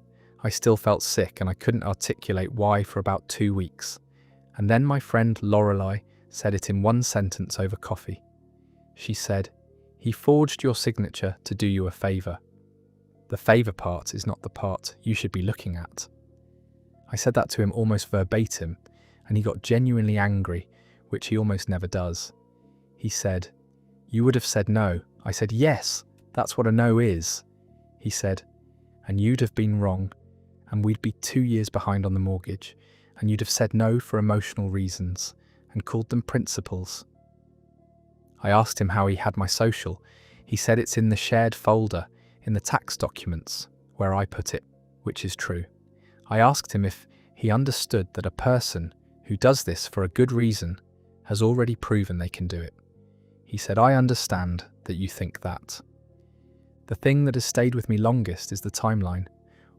[SPEAKER 1] I still felt sick and I couldn't articulate why for about 2 weeks. And then my friend Lorelei said it in one sentence over coffee. She said, "He forged your signature to do you a favour. The favour part is not the part you should be looking at." I said that to him almost verbatim, and he got genuinely angry, which he almost never does. He said, "You would have said no." I said, "Yes, that's what a no is." He said, "And you'd have been wrong, and we'd be 2 years behind on the mortgage, and you'd have said no for emotional reasons, and called them principles." I asked him how he had my social. He said it's in the shared folder, in the tax documents, where I put it, which is true. I asked him if he understood that a person who does this for a good reason has already proven they can do it. He said, "I understand that you think that." The thing that has stayed with me longest is the timeline.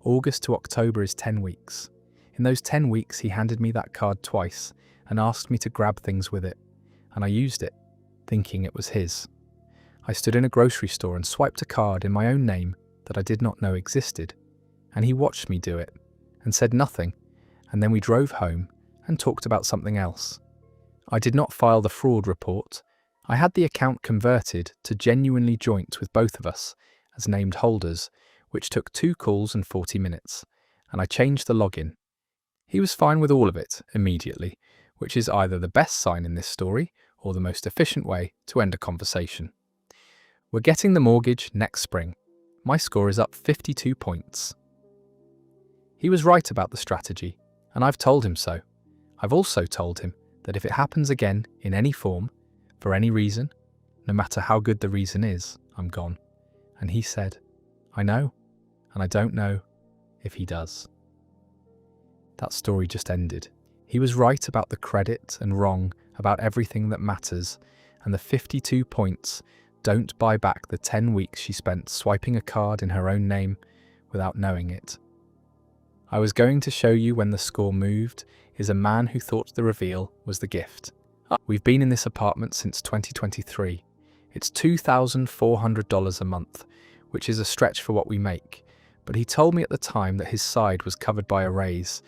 [SPEAKER 1] August to October is 10 weeks. In those 10 weeks, he handed me that card twice and asked me to grab things with it, and I used it, thinking it was his. I stood in a grocery store and swiped a card in my own name that I did not know existed, and he watched me do it and said nothing, and then we drove home and talked about something else. I did not file the fraud report. I had the account converted to genuinely joint with both of us as named holders, which took 2 calls and 40 minutes, and I changed the login. He was fine with all of it immediately, which is either the best sign in this story or the most efficient way to end a conversation. We're getting the mortgage next spring. My score is up 52 points. He was right about the strategy, and I've told him so. I've also told him that if it happens again in any form, for any reason, no matter how good the reason is, I'm gone. And he said, "I know, and I don't know if he does." That story just ended. He was right about the credit and wrong about everything that matters, and the 52 points don't buy back the 10 weeks she spent swiping a card in her own name without knowing it. I was going to show you when the score moved is a man who thought the reveal was the gift. We've been in this apartment since 2023. It's $2,400 a month, which is a stretch for what we make. But he told me at the time that his side was covered by a raise,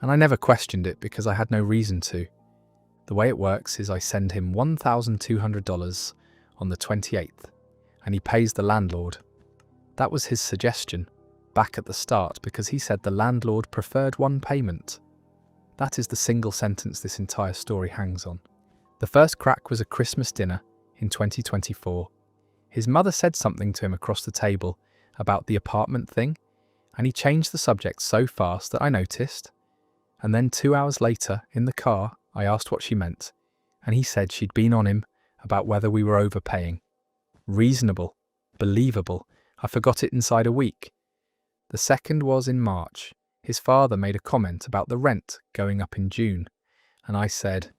[SPEAKER 1] and I never questioned it because I had no reason to. The way it works is I send him $1,200 on the 28th, and he pays the landlord. That was his suggestion, back at the start, because he said the landlord preferred one payment. That is the single sentence this entire story hangs on. The first crack was a Christmas dinner in 2024. His mother said something to him across the table about the apartment thing, and he changed the subject so fast that I noticed. And then 2 hours later, in the car, I asked what she meant, and he said she'd been on him about whether we were overpaying. Reasonable, believable. I forgot it inside a week. The second was in March. His father made a comment about the rent going up in June, and I said,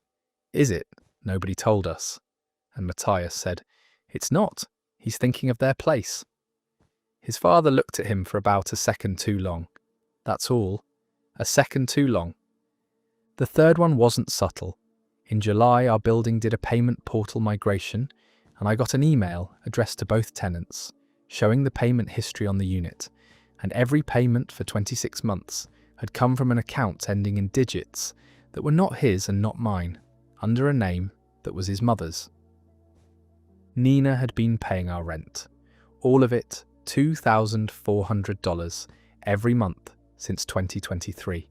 [SPEAKER 1] "Is it? Nobody told us." And Matthias said, "It's not. He's thinking of their place." His father looked at him for about a second too long. That's all. A second too long. The third one wasn't subtle. In July, our building did a payment portal migration, and I got an email addressed to both tenants, showing the payment history on the unit, and every payment for 26 months had come from an account ending in digits that were not his and not mine, under a name that was his mother's. Nina had been paying our rent, all of it $2,400 every month since 2023,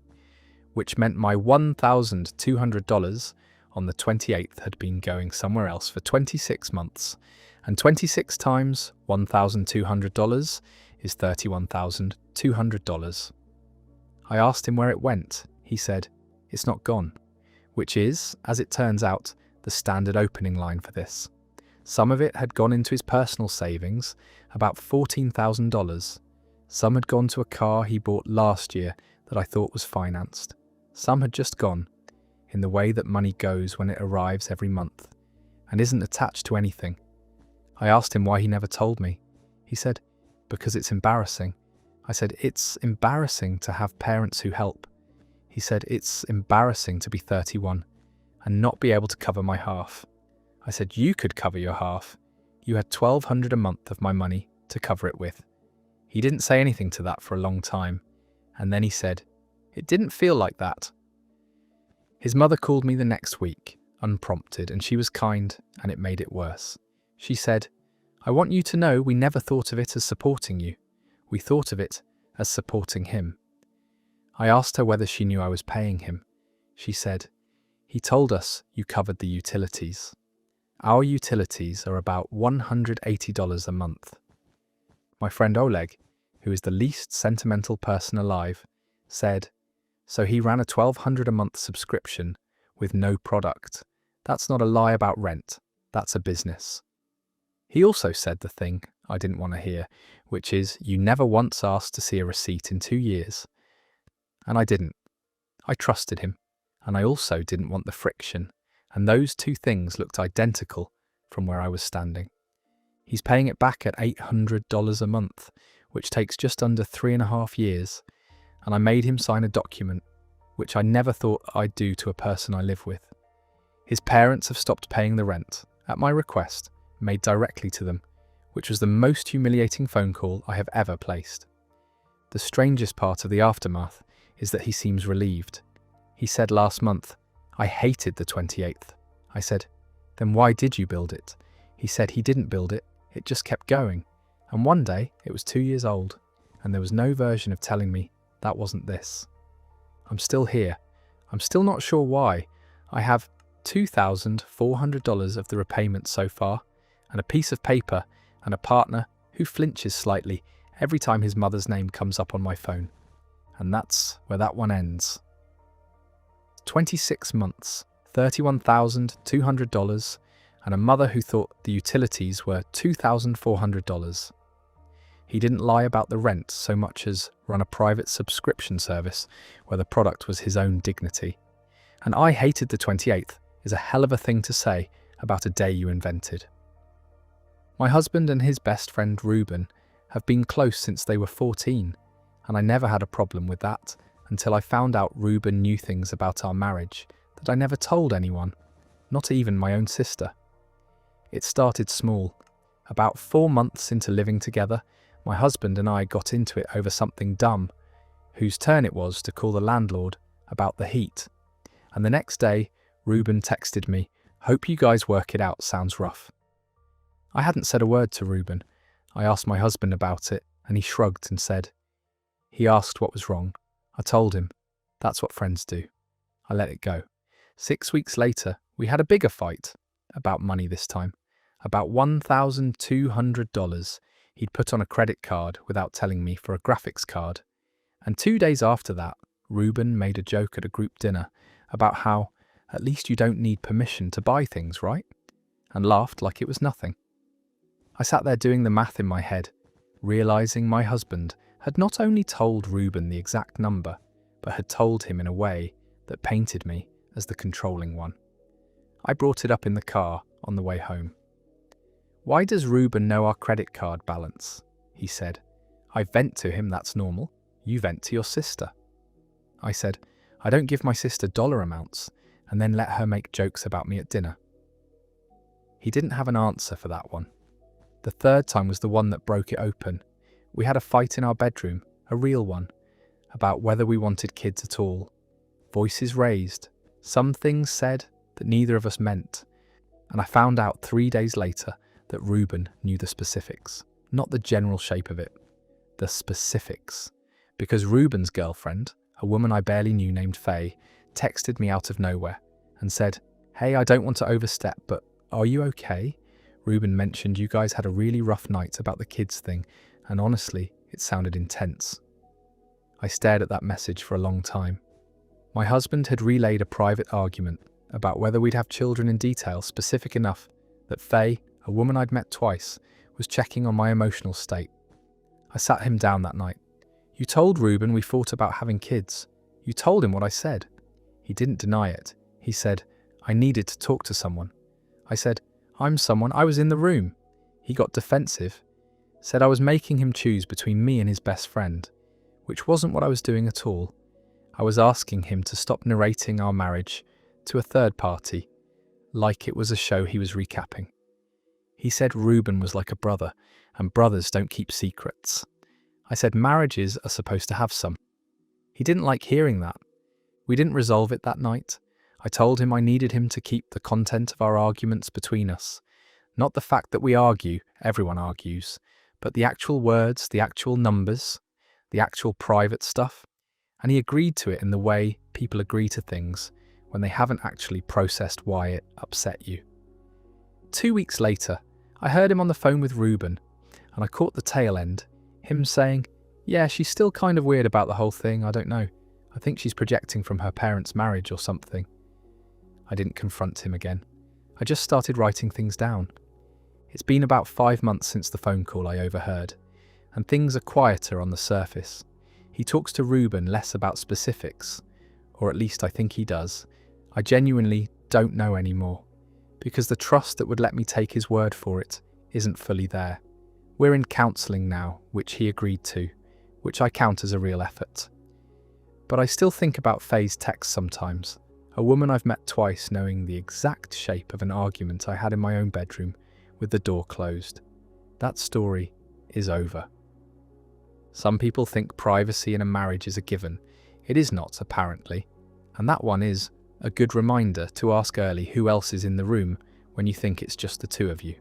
[SPEAKER 1] which meant my $1,200 on the 28th had been going somewhere else for 26 months, and 26 times $1,200 is $31,200. I asked him where it went. He said, "It's not gone," which is, as it turns out, the standard opening line for this. Some of it had gone into his personal savings, about $14,000. Some had gone to a car he bought last year that I thought was financed. Some had just gone, in the way that money goes when it arrives every month, and isn't attached to anything. I asked him why he never told me. He said, "Because it's embarrassing." I said, "It's embarrassing to have parents who help." He said, "It's embarrassing to be 31 and not be able to cover my half." I said, "You could cover your half. You had $1,200 a month of my money to cover it with." He didn't say anything to that for a long time, and then he said, "It didn't feel like that." His mother called me the next week, unprompted, and she was kind, and it made it worse. She said, "I want you to know we never thought of it as supporting you. We thought of it as supporting him." I asked her whether she knew I was paying him. She said, "He told us you covered the utilities. Our utilities are about $180 a month." My friend Oleg, who is the least sentimental person alive, said, "So he ran a $1,200 a month subscription with no product. That's not a lie about rent. That's a business." He also said the thing I didn't want to hear, which is, "You never once asked to see a receipt in 2 years." And I didn't. I trusted him, and I also didn't want the friction, and those two things looked identical from where I was standing. He's paying it back at $800 a month, which takes just under 3.5 years, and I made him sign a document, which I never thought I'd do to a person I live with. His parents have stopped paying the rent, at my request, made directly to them, which was the most humiliating phone call I have ever placed. The strangest part of the aftermath is that he seems relieved. He said last month, "I hated the 28th. I said, "Then why did you build it?" He said he didn't build it, it just kept going. And one day, it was 2 years old, and there was no version of telling me that wasn't this. I'm still here. I'm still not sure why. I have $2,400 of the repayment so far, and a piece of paper, and a partner who flinches slightly every time his mother's name comes up on my phone. And that's where that one ends. 26 months, $31,200, and a mother who thought the utilities were $2,400. He didn't lie about the rent so much as run a private subscription service where the product was his own dignity. And "I hated the 28th" is a hell of a thing to say about a day you invented. My husband and his best friend Ruben have been close since they were 14, and I never had a problem with that until I found out Ruben knew things about our marriage that I never told anyone. not even my own sister. It started small. About 4 months into living together, my husband and I got into it over something dumb, whose turn it was to call the landlord about the heat. And the next day, Ruben texted me, "Hope you guys work it out, sounds rough." I hadn't said a word to Ruben. I asked my husband about it, and he shrugged and said, he asked what was wrong. I told him, that's what friends do. I let it go. 6 weeks later, we had a bigger fight, about money this time, about $1,200 he'd put on a credit card without telling me for a graphics card. And 2 days after that, Ruben made a joke at a group dinner about how, at least you don't need permission to buy things, right? And laughed like it was nothing. I sat there doing the math in my head, realizing my husband had not only told Ruben the exact number, but had told him in a way that painted me as the controlling one. I brought it up in the car on the way home. "Why does Ruben know our credit card balance?" he said. "I vent to him, that's normal. You vent to your sister." I said, "I don't give my sister dollar amounts and then let her make jokes about me at dinner." He didn't have an answer for that one. The third time was the one that broke it open. We had a fight in our bedroom, a real one, about whether we wanted kids at all. Voices raised, some things said that neither of us meant, and I found out 3 days later that Ruben knew the specifics, not the general shape of it, the specifics, because Ruben's girlfriend, a woman I barely knew named Faye, texted me out of nowhere and said, "Hey, I don't want to overstep, but are you okay? Ruben mentioned you guys had a really rough night about the kids thing, and honestly, it sounded intense." I stared at that message for a long time. My husband had relayed a private argument about whether we'd have children in detail specific enough that Faye, a woman I'd met twice, was checking on my emotional state. I sat him down that night. "You told Ruben we thought about having kids. You told him what I said." He didn't deny it. He said, "I needed to talk to someone." I said, "I'm someone, I was in the room." He got defensive, said I was making him choose between me and his best friend, which wasn't what I was doing at all. I was asking him to stop narrating our marriage to a third party, like it was a show he was recapping. He said Ruben was like a brother, and brothers don't keep secrets. I said marriages are supposed to have some. He didn't like hearing that. We didn't resolve it that night. I told him I needed him to keep the content of our arguments between us. Not the fact that we argue, everyone argues, but the actual words, the actual numbers, the actual private stuff. And he agreed to it in the way people agree to things when they haven't actually processed why it upset you. 2 weeks later, I heard him on the phone with Ruben, and I caught the tail end, him saying, "Yeah, she's still kind of weird about the whole thing, I don't know. I think she's projecting from her parents' marriage or something." I didn't confront him again. I just started writing things down. It's been about 5 months since the phone call I overheard, and things are quieter on the surface. He talks to Ruben less about specifics, or at least I think he does. I genuinely don't know anymore, because the trust that would let me take his word for it isn't fully there. We're in counselling now, which he agreed to, which I count as a real effort. But I still think about Faye's text sometimes, a woman I've met twice knowing the exact shape of an argument I had in my own bedroom with the door closed. That story is over. Some people think privacy in a marriage is a given. It is not, apparently, and that one is a good reminder to ask early who else is in the room when you think it's just the two of you.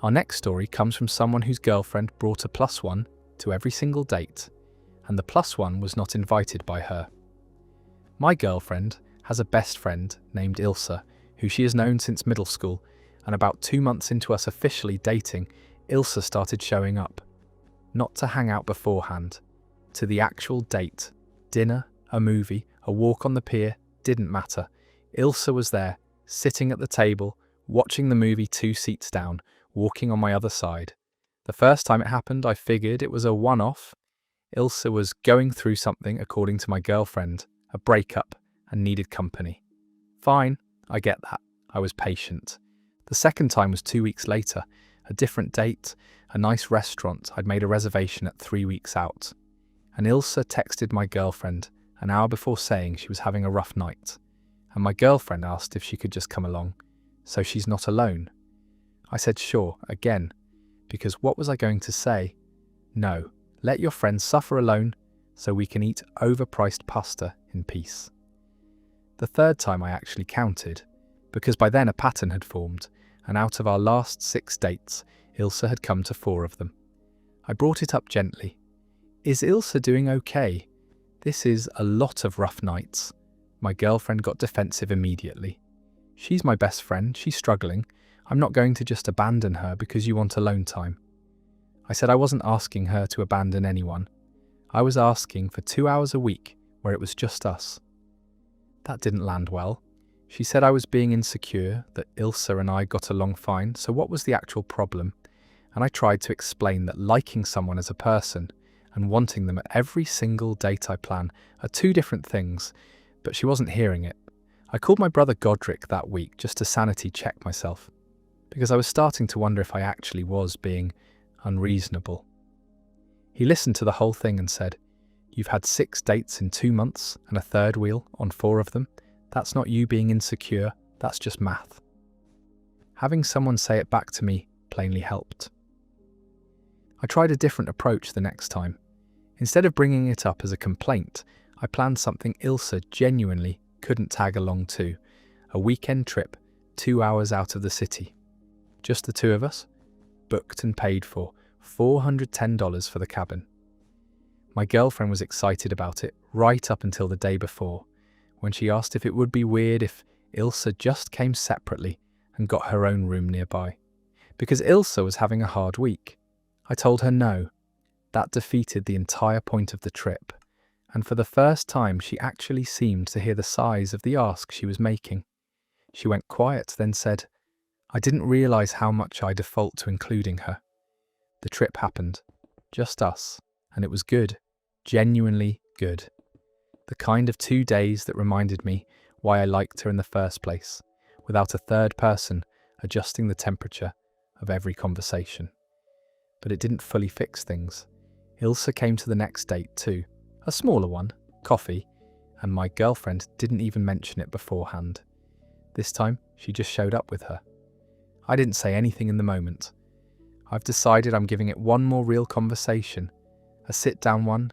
[SPEAKER 1] Our next story comes from someone whose girlfriend brought a +1 to every single date, and the +1 was not invited by her. My girlfriend has a best friend named Ilsa, who she has known since middle school, and about 2 months into us officially dating, Ilsa started showing up. Not to hang out beforehand, to the actual date. Dinner, a movie, a walk on the pier, didn't matter. Ilsa was there, sitting at the table, watching the movie 2 seats down, walking on my other side. The first time it happened, I figured it was a one-off. Ilsa was going through something, according to my girlfriend, a breakup, and needed company. Fine, I get that. I was patient. The second time was 2 weeks later, a different date, a nice restaurant I'd made a reservation at 3 weeks out. And Ilsa texted my girlfriend an hour before saying she was having a rough night, and my girlfriend asked if she could just come along, so she's not alone. I said sure, again, because what was I going to say? No, let your friend suffer alone so we can eat overpriced pasta in peace. The third time I actually counted, because by then a pattern had formed, and out of our last 6 dates, Ilse had come to 4 of them. I brought it up gently. Is Ilse doing okay? This is a lot of rough nights. My girlfriend got defensive immediately. She's my best friend, she's struggling. I'm not going to just abandon her because you want alone time. I said I wasn't asking her to abandon anyone. I was asking for 2 hours a week where it was just us. That didn't land well. She said I was being insecure, that Ilse and I got along fine, so what was the actual problem? And I tried to explain that liking someone as a person and wanting them at every single date I plan are 2 different things, but she wasn't hearing it. I called my brother Godric that week just to sanity check myself, because I was starting to wonder if I actually was being unreasonable. He listened to the whole thing and said, "You've had 6 dates in 2 months and a third wheel on 4 of them. That's not you being insecure, that's just math." Having someone say it back to me plainly helped. I tried a different approach the next time. Instead of bringing it up as a complaint, I planned something Ilse genuinely couldn't tag along to, a weekend trip 2 hours out of the city. Just the 2 of us, booked and paid for, $410 for the cabin. My girlfriend was excited about it right up until the day before, when she asked if it would be weird if Ilse just came separately and got her own room nearby, because Ilse was having a hard week. I told her no. That defeated the entire point of the trip, and for the first time she actually seemed to hear the size of the ask she was making. She went quiet, then said, "I didn't realise how much I default to including her." The trip happened. Just us. And it was good. Genuinely good. The kind of 2 days that reminded me why I liked her in the first place, without a third person adjusting the temperature of every conversation. But it didn't fully fix things. Ilse came to the next date too. A smaller one, coffee, and my girlfriend didn't even mention it beforehand. This time, she just showed up with her. I didn't say anything in the moment. I've decided I'm giving it one more real conversation, a sit-down one,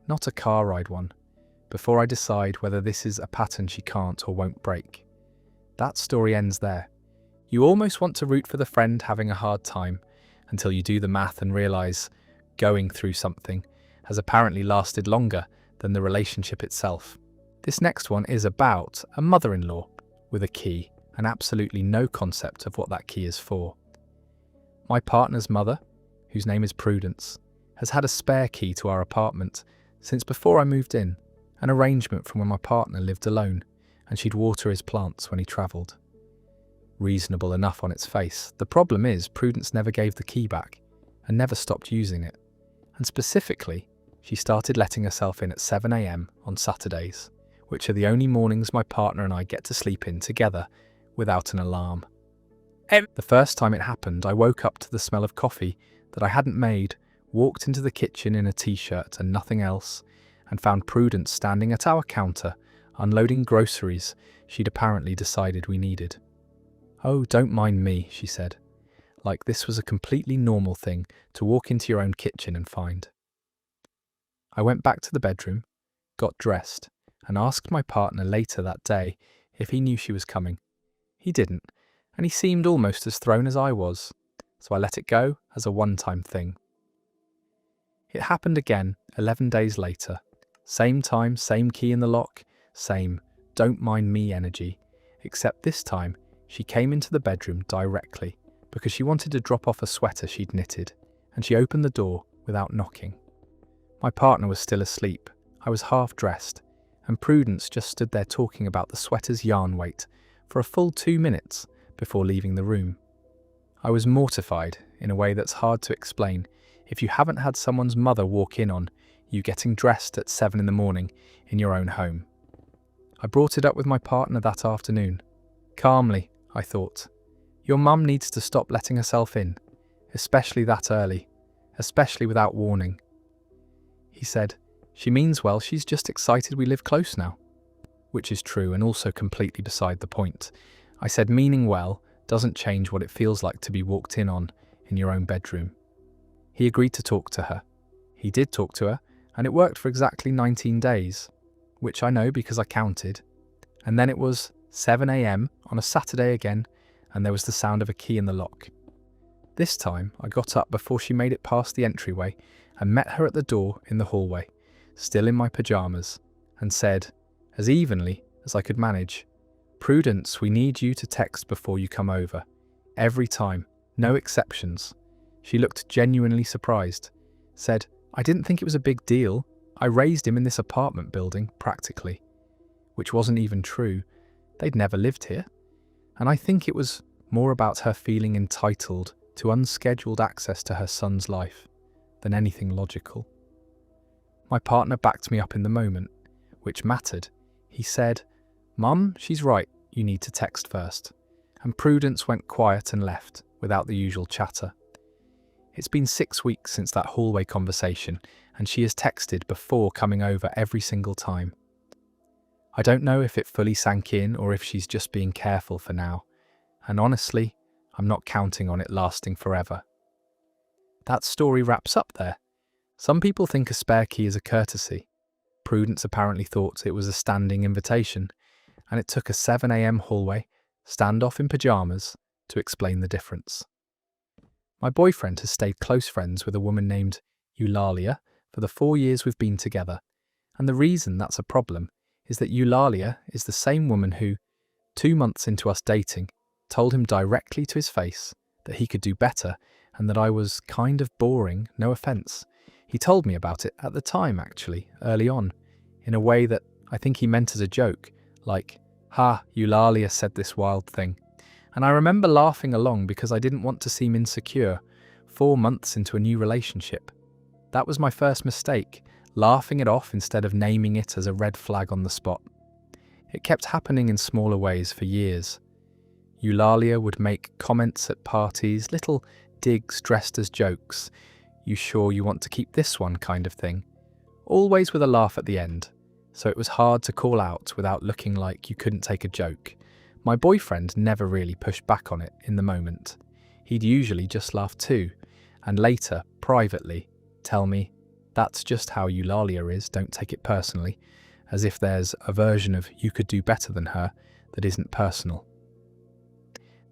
[SPEAKER 1] not a car ride one, before I decide whether this is a pattern she can't or won't break. That story ends there. You almost want to root for the friend having a hard time until you do the math and realise going through something has apparently lasted longer than the relationship itself. This next one is about a mother-in-law with a key and absolutely no concept of what that key is for. My partner's mother, whose name is Prudence, has had a spare key to our apartment since before I moved in, an arrangement from when my partner lived alone and she'd water his plants when he travelled. Reasonable enough on its face. The problem is Prudence never gave the key back and never stopped using it. And specifically, she started letting herself in at 7 a.m. on Saturdays, which are the only mornings my partner and I get to sleep in together without an alarm. The first time it happened, I woke up to the smell of coffee that I hadn't made, walked into the kitchen in a t-shirt and nothing else, and found Prudence standing at our counter, unloading groceries she'd apparently decided we needed. "Oh, don't mind me," she said, like this was a completely normal thing to walk into your own kitchen and find. I went back to the bedroom, got dressed, and asked my partner later that day if he knew she was coming. He didn't, and he seemed almost as thrown as I was, so I let it go as a one-time thing. It happened again 11 days later. Same time, same key in the lock, same "don't mind me" energy, except this time she came into the bedroom directly because she wanted to drop off a sweater she'd knitted, and she opened the door without knocking. My partner was still asleep, I was half-dressed, and Prudence just stood there talking about the sweater's yarn weight for a full 2 minutes before leaving the room. I was mortified in a way that's hard to explain if you haven't had someone's mother walk in on you getting dressed at 7 in the morning in your own home. I brought it up with my partner that afternoon. Calmly, I thought. Your mum needs to stop letting herself in, especially that early, especially without warning. He said, "She means well, she's just excited we live close now." which is true and also completely beside the point. I said meaning well doesn't change what it feels like to be walked in on in your own bedroom. He agreed to talk to her. He did talk to her, and it worked for exactly 19 days, which I know because I counted. And then it was 7 a.m. on a Saturday again, and there was the sound of a key in the lock. This time, I got up before she made it past the entryway and met her at the door in the hallway, still in my pyjamas, and said, as evenly as I could manage, "Prudence, we need you to text before you come over. Every time, no exceptions." She looked genuinely surprised, said, "I didn't think it was a big deal. I raised him in this apartment building, practically." Which wasn't even true. They'd never lived here. And I think it was more about her feeling entitled to unscheduled access to her son's life than anything logical. My partner backed me up in the moment, which mattered. He said, "Mum, she's right, you need to text first." And Prudence went quiet and left, without the usual chatter. It's been 6 weeks since that hallway conversation, and she has texted before coming over every single time. I don't know if it fully sank in or if she's just being careful for now, and honestly, I'm not counting on it lasting forever. That story wraps up there. Some people think a spare key is a courtesy. Prudence apparently thought it was a standing invitation, and it took a 7 a.m. hallway, standoff in pyjamas, to explain the difference. My boyfriend has stayed close friends with a woman named Eulalia for the 4 years we've been together, and the reason that's a problem is that Eulalia is the same woman who, 2 months into us dating, told him directly to his face that he could do better and that I was kind of boring, no offence. He told me about it at the time, actually, early on, in a way that I think he meant as a joke, like, "Ha, Eulalia said this wild thing." And I remember laughing along because I didn't want to seem insecure 4 months into a new relationship. That was my first mistake, laughing it off instead of naming it as a red flag on the spot. It kept happening in smaller ways for years. Eulalia would make comments at parties, little digs dressed as jokes. "You sure you want to keep this one?" kind of thing. Always with a laugh at the end, so it was hard to call out without looking like you couldn't take a joke. My boyfriend never really pushed back on it in the moment. He'd usually just laugh too, and later, privately, tell me, "That's just how Eulalia is, don't take it personally," as if there's a version of "you could do better than her" that isn't personal.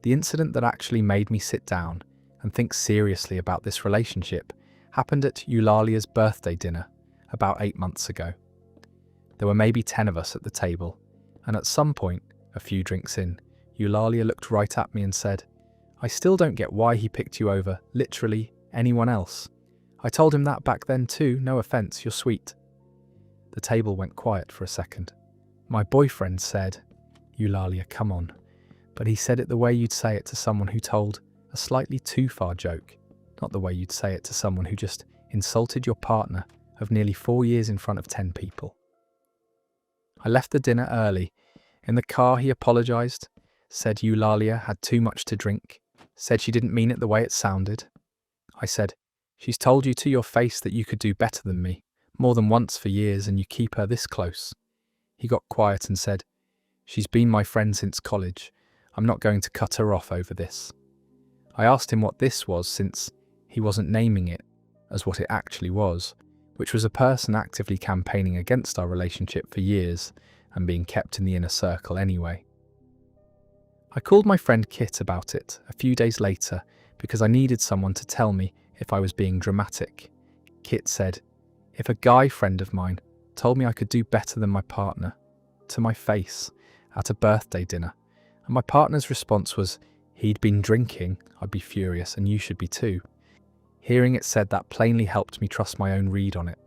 [SPEAKER 1] The incident that actually made me sit down and think seriously about this relationship happened at Eulalia's birthday dinner about 8 months ago. There were maybe 10 of us at the table, and at some point, a few drinks in, Eulalia looked right at me and said, "I still don't get why he picked you over literally anyone else. I told him that back then too, no offence, you're sweet." The table went quiet for a second. My boyfriend said, "Eulalia, come on." But he said it the way you'd say it to someone who told a slightly too far joke, not the way you'd say it to someone who just insulted your partner of nearly 4 years in front of 10 people. I left the dinner early. In the car he apologised, said Eulalia had too much to drink, said she didn't mean it the way it sounded. I said, "She's told you to your face that you could do better than me, more than once for years, and you keep her this close." He got quiet and said, "She's been my friend since college. I'm not going to cut her off over this." I asked him what this was, since he wasn't naming it as what it actually was, which was a person actively campaigning against our relationship for years and being kept in the inner circle anyway. I called my friend Kit about it a few days later because I needed someone to tell me if I was being dramatic. Kit said, "If a guy friend of mine told me I could do better than my partner, to my face, at a birthday dinner, and my partner's response was, 'He'd been drinking, I'd be furious and you should be too.' Hearing it said that plainly helped me trust my own read on it.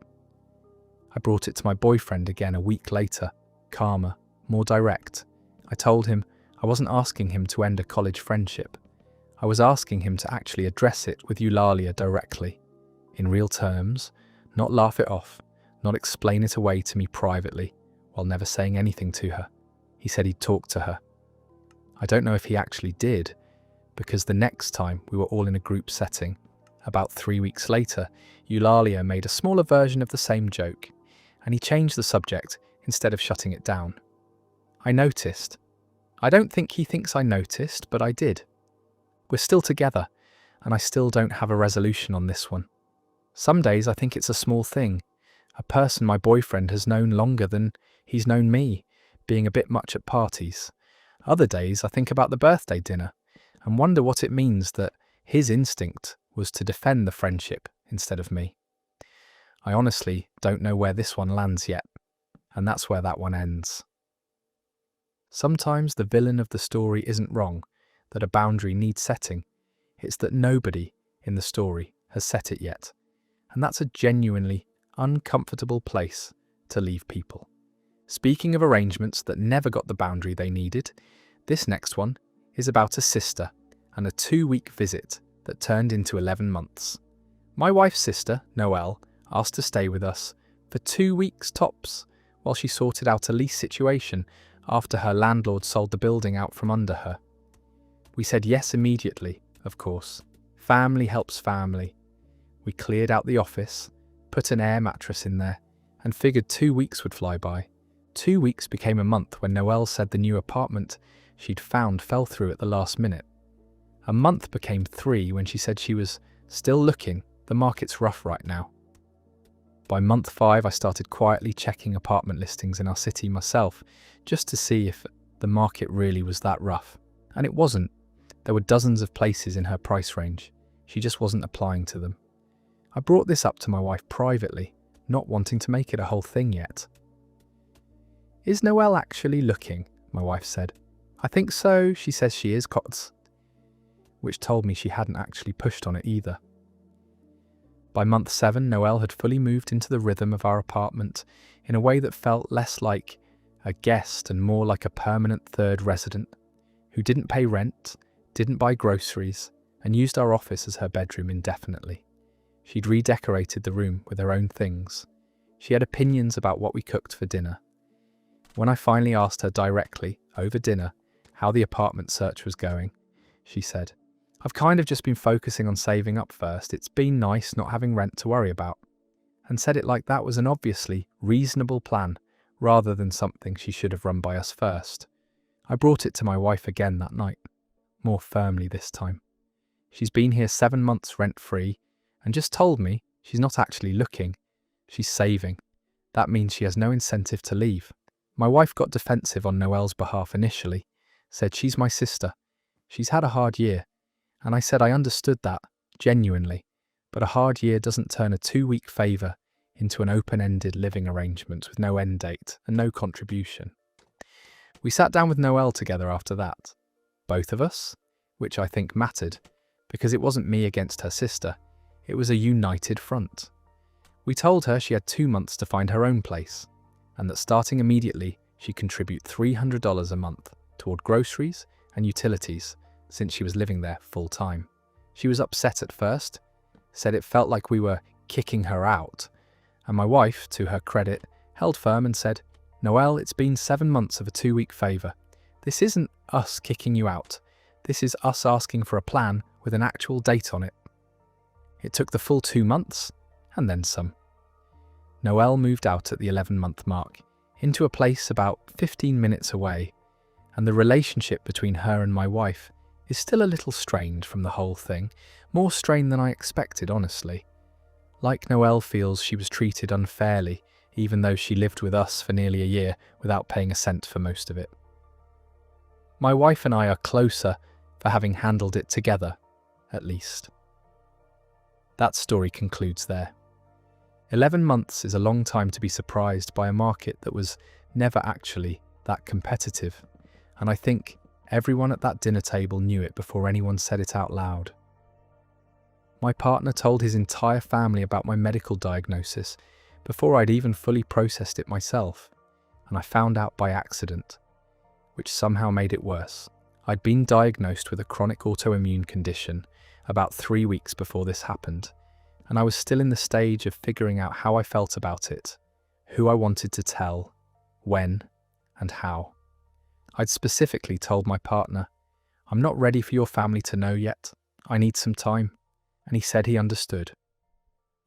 [SPEAKER 1] I brought it to my boyfriend again a week later, calmer, more direct. I told him I wasn't asking him to end a college friendship. I was asking him to actually address it with Eulalia directly, in real terms, not laugh it off, not explain it away to me privately, while never saying anything to her. He said he'd talk to her. I don't know if he actually did, because the next time we were all in a group setting, about 3 weeks later, Eulalia made a smaller version of the same joke, and he changed the subject instead of shutting it down. I noticed. I don't think he thinks I noticed, but I did. We're still together, and I still don't have a resolution on this one. Some days I think it's a small thing, a person my boyfriend has known longer than he's known me, being a bit much at parties. Other days I think about the birthday dinner and wonder what it means that his instinct was to defend the friendship instead of me. I honestly don't know where this one lands yet, and that's where that one ends. Sometimes the villain of the story isn't wrong, that a boundary needs setting. It's that nobody in the story has set it yet, and that's a genuinely uncomfortable place to leave people. Speaking of arrangements that never got the boundary they needed, this next one is about a sister and a 2-week visit that turned into 11 months. My wife's sister, Noelle, asked to stay with us for 2 weeks tops while she sorted out a lease situation after her landlord sold the building out from under her. We said yes immediately, of course. Family helps family. We cleared out the office, put an air mattress in there, and figured 2 weeks would fly by. 2 weeks became a month when Noelle said the new apartment she'd found fell through at the last minute. A month became 3 when she said she was still looking. The market's rough right now. By month 5, I started quietly checking apartment listings in our city myself, just to see if the market really was that rough. And it wasn't. There were dozens of places in her price range. She just wasn't applying to them. I brought this up to my wife privately, not wanting to make it a whole thing yet. "Is Noelle actually looking?" my wife said. "I think so, she says she is, Cots," which told me she hadn't actually pushed on it either. By month 7, Noelle had fully moved into the rhythm of our apartment in a way that felt less like a guest and more like a permanent third resident who didn't pay rent, didn't buy groceries, and used our office as her bedroom indefinitely. She'd redecorated the room with her own things. She had opinions about what we cooked for dinner. When I finally asked her directly, over dinner, how the apartment search was going, she said, "I've kind of just been focusing on saving up first. It's been nice not having rent to worry about," and said it like that was an obviously reasonable plan rather than something she should have run by us first. I brought it to my wife again that night, more firmly this time. She's been here 7 months rent-free and just told me she's not actually looking, she's saving. That means she has no incentive to leave. My wife got defensive on Noelle's behalf initially, said she's my sister, she's had a hard year, and I said I understood that, genuinely, but a hard year doesn't turn a 2-week favour into an open-ended living arrangement with no end date and no contribution. We sat down with Noelle together after that, both of us, which I think mattered, because it wasn't me against her sister, it was a united front. We told her she had 2 months to find her own place, and that starting immediately she'd contribute $300 a month toward groceries and utilities since she was living there full-time. She was upset at first, said it felt like we were kicking her out, and my wife, to her credit, held firm and said, "Noelle, it's been 7 months of a 2-week favour. This isn't us kicking you out. This is us asking for a plan with an actual date on it." It took the full 2 months, and then some. Noelle moved out at the 11-month mark, into a place about 15 minutes away, and the relationship between her and my wife is still a little strained from the whole thing, more strained than I expected, honestly. Like Noelle feels she was treated unfairly, even though she lived with us for nearly a year without paying a cent for most of it. My wife and I are closer for having handled it together, at least. That story concludes there. 11 months is a long time to be surprised by a market that was never actually that competitive, and I think everyone at that dinner table knew it before anyone said it out loud. My partner told his entire family about my medical diagnosis before I'd even fully processed it myself, and I found out by accident, which somehow made it worse. I'd been diagnosed with a chronic autoimmune condition about 3 weeks before this happened, and I was still in the stage of figuring out how I felt about it, who I wanted to tell, when, and how. I'd specifically told my partner, "I'm not ready for your family to know yet. I need some time," and he said he understood.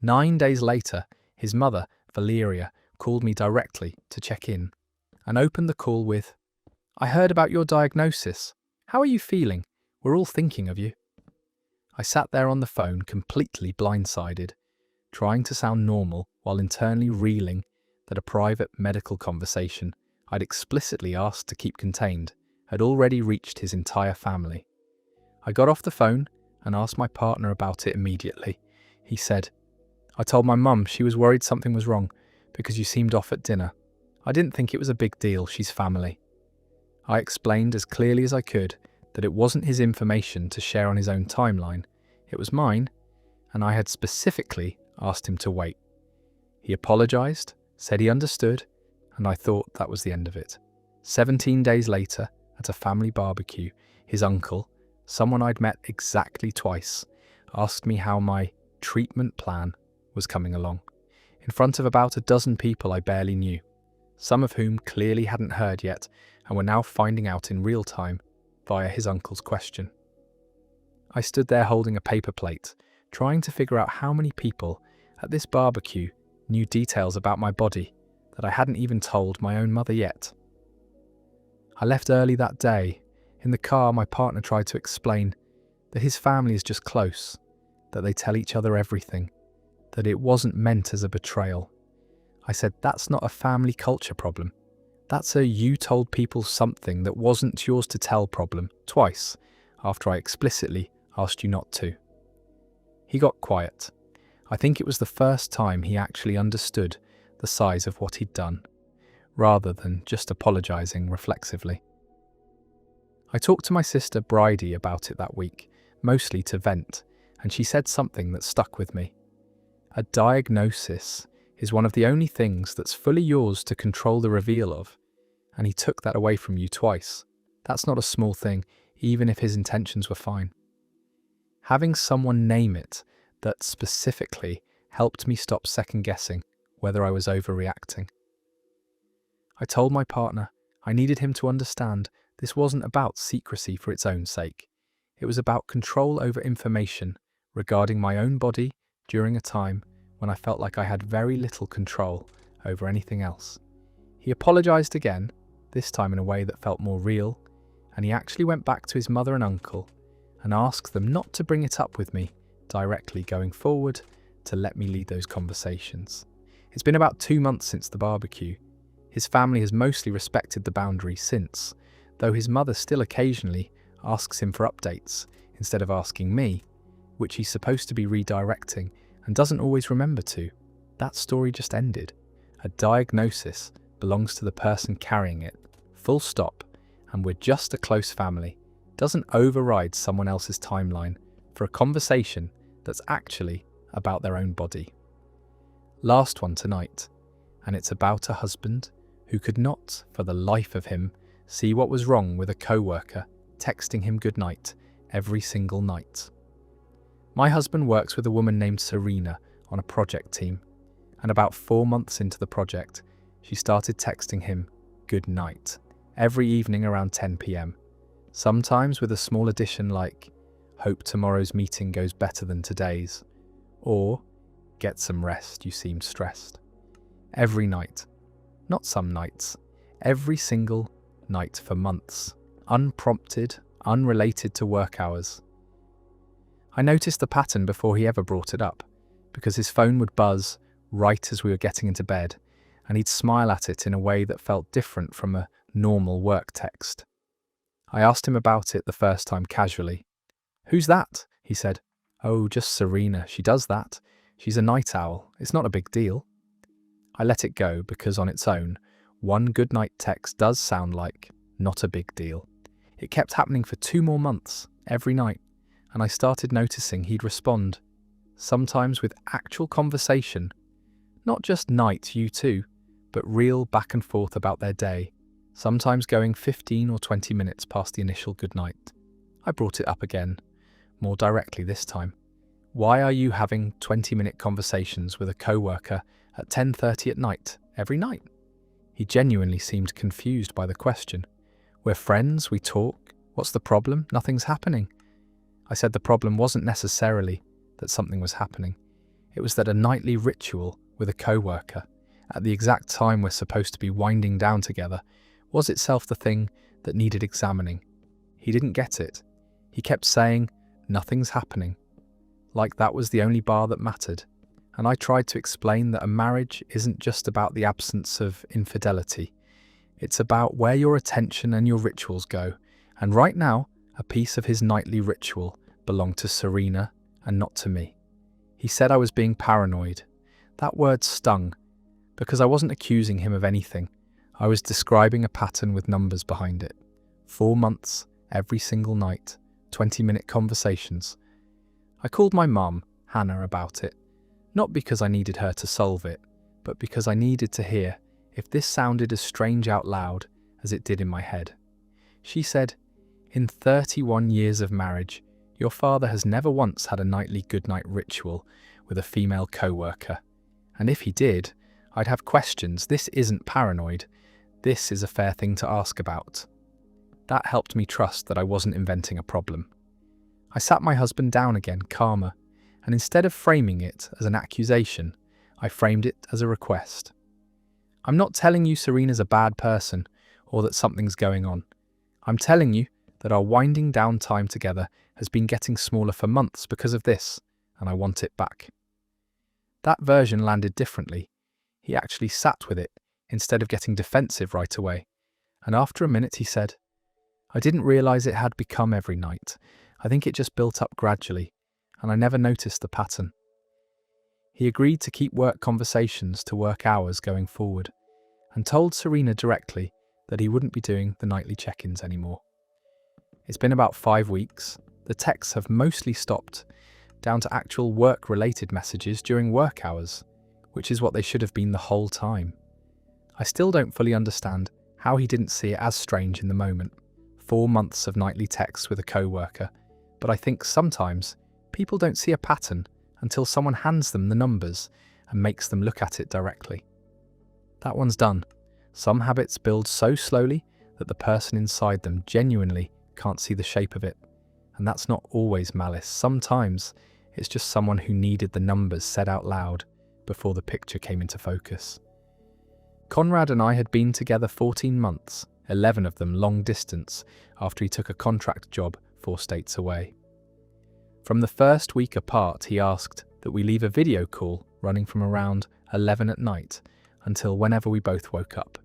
[SPEAKER 1] 9 days later, his mother, Valeria, called me directly to check in, and opened the call with, I heard about your diagnosis. How are you feeling? We're all thinking of you. I sat there on the phone, completely blindsided, trying to sound normal while internally reeling that a private medical conversation I'd explicitly asked to keep contained had already reached his entire family. I got off the phone and asked my partner about it immediately. He said, "I told my mum she was worried something was wrong because you seemed off at dinner. I didn't think it was a big deal, she's family." I explained as clearly as I could that it wasn't his information to share on his own timeline, it was mine, and I had specifically asked him to wait. He apologised, said he understood, and I thought that was the end of it. 17 days later, at a family barbecue, his uncle, someone I'd met exactly twice, asked me how my treatment plan was coming along, in front of about a dozen people I barely knew, some of whom clearly hadn't heard yet and were now finding out in real time via his uncle's question. I stood there holding a paper plate, trying to figure out how many people at this barbecue knew details about my body that I hadn't even told my own mother yet. I left early that day. In the car, my partner tried to explain that his family is just close, that they tell each other everything, that it wasn't meant as a betrayal. I said, that's not a family culture problem. That's a you told people something that wasn't yours to tell problem, twice, after I explicitly asked you not to. He got quiet. I think it was the first time he actually understood the size of what he'd done, rather than just apologising reflexively. I talked to my sister Bridie about it that week, mostly to vent, and she said something that stuck with me. A diagnosis is one of the only things that's fully yours to control the reveal of, and he took that away from you twice. That's not a small thing, even if his intentions were fine. Having someone name it that specifically helped me stop second-guessing whether I was overreacting. I told my partner I needed him to understand this wasn't about secrecy for its own sake. It was about control over information regarding my own body during a time when I felt like I had very little control over anything else. He apologised again, this time in a way that felt more real, and he actually went back to his mother and uncle and asked them not to bring it up with me directly going forward, to let me lead those conversations. It's been about 2 months since the barbecue. His family has mostly respected the boundary since, though his mother still occasionally asks him for updates instead of asking me, which he's supposed to be redirecting and doesn't always remember to. That story just ended. A diagnosis belongs to the person carrying it, full stop, and we're just a close family. Doesn't override someone else's timeline for a conversation that's actually about their own body. Last one tonight, and it's about a husband who could not, for the life of him, see what was wrong with a co-worker texting him goodnight every single night. My husband works with a woman named Serena on a project team, and about 4 months into the project, she started texting him good night every evening around 10 p.m, sometimes with a small addition like, "Hope tomorrow's meeting goes better than today's," or "Get some rest, you seem stressed." Every night. Not some nights. Every single night for months. Unprompted, unrelated to work hours. I noticed the pattern before he ever brought it up, because his phone would buzz right as we were getting into bed, and he'd smile at it in a way that felt different from a normal work text. I asked him about it the first time casually. "Who's that?" he said. "Oh, just Serena. She does that. She's a night owl. It's not a big deal." I let it go because on its own, one goodnight text does sound like not a big deal. It kept happening for 2 more months, every night, and I started noticing he'd respond, sometimes with actual conversation, not just night, you too, but real back and forth about their day, sometimes going 15 or 20 minutes past the initial goodnight. I brought it up again, more directly this time. "Why are you having 20-minute conversations with a co-worker at 10:30 at night, every night?" He genuinely seemed confused by the question. "We're friends, we talk. What's the problem? Nothing's happening." I said the problem wasn't necessarily that something was happening. It was that a nightly ritual with a co-worker, at the exact time we're supposed to be winding down together, was itself the thing that needed examining. He didn't get it. He kept saying, "Nothing's happening," like that was the only bar that mattered. And I tried to explain that a marriage isn't just about the absence of infidelity. It's about where your attention and your rituals go. And right now, a piece of his nightly ritual belonged to Serena and not to me. He said I was being paranoid. That word stung, because I wasn't accusing him of anything. I was describing a pattern with numbers behind it. 4 months, every single night, 20-minute conversations. I called my mum, Hannah, about it, not because I needed her to solve it, but because I needed to hear if this sounded as strange out loud as it did in my head. She said, "In 31 years of marriage, your father has never once had a nightly goodnight ritual with a female co-worker. And if he did, I'd have questions. This isn't paranoid. This is a fair thing to ask about." That helped me trust that I wasn't inventing a problem. I sat my husband down again, calmer, and instead of framing it as an accusation, I framed it as a request. I'm not telling you Serena's a bad person or that something's going on. I'm telling you that our winding down time together has been getting smaller for months because of this, and I want it back. That version landed differently. He actually sat with it instead of getting defensive right away. And after a minute he said, "I didn't realise it had become every night. I think it just built up gradually, and I never noticed the pattern." He agreed to keep work conversations to work hours going forward, and told Serena directly that he wouldn't be doing the nightly check-ins anymore. It's been about 5 weeks. The texts have mostly stopped, down to actual work-related messages during work hours, which is what they should have been the whole time. I still don't fully understand how he didn't see it as strange in the moment. 4 months of nightly texts with a co-worker, but I think sometimes people don't see a pattern until someone hands them the numbers and makes them look at it directly. That one's done. Some habits build so slowly that the person inside them genuinely can't see the shape of it. And that's not always malice. Sometimes it's just someone who needed the numbers said out loud before the picture came into focus. Conrad and I had been together 14 months, 11 of them long distance, after he took a contract job 4 states away. From the first week apart, he asked that we leave a video call running from around 11 at night until whenever we both woke up.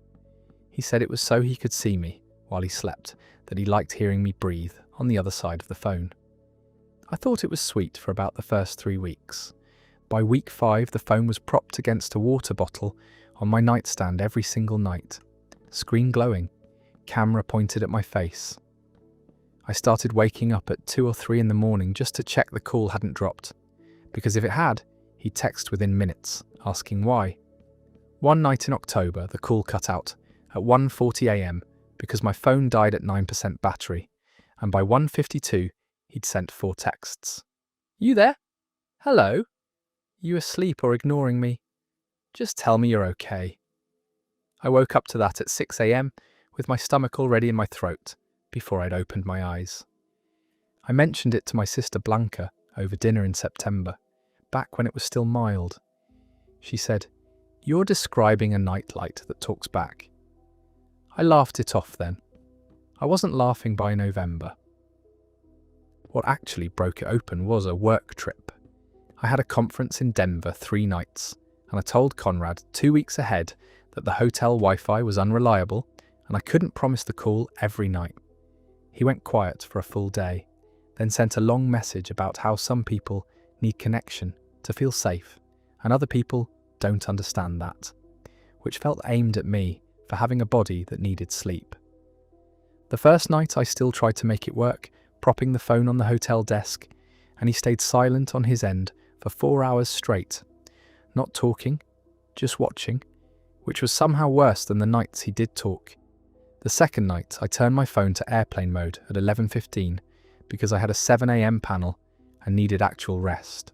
[SPEAKER 1] He said it was so he could see me while he slept, that he liked hearing me breathe on the other side of the phone. I thought it was sweet for about the first 3 weeks. By week 5, the phone was propped against a water bottle on my nightstand every single night, screen glowing, camera pointed at my face. I started waking up at 2 or 3 in the morning just to check the call hadn't dropped, because if it had, he'd text within minutes, asking why. One night in October, the call cut out at 1:40 a.m. because my phone died at 9% battery, and by 1:52, he'd sent 4 texts. "You there? Hello? You asleep or ignoring me? Just tell me you're okay." I woke up to that at 6 a.m. with my stomach already in my throat before I'd opened my eyes. I mentioned it to my sister Blanca over dinner in September, back when it was still mild. She said, "You're describing a nightlight that talks back." I laughed it off then. I wasn't laughing by November. What actually broke it open was a work trip. I had a conference in Denver 3 nights, and I told Conrad 2 weeks ahead that the hotel Wi-Fi was unreliable and I couldn't promise the call every night. He went quiet for a full day, then sent a long message about how some people need connection to feel safe, and other people don't understand that, which felt aimed at me for having a body that needed sleep. The first night I still tried to make it work, propping the phone on the hotel desk, and he stayed silent on his end for 4 hours straight, not talking, just watching, which was somehow worse than the nights he did talk. The second night I turned my phone to airplane mode at 11:15 because I had a 7 a.m. panel and needed actual rest.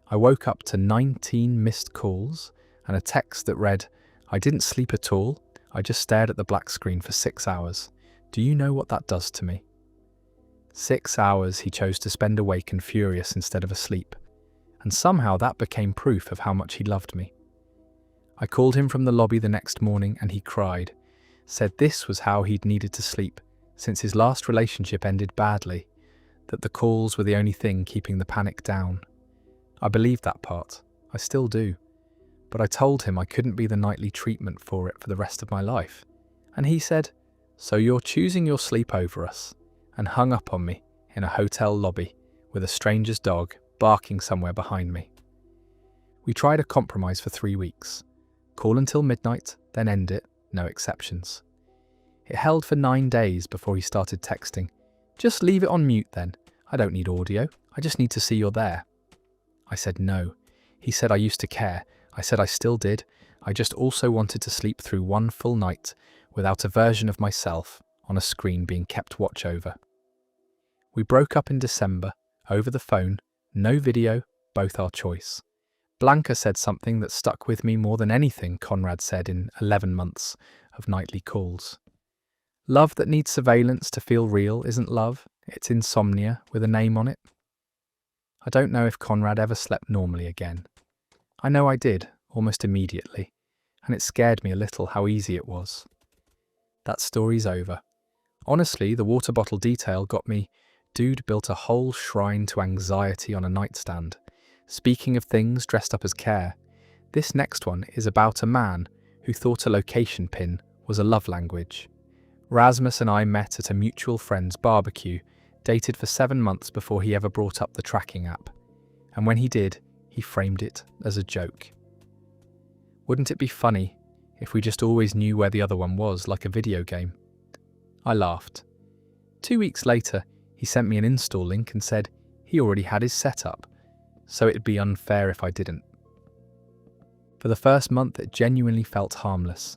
[SPEAKER 1] I woke up to 19 missed calls and a text that read, "I didn't sleep at all, I just stared at the black screen for 6 hours. Do you know what that does to me?" 6 hours he chose to spend awake and furious instead of asleep, and somehow that became proof of how much he loved me. I called him from the lobby the next morning and he cried, said this was how he'd needed to sleep since his last relationship ended badly, that the calls were the only thing keeping the panic down. I believed that part. I still do. But I told him I couldn't be the nightly treatment for it for the rest of my life. And he said, "So you're choosing your sleep over us," and hung up on me in a hotel lobby with a stranger's dog barking somewhere behind me. We tried a compromise for 3 weeks. Call until midnight, then end it, no exceptions. It held for 9 days before he started texting. "Just leave it on mute then. I don't need audio. I just need to see you're there." I said no. He said I used to care. I said I still did. I just also wanted to sleep through one full night without a version of myself on a screen being kept watch over. We broke up in December, over the phone, no video, both our choice. Blanca said something that stuck with me more than anything Conrad said in 11 months of nightly calls. Love that needs surveillance to feel real isn't love, it's insomnia with a name on it. I don't know if Conrad ever slept normally again. I know I did, almost immediately, and it scared me a little how easy it was. That story's over. Honestly, the water bottle detail got me. Dude built a whole shrine to anxiety on a nightstand. Speaking of things dressed up as care, this next one is about a man who thought a location pin was a love language. Rasmus and I met at a mutual friend's barbecue, dated for 7 months before he ever brought up the tracking app. And when he did, he framed it as a joke. Wouldn't it be funny if we just always knew where the other one was, like a video game? I laughed. 2 weeks later, he sent me an install link and said he already had his setup, so it'd be unfair if I didn't. For the first month, it genuinely felt harmless.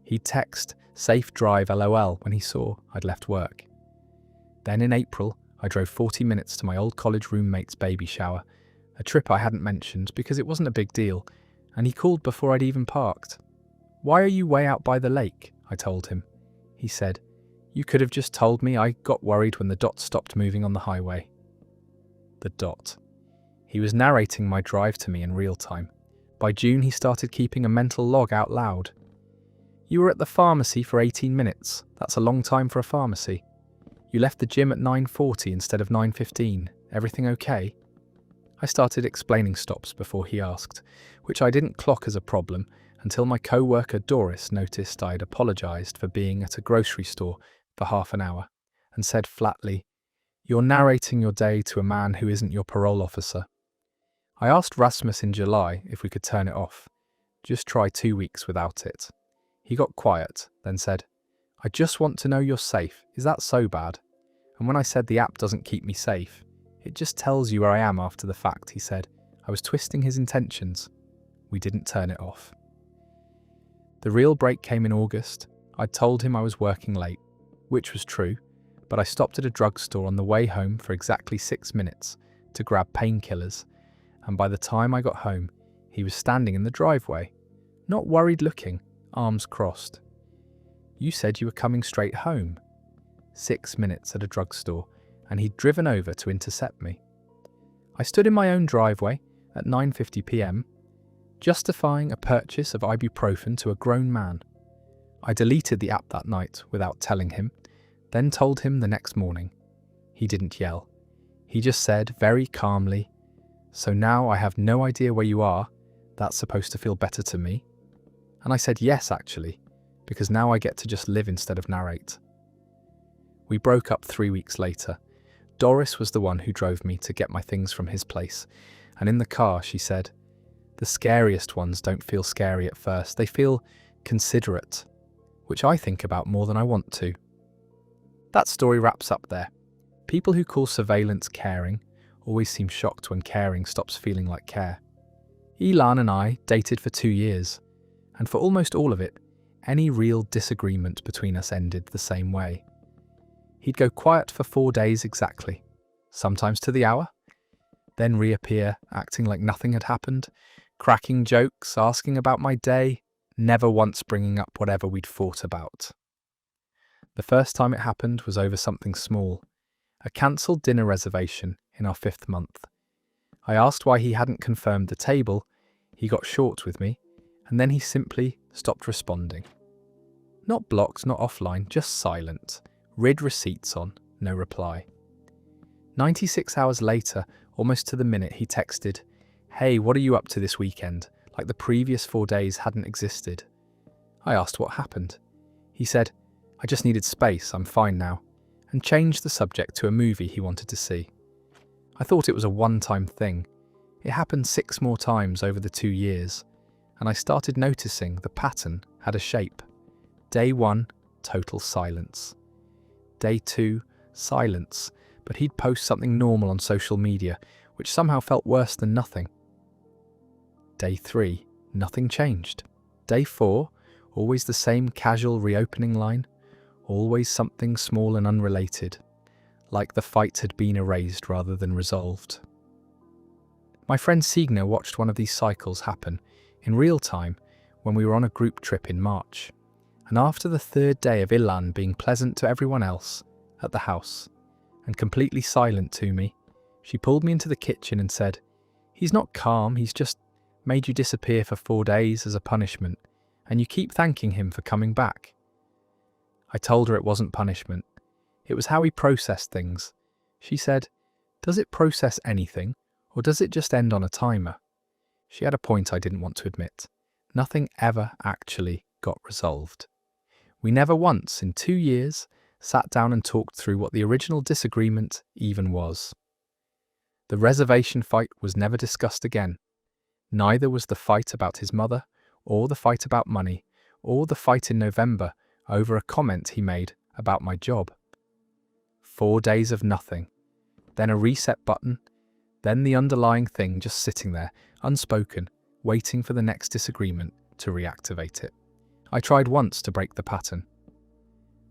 [SPEAKER 1] He'd text, "Safe drive LOL," when he saw I'd left work. Then in April, I drove 40 minutes to my old college roommate's baby shower, a trip I hadn't mentioned because it wasn't a big deal, and he called before I'd even parked. "Why are you way out by the lake?" I told him. He said, "You could have just told me. I got worried when the dot stopped moving on the highway." The dot. He was narrating my drive to me in real time. By June, he started keeping a mental log out loud. "You were at the pharmacy for 18 minutes. That's a long time for a pharmacy. You left the gym at 9:40 instead of 9:15. Everything okay?" I started explaining stops before he asked, which I didn't clock as a problem until my co-worker Doris noticed I'd apologised for being at a grocery store for half an hour and said flatly, "You're narrating your day to a man who isn't your parole officer." I asked Rasmus in July if we could turn it off. Just try 2 weeks without it. He got quiet, then said, "I just want to know you're safe. Is that so bad?" And when I said the app doesn't keep me safe, "It just tells you where I am after the fact," he said. I was twisting his intentions. We didn't turn it off. The real break came in August. I'd told him I was working late, which was true, but I stopped at a drugstore on the way home for exactly 6 minutes to grab painkillers, and by the time I got home, he was standing in the driveway, not worried looking, arms crossed. "You said you were coming straight home." 6 minutes at a drugstore, and he'd driven over to intercept me. I stood in my own driveway at 9:50 p.m, justifying a purchase of ibuprofen to a grown man. I deleted the app that night without telling him, then told him the next morning. He didn't yell. He just said very calmly, "So now I have no idea where you are. That's supposed to feel better to me?" And I said yes, actually, because now I get to just live instead of narrate. We broke up 3 weeks later. Doris was the one who drove me to get my things from his place, and in the car she said, "The scariest ones don't feel scary at first, they feel considerate," which I think about more than I want to. That story wraps up there. People who call surveillance caring always seem shocked when caring stops feeling like care. Elan and I dated for 2 years, and for almost all of it, any real disagreement between us ended the same way. He'd go quiet for 4 days exactly, sometimes to the hour, then reappear acting like nothing had happened, cracking jokes, asking about my day, never once bringing up whatever we'd fought about. The first time it happened was over something small, a cancelled dinner reservation in our 5th month. I asked why he hadn't confirmed the table, he got short with me, and then he simply stopped responding. Not blocked, not offline, just silent, Rid receipts on, no reply. 96 hours later, almost to the minute, he texted, "Hey, what are you up to this weekend?" like the previous 4 days hadn't existed. I asked what happened. He said, "I just needed space, I'm fine now," and changed the subject to a movie he wanted to see. I thought it was a one-time thing. It happened 6 more times over the 2 years, and I started noticing the pattern had a shape. Day 1, total silence. Day 2, silence, but he'd post something normal on social media, which somehow felt worse than nothing. Day 3, nothing changed. Day 4, always the same casual reopening line, always something small and unrelated, like the fight had been erased rather than resolved. My friend Signa watched one of these cycles happen in real time when we were on a group trip in March, and after the 3rd day of Ilan being pleasant to everyone else at the house and completely silent to me, she pulled me into the kitchen and said, "He's not calm, he's just made you disappear for 4 days as a punishment, and you keep thanking him for coming back." I told her it wasn't punishment. It was how he processed things. She said, "Does it process anything, or does it just end on a timer?" She had a point I didn't want to admit. Nothing ever actually got resolved. We never once, in 2 years, sat down and talked through what the original disagreement even was. The reservation fight was never discussed again. Neither was the fight about his mother, or the fight about money, or the fight in November over a comment he made about my job. 4 days of nothing, then a reset button, then the underlying thing just sitting there, unspoken, waiting for the next disagreement to reactivate it. I tried once to break the pattern.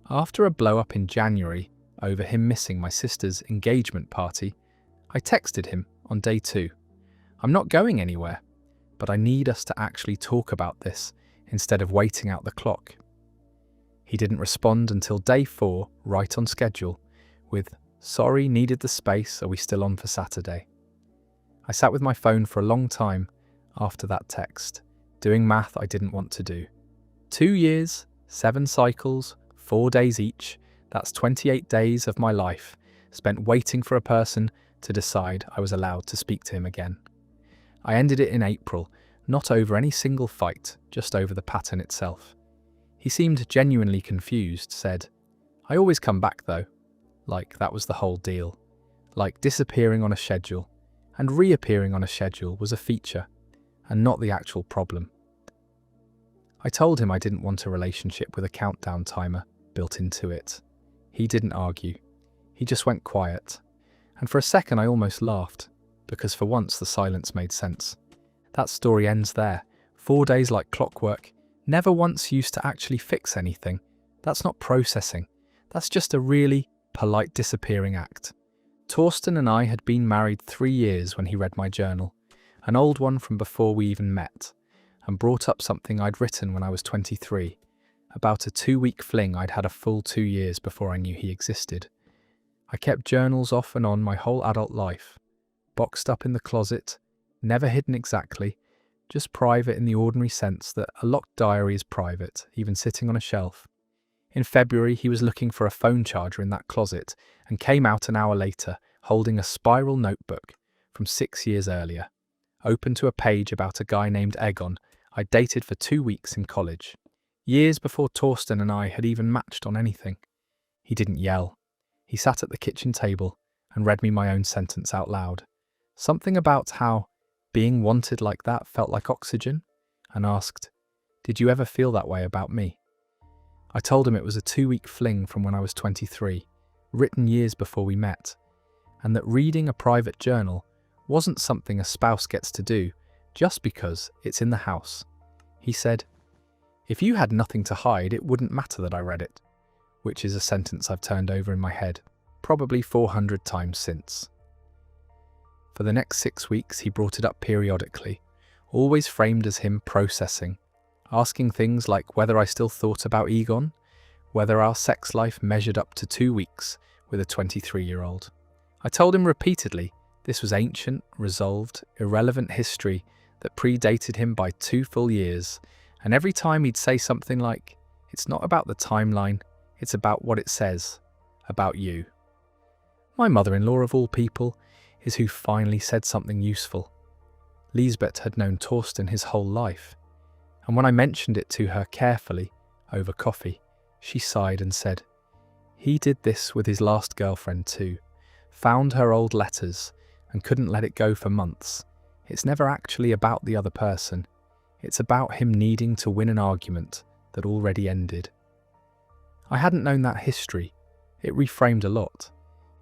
[SPEAKER 1] After a blow-up in January over him missing my sister's engagement party, I texted him on day 2. "I'm not going anywhere, but I need us to actually talk about this instead of waiting out the clock." He didn't respond until day 4, right on schedule, with, "Sorry, needed the space, are we still on for Saturday?" I sat with my phone for a long time after that text, doing math I didn't want to do. 2 years, 7 cycles, 4 days each, that's 28 days of my life spent waiting for a person to decide I was allowed to speak to him again. I ended it in April, not over any single fight, just over the pattern itself. He seemed genuinely confused, said, "I always come back though," like that was the whole deal, like disappearing on a schedule and reappearing on a schedule was a feature and not the actual problem. I told him I didn't want a relationship with a countdown timer built into it. He didn't argue. He just went quiet. And for a second I almost laughed, because for once the silence made sense. That story ends there. 4 days like clockwork, never once used to actually fix anything. That's not processing. That's just a really polite disappearing act. Torsten and I had been married 3 years when he read my journal, an old one from before we even met, and brought up something I'd written when I was 23, about a 2-week fling I'd had a full 2 years before I knew he existed. I kept journals off and on my whole adult life, boxed up in the closet, never hidden exactly, just private in the ordinary sense that a locked diary is private, even sitting on a shelf. In February, he was looking for a phone charger in that closet and came out an hour later holding a spiral notebook from 6 years earlier, open to a page about a guy named Egon I dated for 2 weeks in college, years before Torsten and I had even matched on anything. He didn't yell. He sat at the kitchen table and read me my own sentence out loud. Something about how being wanted like that felt like oxygen, and asked, "Did you ever feel that way about me?" I told him it was a 2-week fling from when I was 23, written years before we met, and that reading a private journal wasn't something a spouse gets to do just because it's in the house. He said, "If you had nothing to hide, it wouldn't matter that I read it," which is a sentence I've turned over in my head, probably 400 times since. For the next 6 weeks, he brought it up periodically, always framed as him processing, asking things like whether I still thought about Egon, whether our sex life measured up to 2 weeks with a 23-year-old. I told him repeatedly this was ancient, resolved, irrelevant history that predated him by 2 full years, and every time he'd say something like, "It's not about the timeline, it's about what it says," about you. My mother-in-law, of all people, is who finally said something useful. Lisbeth had known Torsten his whole life, and when I mentioned it to her carefully, over coffee, she sighed and said, "He did this with his last girlfriend too, found her old letters and couldn't let it go for months. It's never actually about the other person. It's about him needing to win an argument that already ended." I hadn't known that history. It reframed a lot.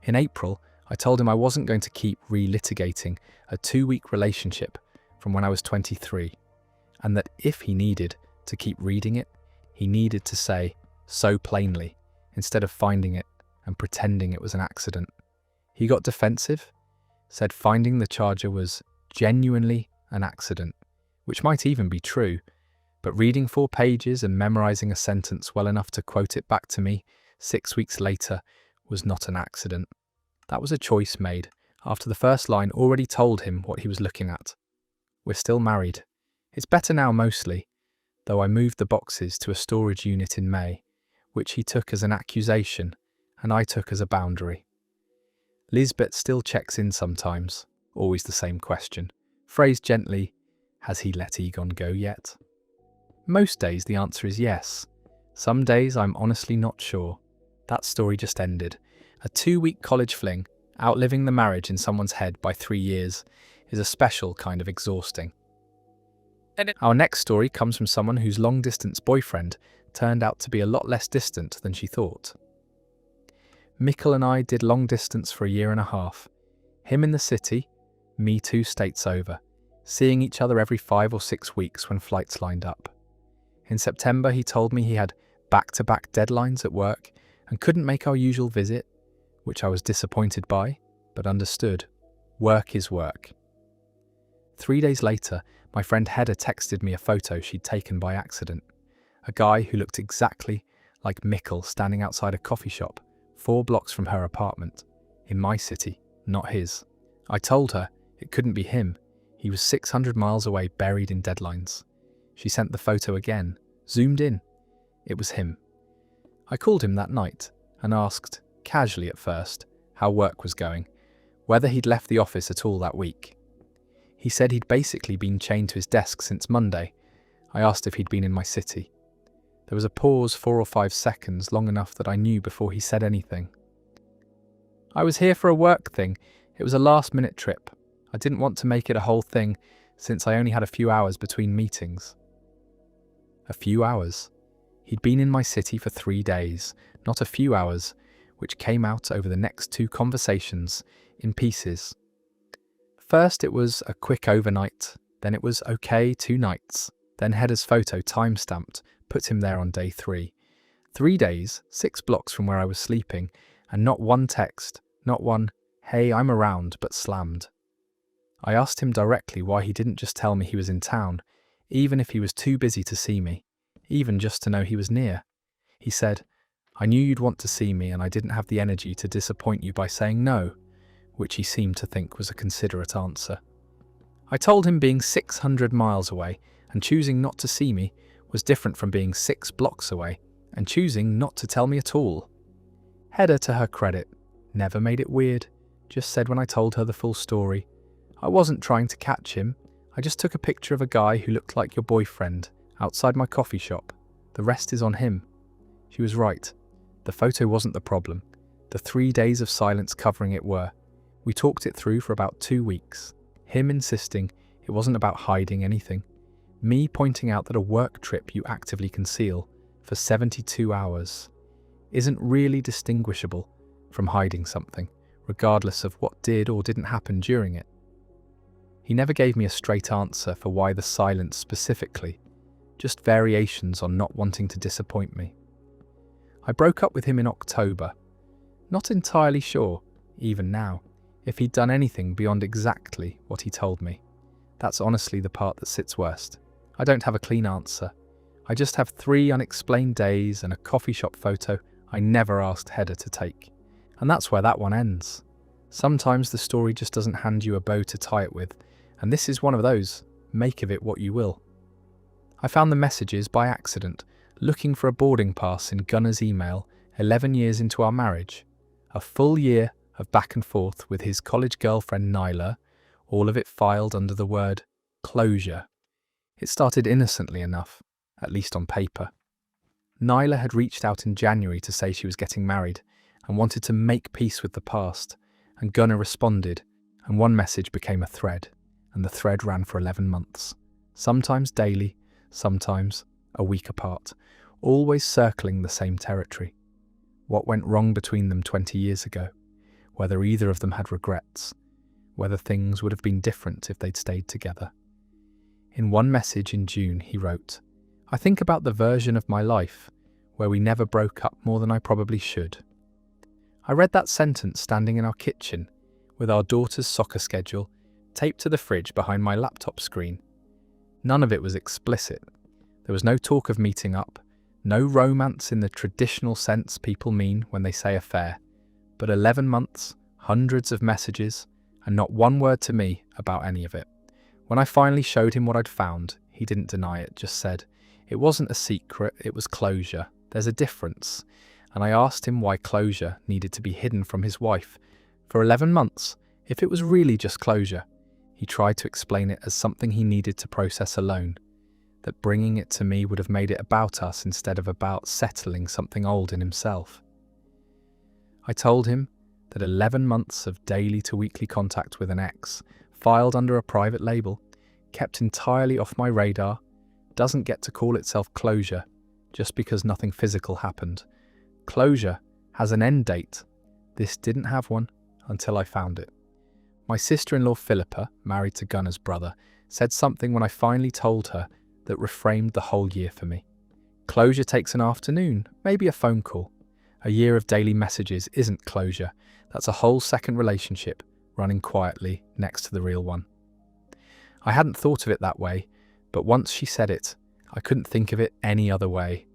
[SPEAKER 1] In April, I told him I wasn't going to keep relitigating a 2-week relationship from when I was 23, and that if he needed to keep reading it, he needed to say so plainly, instead of finding it and pretending it was an accident. He got defensive, said finding the charger was genuinely an accident, which might even be true, but reading 4 pages and memorizing a sentence well enough to quote it back to me 6 weeks later was not an accident. That was a choice made after the first line already told him what he was looking at. We're still married. It's better now mostly, though I moved the boxes to a storage unit in May, which he took as an accusation and I took as a boundary. Lisbeth still checks in sometimes, always the same question, phrased gently, "Has he let Egon go yet?" Most days the answer is yes. Some days I'm honestly not sure. That story just ended. A 2-week college fling, outliving the marriage in someone's head by 3 years, is a special kind of exhausting. Our next story comes from someone whose long-distance boyfriend turned out to be a lot less distant than she thought. Mikkel and I did long distance for 1.5 years. Him in the city, me 2 states over, seeing each other every 5 or 6 weeks when flights lined up. In September, he told me he had back-to-back deadlines at work and couldn't make our usual visit, which I was disappointed by, but understood. Work is work. 3 days later, my friend Hedda texted me a photo she'd taken by accident. A guy who looked exactly like Mikkel standing outside a coffee shop 4 blocks from her apartment, in my city, not his. I told her it couldn't be him. He was 600 miles away, buried in deadlines. She sent the photo again, zoomed in. It was him. I called him that night and asked, casually at first, how work was going, whether he'd left the office at all that week. He said he'd basically been chained to his desk since Monday. I asked if he'd been in my city. There was a pause, 4 or 5 seconds, long enough that I knew before he said anything. I was here for a work thing. It was a last-minute trip. I didn't want to make it a whole thing, since I only had a few hours between meetings. A few hours. He'd been in my city for 3 days, not a few hours, which came out over the next 2 conversations, in pieces. First it was a quick overnight, then it was okay 2 nights, then Hedda's photo time-stamped put him there on day 3. 3 days, 6 blocks from where I was sleeping, and not one text, not one, "Hey, I'm around," but slammed. I asked him directly why he didn't just tell me he was in town, even if he was too busy to see me, even just to know he was near. He said, "I knew you'd want to see me and I didn't have the energy to disappoint you by saying no," which he seemed to think was a considerate answer. I told him being 600 miles away and choosing not to see me was different from being 6 blocks away and choosing not to tell me at all. Hedda, to her credit, never made it weird, just said when I told her the full story, "I wasn't trying to catch him, I just took a picture of a guy who looked like your boyfriend outside my coffee shop. The rest is on him." She was right. The photo wasn't the problem. The 3 days of silence covering it were. We talked it through for about 2 weeks. Him insisting it wasn't about hiding anything. Me pointing out that a work trip you actively conceal for 72 hours isn't really distinguishable from hiding something, regardless of what did or didn't happen during it. He never gave me a straight answer for why the silence specifically, just variations on not wanting to disappoint me. I broke up with him in October, not entirely sure, even now, if he'd done anything beyond exactly what he told me. That's honestly the part that sits worst. I don't have a clean answer. I just have 3 unexplained days and a coffee shop photo I never asked Hedda to take. And that's where that one ends. Sometimes the story just doesn't hand you a bow to tie it with, and this is one of those. Make of it what you will. I found the messages by accident, looking for a boarding pass in Gunnar's email 11 years into our marriage. A full year of back and forth with his college girlfriend Nyla, all of it filed under the word closure. It started innocently enough, at least on paper. Nyla had reached out in January to say she was getting married and wanted to make peace with the past, and Gunnar responded, and one message became a thread, and the thread ran for 11 months, sometimes daily, sometimes a week apart, always circling the same territory. What went wrong between them 20 years ago? Whether either of them had regrets? Whether things would have been different if they'd stayed together? In one message in June, he wrote, "I think about the version of my life where we never broke up more than I probably should." I read that sentence standing in our kitchen with our daughter's soccer schedule taped to the fridge behind my laptop screen. None of it was explicit. There was no talk of meeting up, no romance in the traditional sense people mean when they say affair, but 11 months, hundreds of messages, and not one word to me about any of it. When I finally showed him what I'd found, he didn't deny it, just said, "It wasn't a secret, it was closure. There's a difference." And I asked him why closure needed to be hidden from his wife for 11 months, if it was really just closure. He tried to explain it as something he needed to process alone, that bringing it to me would have made it about us instead of about settling something old in himself. I told him that 11 months of daily to weekly contact with an ex, filed under a private label, kept entirely off my radar, doesn't get to call itself closure just because nothing physical happened. Closure has an end date. This didn't have one until I found it. My sister-in-law Philippa, married to Gunnar's brother, said something when I finally told her that reframed the whole year for me. Closure takes an afternoon, maybe a phone call. A year of daily messages isn't closure. That's a whole second relationship running quietly next to the real one. I hadn't thought of it that way, but once she said it, I couldn't think of it any other way.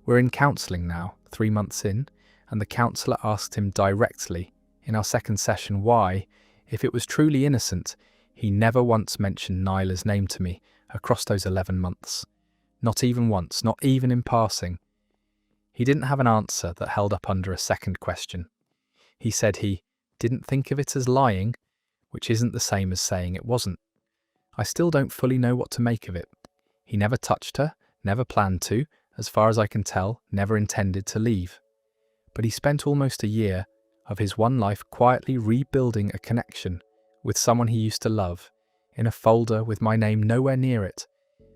[SPEAKER 1] We're in counselling now, 3 months in, and the counsellor asked him directly in our second session why, if it was truly innocent, he never once mentioned Nyla's name to me across those 11 months. Not even once, not even in passing. He didn't have an answer that held up under a second question. He said he didn't think of it as lying, which isn't the same as saying it wasn't. I still don't fully know what to make of it. He never touched her, never planned to, as far as I can tell, never intended to leave. But he spent almost a year of his one life quietly rebuilding a connection with someone he used to love, in a folder with my name nowhere near it,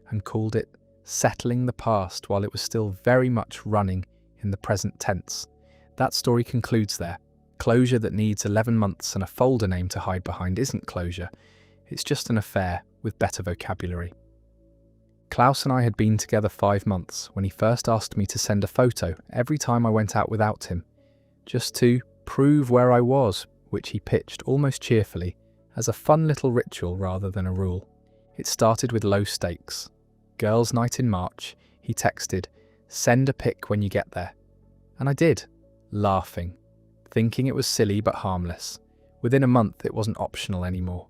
[SPEAKER 1] and called it Settling the Past while it was still very much running in the present tense. That story concludes there. Closure that needs 11 months and a folder name to hide behind isn't closure. It's just an affair with better vocabulary. Klaus and I had been together 5 months when he first asked me to send a photo every time I went out without him, just to prove where I was, which he pitched almost cheerfully as a fun little ritual rather than a rule. It started with low stakes. Girls' night in March, he texted, "Send a pic when you get there." And I did, laughing, thinking it was silly but harmless. Within a month, it wasn't optional anymore.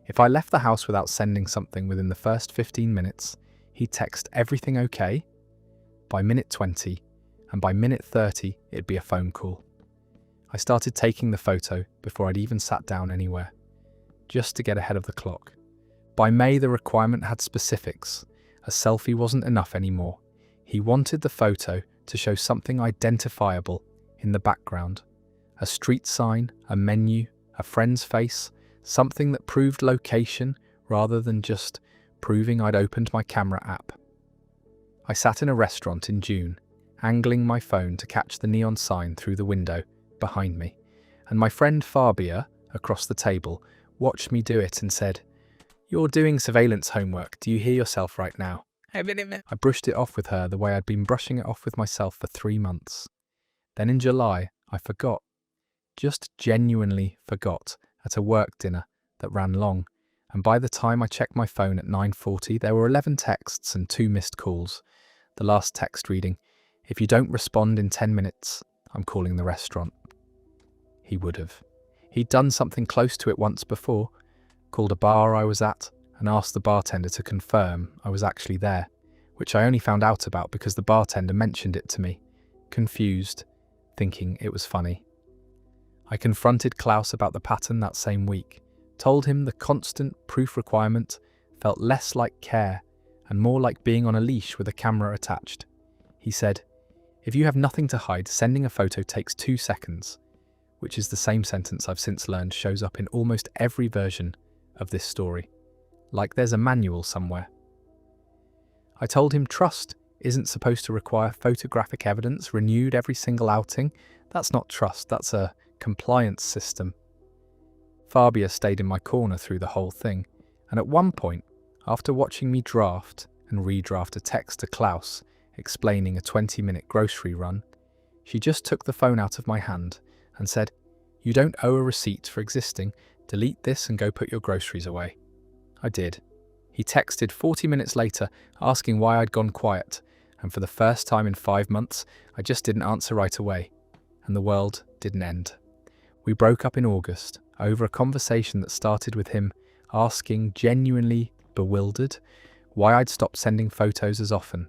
[SPEAKER 1] If I left the house without sending something within the first 15 minutes, he'd text everything okay. By minute 20, and by minute 30, it'd be a phone call. I started taking the photo before I'd even sat down anywhere, just to get ahead of the clock. By May, the requirement had specifics. A selfie wasn't enough anymore. He wanted the photo to show something identifiable in the background. A street sign, a menu, a friend's face, something that proved location rather than just proving I'd opened my camera app. I sat in a restaurant in June, angling my phone to catch the neon sign through the window behind me, and my friend Fabia, across the table, watched me do it and said, "You're doing surveillance homework, do you hear yourself right now?" I brushed it off with her the way I'd been brushing it off with myself for 3 months. Then in July, I forgot, just genuinely forgot, at a work dinner that ran long, and by the time I checked my phone at 9:40, there were 11 texts and 2 missed calls. The last text reading, "If you don't respond in 10 minutes, I'm calling the restaurant." He would have. He'd done something close to it once before, called a bar I was at and asked the bartender to confirm I was actually there, which I only found out about because the bartender mentioned it to me, confused, thinking it was funny. I confronted Klaus about the pattern that same week, told him the constant proof requirement felt less like care and more like being on a leash with a camera attached. He said, "If you have nothing to hide, sending a photo takes 2 seconds," which is the same sentence I've since learned shows up in almost every version of this story, like there's a manual somewhere. I told him trust isn't supposed to require photographic evidence renewed every single outing. That's not trust, that's a compliance system. Fabia stayed in my corner through the whole thing, and at one point, after watching me draft and redraft a text to Klaus explaining a 20-minute grocery run, she just took the phone out of my hand and said, "You don't owe a receipt for existing. Delete this and go put your groceries away." I did. He texted 40 minutes later asking why I'd gone quiet, and for the first time in 5 months, I just didn't answer right away, and the world didn't end. We broke up in August over a conversation that started with him asking, genuinely bewildered, why I'd stopped sending photos as often.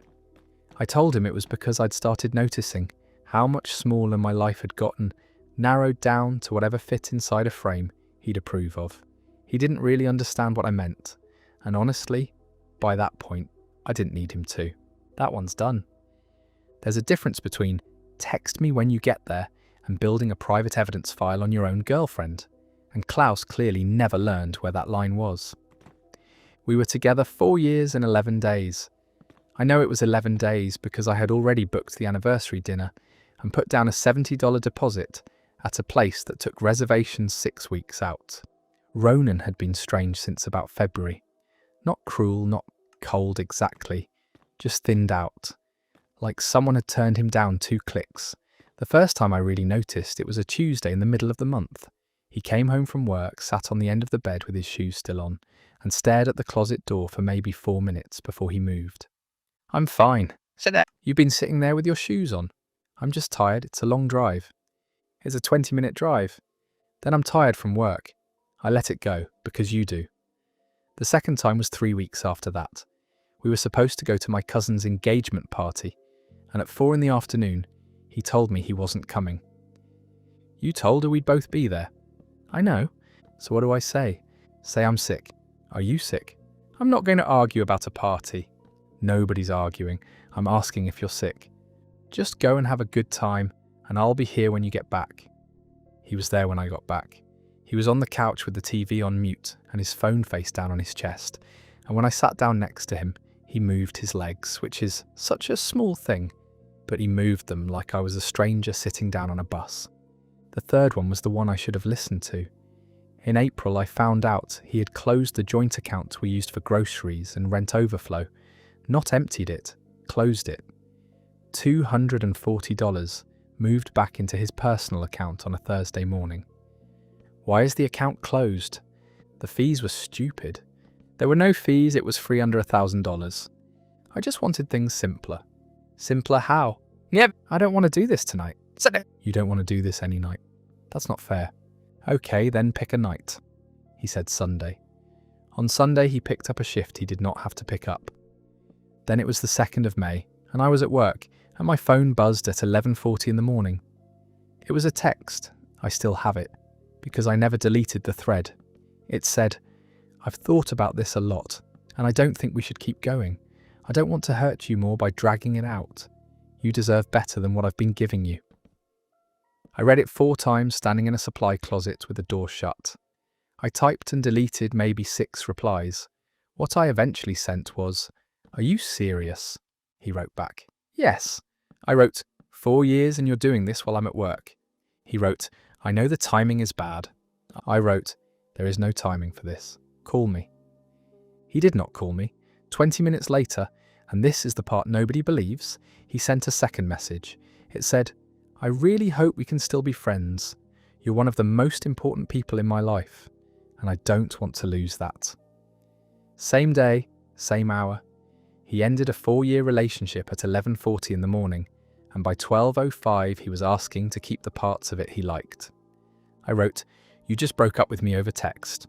[SPEAKER 1] I told him it was because I'd started noticing how much smaller my life had gotten, narrowed down to whatever fit inside a frame he'd approve of. He didn't really understand what I meant, and honestly, by that point, I didn't need him to. That one's done. There's a difference between text me when you get there and building a private evidence file on your own girlfriend, and Klaus clearly never learned where that line was. We were together 4 years and 11 days. I know it was 11 days because I had already booked the anniversary dinner and put down a $70 deposit at a place that took reservations 6 weeks out. Ronan had been strange since about February. Not cruel, not cold exactly, just thinned out. Like someone had turned him down 2 clicks. The first time I really noticed, it was a Tuesday in the middle of the month. He came home from work, sat on the end of the bed with his shoes still on, and stared at the closet door for maybe 4 minutes before he moved. "I'm fine."
[SPEAKER 2] Sit there.
[SPEAKER 1] "You've been sitting there with your shoes on." "I'm just tired, it's a long drive." "It's a 20-minute drive." "Then I'm tired from work." I let it go, because you do. The second time was 3 weeks after that. We were supposed to go to my cousin's engagement party, and at 4 in the afternoon, he told me he wasn't coming. "You told her we'd both be there." "I know. So what do I say? Say I'm sick." "Are you sick?" "I'm not going to argue about a party." "Nobody's arguing. I'm asking if you're sick." "Just go and have a good time, and I'll be here when you get back." He was there when I got back. He was on the couch with the TV on mute and his phone face down on his chest, and when I sat down next to him, he moved his legs, which is such a small thing, but he moved them like I was a stranger sitting down on a bus. The third one was the one I should have listened to. In April, I found out he had closed the joint account we used for groceries and rent overflow. Not emptied it, closed it. $240 moved back into his personal account on a Thursday morning. Why is the account closed? The fees were stupid. There were no fees, it was free under $1,000. I just wanted things simpler. Simpler how?
[SPEAKER 2] Yep.
[SPEAKER 1] "I don't want to do this tonight."
[SPEAKER 2] Sit there.
[SPEAKER 1] "You don't want to do this any night." "That's not fair." "Okay, then pick a night." He said Sunday. On Sunday, he picked up a shift he did not have to pick up. Then it was the 2nd of May, and I was at work, and my phone buzzed at 11:40 in the morning. It was a text. I still have it, because I never deleted the thread. It said, "I've thought about this a lot, and I don't think we should keep going. I don't want to hurt you more by dragging it out. You deserve better than what I've been giving you." I read it 4 times standing in a supply closet with the door shut. I typed and deleted maybe 6 replies. What I eventually sent was, "Are you serious?" He wrote back, "Yes." I wrote, 4 years and you're doing this while I'm at work." He wrote, "I know the timing is bad." I wrote, "There is no timing for this. Call me." He did not call me. 20 minutes later, and this is the part nobody believes, he sent a second message. It said, "I really hope we can still be friends. You're one of the most important people in my life, and I don't want to lose that." Same day, same hour. He ended a 4-year relationship at 11:40 in the morning, and by 12:05 he was asking to keep the parts of it he liked. I wrote, "You just broke up with me over text."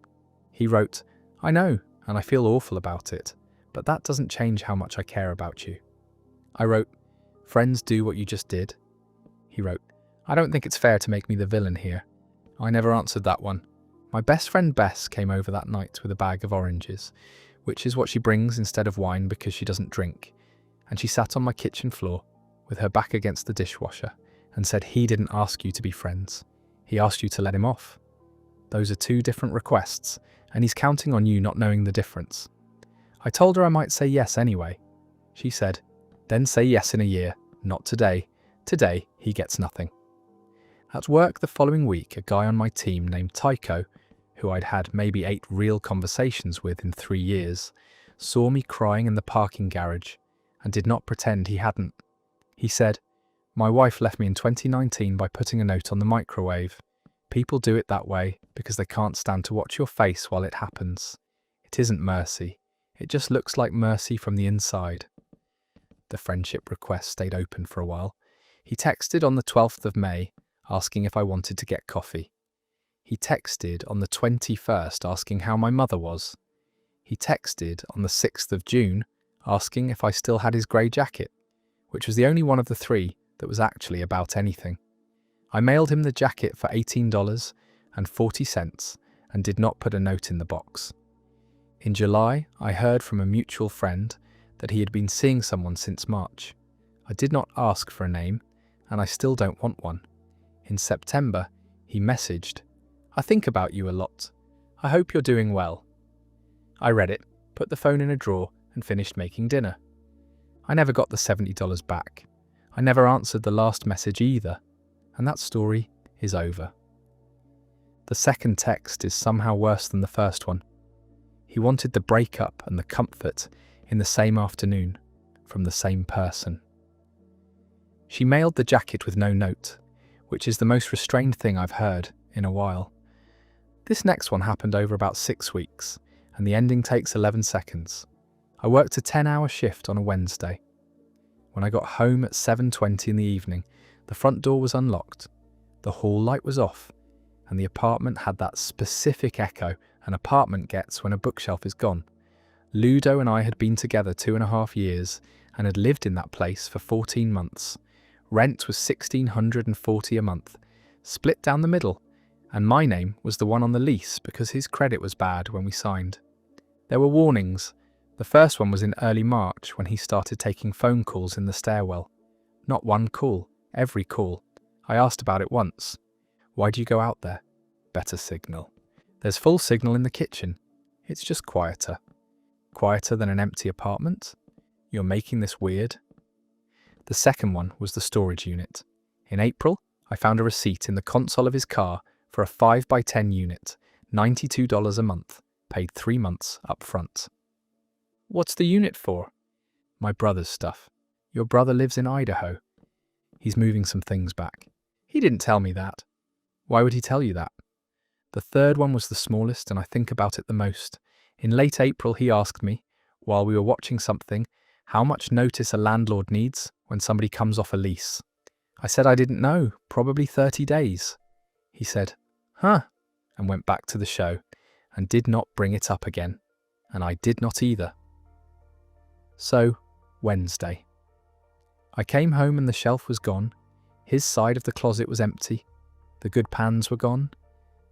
[SPEAKER 1] He wrote, "I know, and I feel awful about it, but that doesn't change how much I care about you." I wrote, "Friends do what you just did." He wrote, "I don't think it's fair to make me the villain here. I never answered that one. My best friend Bess came over that night with a bag of oranges, which is what she brings instead of wine because she doesn't drink, and she sat on my kitchen floor with her back against the dishwasher and said he didn't ask you to be friends. He asked you to let him off. Those are two different requests, and he's counting on you not knowing the difference. I told her I might say yes anyway. She said, then say yes in a year, not today. Today, he gets nothing. At work the following week, a guy on my team named Tycho, who I'd had maybe 8 real conversations with in 3 years, saw me crying in the parking garage and did not pretend he hadn't. He said, my wife left me in 2019 by putting a note on the microwave. People do it that way because they can't stand to watch your face while it happens. It isn't mercy. It just looks like mercy from the inside. The friendship request stayed open for a while. He texted on the 12th of May, asking if I wanted to get coffee. He texted on the 21st asking how my mother was. He texted on the 6th of June asking if I still had his grey jacket, which was the only one of the 3 that was actually about anything. I mailed him the jacket for $18.40 and did not put a note in the box. In July, I heard from a mutual friend that he had been seeing someone since March. I did not ask for a name, and I still don't want one. In September, he messaged, I think about you a lot. I hope you're doing well. I read it, put the phone in a drawer, and finished making dinner. I never got the $70 back. I never answered the last message either, and that story is over. The second text is somehow worse than the first one. He wanted the breakup and the comfort in the same afternoon, from the same person. She mailed the jacket with no note, which is the most restrained thing I've heard in a while. This next one happened over about 6 weeks, and the ending takes 11 seconds. I worked a 10-hour shift on a Wednesday. When I got home at 7:20 in the evening, the front door was unlocked, the hall light was off, and the apartment had that specific echo an apartment gets when a bookshelf is gone. Ludo and I had been together 2.5 years and had lived in that place for 14 months. Rent was $1,640 a month, split down the middle, and my name was the one on the lease because his credit was bad when we signed. There were warnings. The first one was in early March when he started taking phone calls in the stairwell. Not one call, every call. I asked about it once. Why do you go out there? Better signal. There's full signal in the kitchen. It's just quieter. Quieter than an empty apartment? You're making this weird. The second one was the storage unit. In April, I found a receipt in the console of his car for a 5x10 unit, $92 a month, paid 3 months up front. What's the unit for? My brother's stuff. Your brother lives in Idaho. He's moving some things back. He didn't tell me that. Why would he tell you that? The third one was the smallest, and I think about it the most. In late April, he asked me, while we were watching something, how much notice a landlord needs when somebody comes off a lease. I said I didn't know, probably 30 days. He said, huh, and went back to the show, and did not bring it up again. And I did not either. So, Wednesday. I came home and the shelf was gone. His side of the closet was empty. The good pans were gone.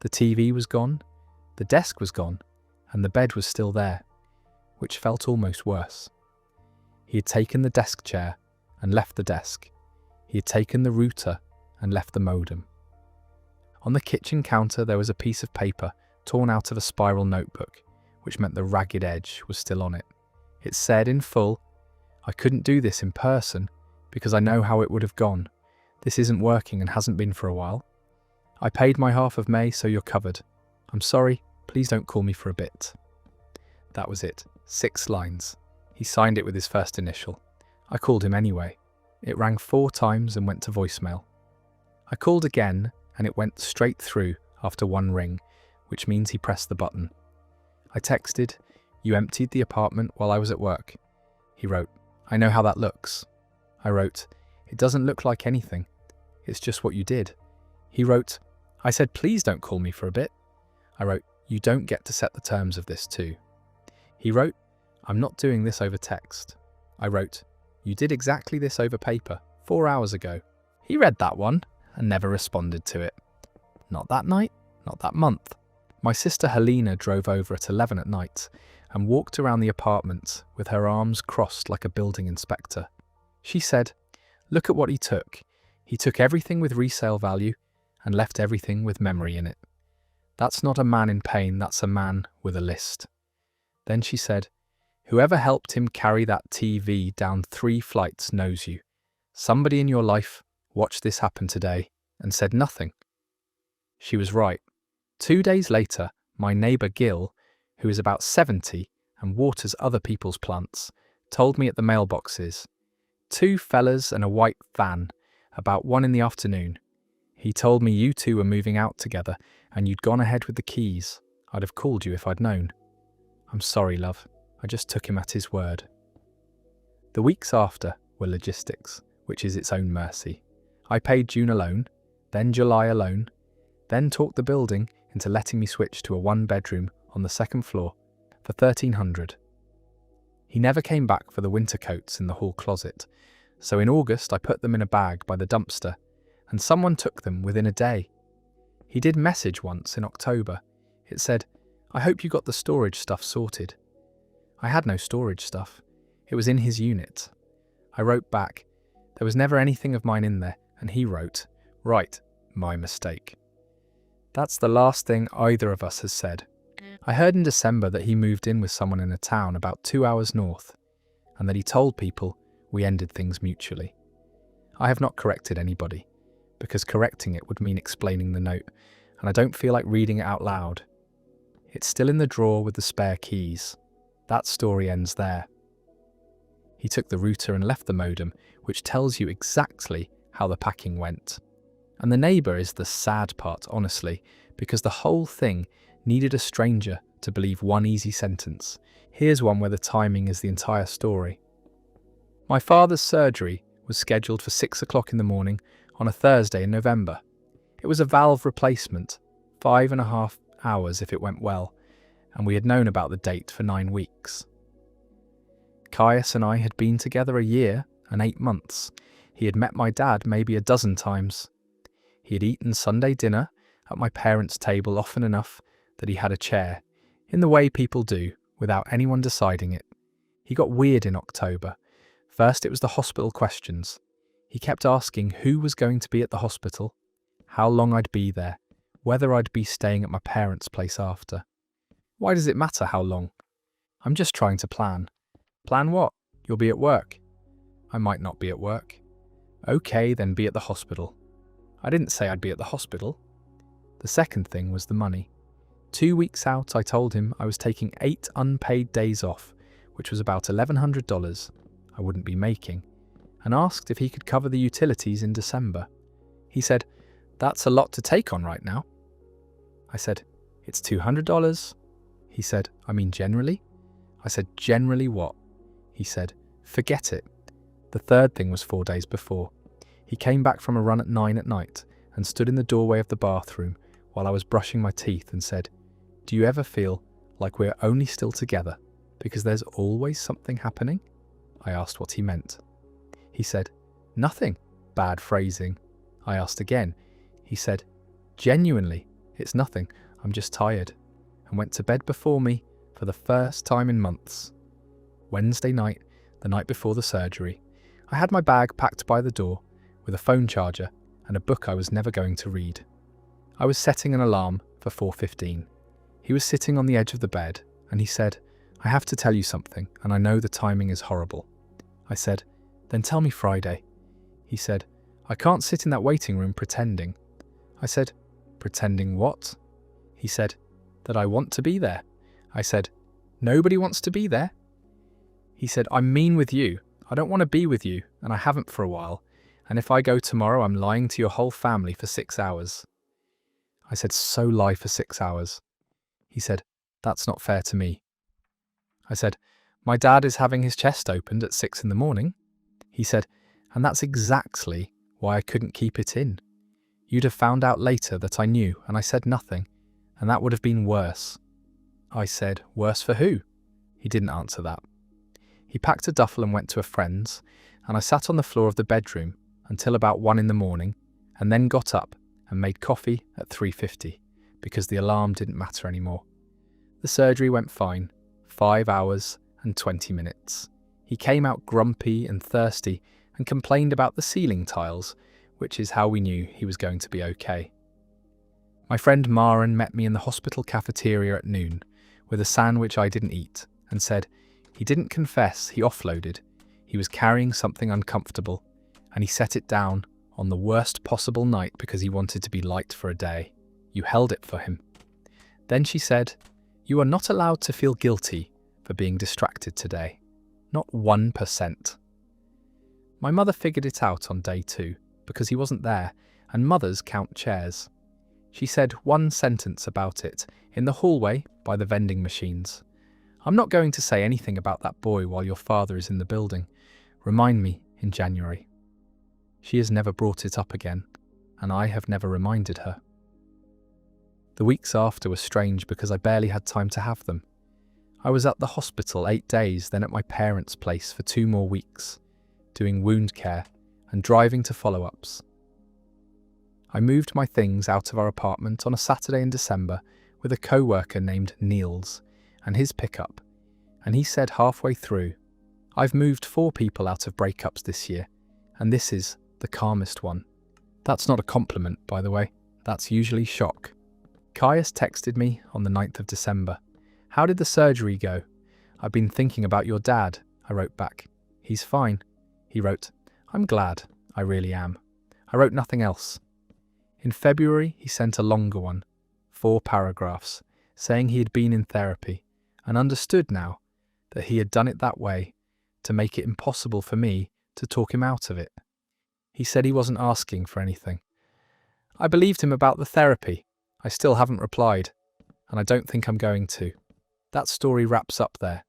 [SPEAKER 1] The TV was gone. The desk was gone. And the bed was still there, which felt almost worse. He had taken the desk chair and left the desk. He had taken the router and left the modem. On the kitchen counter there was a piece of paper torn out of a spiral notebook, which meant the ragged edge was still on it. It said in full, I couldn't do this in person because I know how it would have gone. This isn't working and hasn't been for a while. I paid my half of May, so you're covered. I'm sorry, please don't call me for a bit. That was it, 6 lines. He signed it with his first initial. I called him anyway. It rang 4 times and went to voicemail. I called again and it went straight through after 1 ring, which means he pressed the button. I texted, you emptied the apartment while I was at work. He wrote, I know how that looks. I wrote, it doesn't look like anything. It's just what you did. He wrote, I said please don't call me for a bit. I wrote, you don't get to set the terms of this too. He wrote, I'm not doing this over text. I wrote, you did exactly this over paper 4 hours ago. He read that one and never responded to it. Not that night, not that month. My sister Helena drove over at 11 at night and walked around the apartment with her arms crossed like a building inspector. She said, "Look at what he took. He took everything with resale value and left everything with memory in it. That's not a man in pain, that's a man with a list." Then she said, "Whoever helped him carry that TV down 3 flights knows you. Somebody in your life watched this happen today and said nothing." She was right. 2 days later, my neighbour Gil, who is about 70 and waters other people's plants, told me at the mailboxes, "2 fellas and a white van, about 1 in the afternoon. He told me you 2 were moving out together and you'd gone ahead with the keys. I'd have called you if I'd known." I'm sorry, love. I just took him at his word. The weeks after were logistics, which is its own mercy. I paid June a loan, then July a loan, then talked the building into letting me switch to a 1-bedroom on the 2nd floor for $1,300. He never came back for the winter coats in the hall closet, so in August I put them in a bag by the dumpster, and someone took them within a day. He did message once in October. It said, "I hope you got the storage stuff sorted." I had no storage stuff. It was in his unit. I wrote back, "There was never anything of mine in there," and he wrote, "Right, my mistake." That's the last thing either of us has said. I heard in December that he moved in with someone in a town about 2 hours north, and that he told people we ended things mutually. I have not corrected anybody, because correcting it would mean explaining the note, and I don't feel like reading it out loud. It's still in the drawer with the spare keys. That story ends there. He took the router and left the modem, which tells you exactly how the packing went. And the neighbour is the sad part, honestly, because the whole thing needed a stranger to believe one easy sentence. Here's one where the timing is the entire story. My father's surgery was scheduled for 6 o'clock in the morning on a Thursday in November. It was a valve replacement, 5.5 hours if it went well, and we had known about the date for 9 weeks. Caius and I had been together a year and 8 months. He had met my dad maybe a dozen times. He had eaten Sunday dinner at my parents' table often enough that he had a chair, in the way people do, without anyone deciding it. He got weird in October. First it was the hospital questions. He kept asking who was going to be at the hospital, how long I'd be there, whether I'd be staying at my parents' place after. Why does it matter how long? I'm just trying to plan. Plan what? You'll be at work. I might not be at work. Okay, then be at the hospital. I didn't say I'd be at the hospital. The second thing was the money. 2 weeks out, I told him I was taking 8 unpaid days off, which was about $1,100 I wouldn't be making, and asked if he could cover the utilities in December. He said, "That's a lot to take on right now." I said, "It's $200. He said, "I mean generally?" I said, "Generally what?" He said, "Forget it." The third thing was 4 days before. He came back from a run at 9 at night and stood in the doorway of the bathroom while I was brushing my teeth and said, "Do you ever feel like we're only still together because there's always something happening?" I asked what he meant. He said, "Nothing." Bad phrasing. I asked again. He said, "Genuinely, it's nothing. I'm just tired," and went to bed before me for the first time in months. Wednesday night, the night before the surgery, I had my bag packed by the door with a phone charger and a book I was never going to read. I was setting an alarm for 4:15. He was sitting on the edge of the bed and he said, "I have to tell you something and I know the timing is horrible." I said, "Then tell me Friday." He said, "I can't sit in that waiting room pretending." I said, "Pretending what?" He said, "That I want to be there." I said, "Nobody wants to be there." He said, "I'm mean with you. I don't want to be with you, and I haven't for a while. And if I go tomorrow, I'm lying to your whole family for 6 hours. I said, "So lie for 6 hours." He said, "That's not fair to me." I said, "My dad is having his chest opened at 6 in the morning." He said, "And that's exactly why I couldn't keep it in. You'd have found out later that I knew, and I said nothing, and that would have been worse." I said, "Worse for who?" He didn't answer that. He packed a duffel and went to a friend's, and I sat on the floor of the bedroom until about 1 in the morning, and then got up and made coffee at 3:50 because the alarm didn't matter anymore. The surgery went fine, 5 hours and 20 minutes. He came out grumpy and thirsty and complained about the ceiling tiles, which is how we knew he was going to be okay. My friend Maren met me in the hospital cafeteria at noon with a sandwich I didn't eat and said he didn't confess he offloaded. He was carrying something uncomfortable and he set it down on the worst possible night because he wanted to be light for a day. You held it for him. Then she said, "You are not allowed to feel guilty for being distracted today. Not 1%. My mother figured it out on day 2 because he wasn't there, and mothers count chairs. She said one sentence about it in the hallway by the vending machines. "I'm not going to say anything about that boy while your father is in the building. Remind me in January." She has never brought it up again, and I have never reminded her. The weeks after were strange because I barely had time to have them. I was at the hospital 8 days, then at my parents' place for 2 more weeks, doing wound care and driving to follow-ups. I moved my things out of our apartment on a Saturday in December with a co-worker named Niels and his pickup, and he said halfway through, "I've moved 4 people out of breakups this year, and this is the calmest one." That's not a compliment, by the way. That's usually shock. Caius texted me on the 9th of December. "How did the surgery go?" "I've been thinking about your dad," I wrote back. "He's fine." He wrote, "I'm glad, I really am." I wrote nothing else. In February, he sent a longer one, 4 paragraphs, saying he had been in therapy and understood now that he had done it that way to make it impossible for me to talk him out of it. He said he wasn't asking for anything. I believed him about the therapy. I still haven't replied, and I don't think I'm going to. That story wraps up there.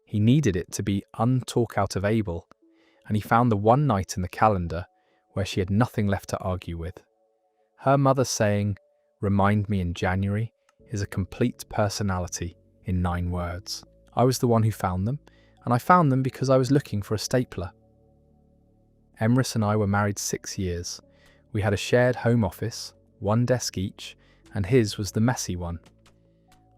[SPEAKER 1] He needed it to be untalk out of able, and he found the one night in the calendar where she had nothing left to argue with. Her mother saying, "Remind me in January," is a complete personality in 9 words. I was the one who found them, and I found them because I was looking for a stapler. Emrys and I were married 6 years. We had a shared home office, 1 desk each, and his was the messy one.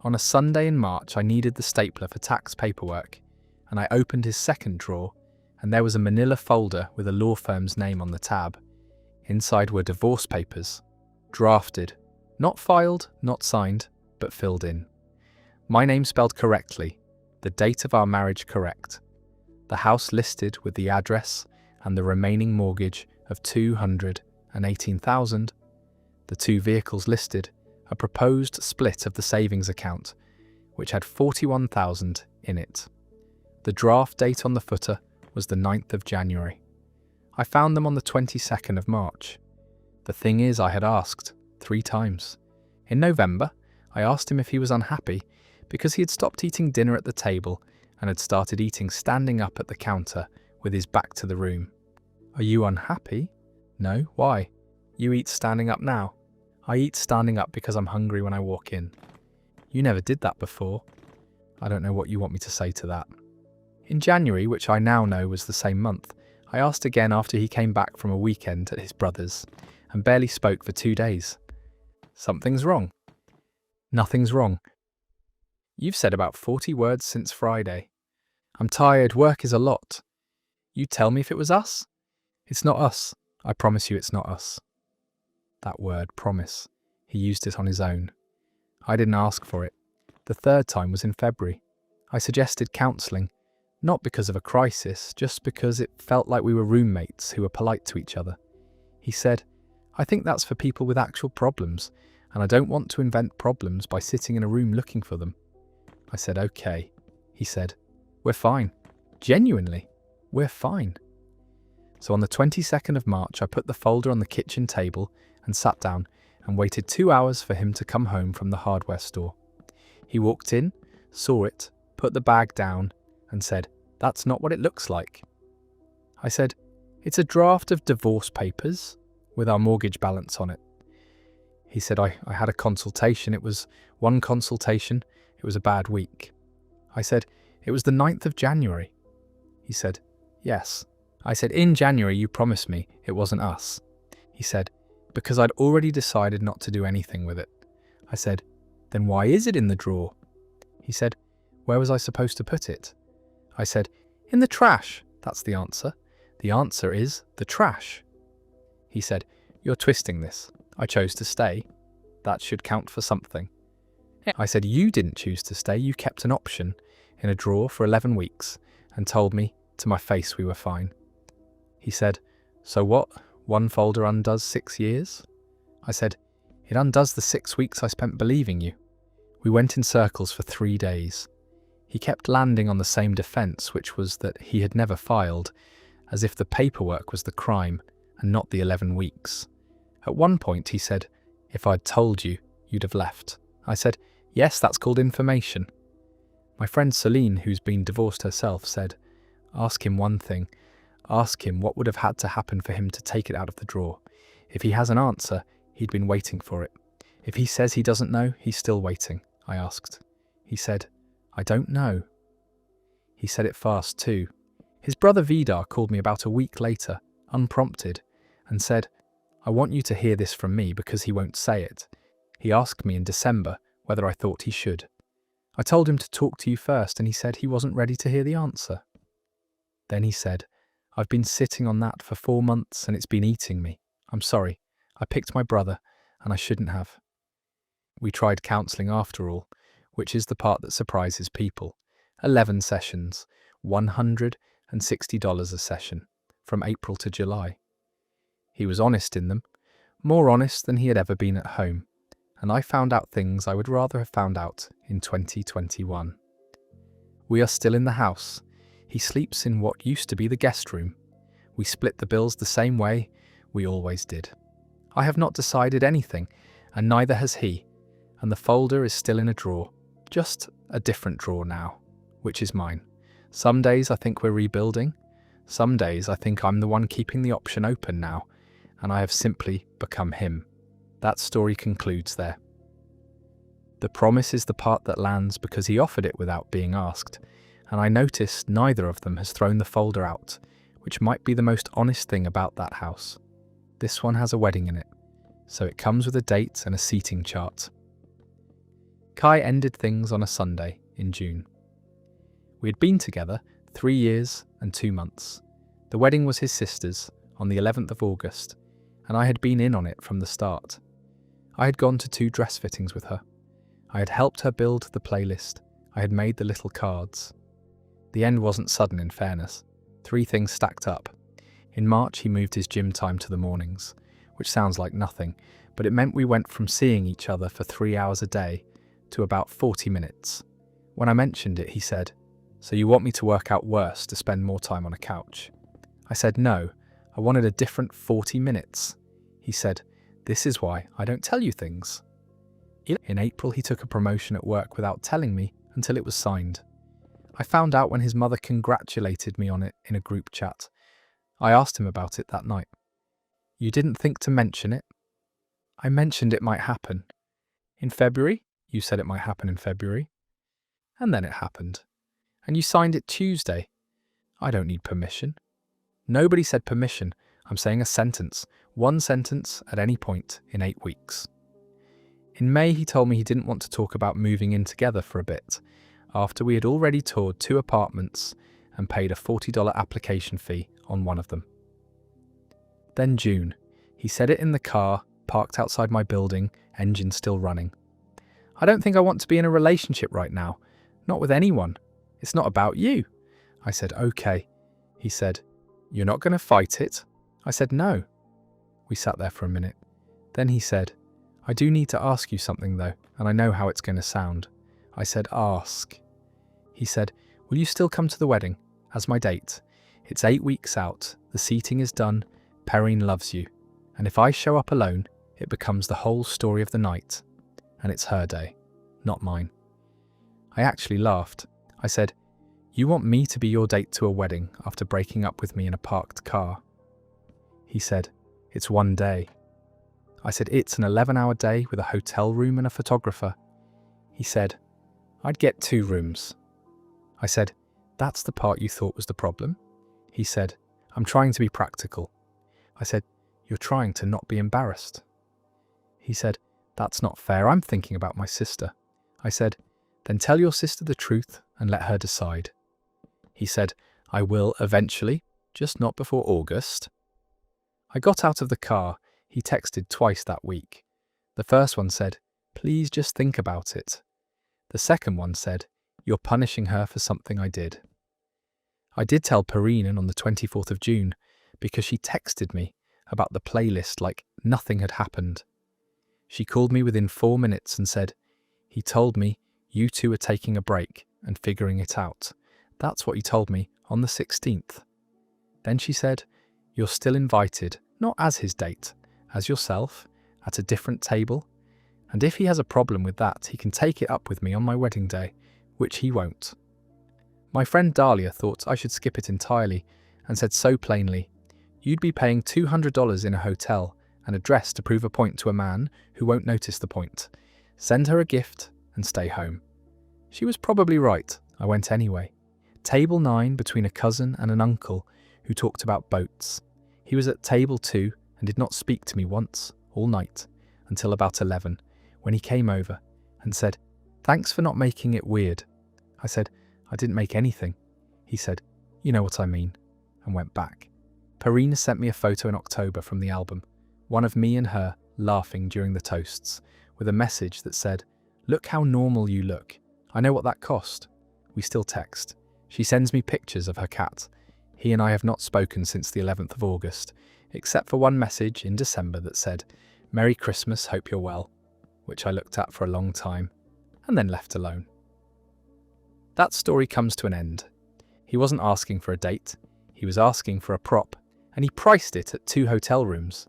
[SPEAKER 1] On a Sunday in March, I needed the stapler for tax paperwork, and I opened his second drawer, and there was a manila folder with a law firm's name on the tab. Inside were divorce papers, drafted, not filed, not signed, but filled in. My name spelled correctly, the date of our marriage correct, the house listed with the address and the remaining mortgage of $218,000, the 2 vehicles listed, a proposed split of the savings account, which had $41,000 in it. The draft date on the footer was the 9th of January. I found them on the 22nd of March. The thing is, I had asked 3 times. In November, I asked him if he was unhappy because he had stopped eating dinner at the table and had started eating standing up at the counter with his back to the room. "Are you unhappy?" "No, why?" "You eat standing up now." "I eat standing up because I'm hungry when I walk in." "You never did that before." I don't know what you want me to say to that. In January, which I now know was the same month, I asked again after he came back from a weekend at his brother's and barely spoke for 2 days. "Something's wrong." "Nothing's wrong." "You've said about 40 words since Friday." "I'm tired, work is a lot." "You'd tell me if it was us." "It's not us. I promise you it's not us." That word, promise. He used it on his own. I didn't ask for it. The 3rd time was in February. I suggested counselling, not because of a crisis, just because it felt like we were roommates who were polite to each other. He said, "I think that's for people with actual problems, and I don't want to invent problems by sitting in a room looking for them." I said, "Okay." He said, "We're fine. Genuinely, we're fine." So on the 22nd of March, I put the folder on the kitchen table and sat down and waited 2 hours for him to come home from the hardware store. He walked in, saw it, put the bag down and said, "That's not what it looks like." I said, "It's a draft of divorce papers with our mortgage balance on it." He said, I had a consultation. It was one consultation. It was a bad week." I said, "It was the 9th of January." He said, "Yes." I said, "In January you promised me it wasn't us." He said, Because I'd already decided not to do anything with it. I said, "Then why is it in the drawer?" He said, "Where was I supposed to put it?" I said, "In the trash. That's the answer. The answer is the trash." He said, "You're twisting this. I chose to stay. That should count for something." I said, "You didn't choose to stay. You kept an option in a drawer for 11 weeks and told me to my face we were fine." He said, "So what? One folder undoes 6 years?" I said, "It undoes the 6 weeks I spent believing you." We went in circles for 3 days. He kept landing on the same defence, which was that he had never filed, as if the paperwork was the crime and not the 11 weeks. At one point he said, "If I'd told you, you'd have left." I said, "Yes, that's called information." My friend Celine, who's been divorced herself, said, "Ask him one thing. Ask him what would have had to happen for him to take it out of the drawer. If he has an answer, he'd been waiting for it. If he says he doesn't know, he's still waiting." I asked. He said, "I don't know." He said it fast too. His brother Vidar called me about a week later, unprompted, and said, "I want you to hear this from me because he won't say it. He asked me in December whether I thought he should. I told him to talk to you first and he said he wasn't ready to hear the answer." Then he said, "I've been sitting on that for 4 months and it's been eating me. I'm sorry. I picked my brother and I shouldn't have." We tried counselling after all, which is the part that surprises people. 11 sessions, $160 a session, from April to July. He was honest in them, more honest than he had ever been at home, and I found out things I would rather have found out in 2021. We are still in the house. He sleeps in what used to be the guest room. We split the bills the same way we always did. I have not decided anything, and neither has he, and the folder is still in a drawer, just a different drawer now, which is mine. Some days I think we're rebuilding. Some days I think I'm the one keeping the option open now, and I have simply become him. That story concludes there. The promise is the part that lands because he offered it without being asked, and I noticed neither of them has thrown the folder out, which might be the most honest thing about that house. This one has a wedding in it, so it comes with a date and a seating chart. Kai ended things on a Sunday in June. We had been together 3 years and 2 months. The wedding was his sister's on the 11th of August, and I had been in on it from the start. I had gone to 2 dress fittings with her. I had helped her build the playlist. I had made the little cards. The end wasn't sudden, in fairness. 3 things stacked up. In March, he moved his gym time to the mornings, which sounds like nothing, but it meant we went from seeing each other for 3 hours a day to about 40 minutes. When I mentioned it, he said, "So you want me to work out worse to spend more time on a couch?" I said no, I wanted a different 40 minutes. He said, "This is why I don't tell you things." In April, he took a promotion at work without telling me until it was signed. I found out when his mother congratulated me on it in a group chat. I asked him about it that night. "You didn't think to mention it?" "I mentioned it might happen." "In February? You said it might happen in February." "And then it happened." "And you signed it Tuesday." "I don't need permission." "Nobody said permission. I'm saying a sentence. 1 sentence at any point in 8 weeks. In May, he told me he didn't want to talk about moving in together for a bit, after we had already toured 2 apartments and paid a $40 application fee on one of them. Then June. He said it in the car, parked outside my building, engine still running. "I don't think I want to be in a relationship right now. Not with anyone. It's not about you." I said, "Okay." He said, "You're not going to fight it?" I said, "No." We sat there for a minute. Then he said, "I do need to ask you something though, and I know how it's going to sound." I said, "Ask." He said, "Will you still come to the wedding as my date? It's 8 weeks out, the seating is done, Perrine loves you, and if I show up alone, it becomes the whole story of the night, and it's her day, not mine." I actually laughed. I said, "You want me to be your date to a wedding after breaking up with me in a parked car?" He said, "It's 1 day." I said, "It's an 11-hour day with a hotel room and a photographer." He said, "I'd get 2 rooms." I said, "That's the part you thought was the problem?" He said, "I'm trying to be practical." I said, You're trying to not be embarrassed. He said, That's not fair, I'm thinking about my sister. I said, Then tell your sister the truth and let her decide. He said, I will eventually, just not before August. I got out of the car. He texted twice that week. The first one said, Please just think about it. The second one said, You're punishing her for something I did. I did tell Perrine on the 24th of June because she texted me about the playlist like nothing had happened. She called me within 4 minutes and said, He told me you two are taking a break and figuring it out. That's what he told me on the 16th. Then she said, You're still invited, not as his date, as yourself, at a different table. And if he has a problem with that, he can take it up with me on my wedding day, which he won't. My friend Dahlia thought I should skip it entirely and said so plainly, You'd be paying $200 in a hotel and a dress to prove a point to a man who won't notice the point. Send her a gift and stay home. She was probably right. I went anyway. Table 9 between a cousin and an uncle who talked about boats. He was at table 2 and did not speak to me once all night until about 11 when he came over and said, Thanks for not making it weird. I said, I didn't make anything. He said, You know what I mean, and went back. Perrine sent me a photo in October from the album, one of me and her laughing during the toasts, with a message that said, Look how normal you look. I know what that cost. We still text. She sends me pictures of her cat. He and I have not spoken since the 11th of August, except for one message in December that said, Merry Christmas, hope you're well, which I looked at for a long time, and then left alone. That story comes to an end. He wasn't asking for a date, he was asking for a prop, and he priced it at 2 hotel rooms.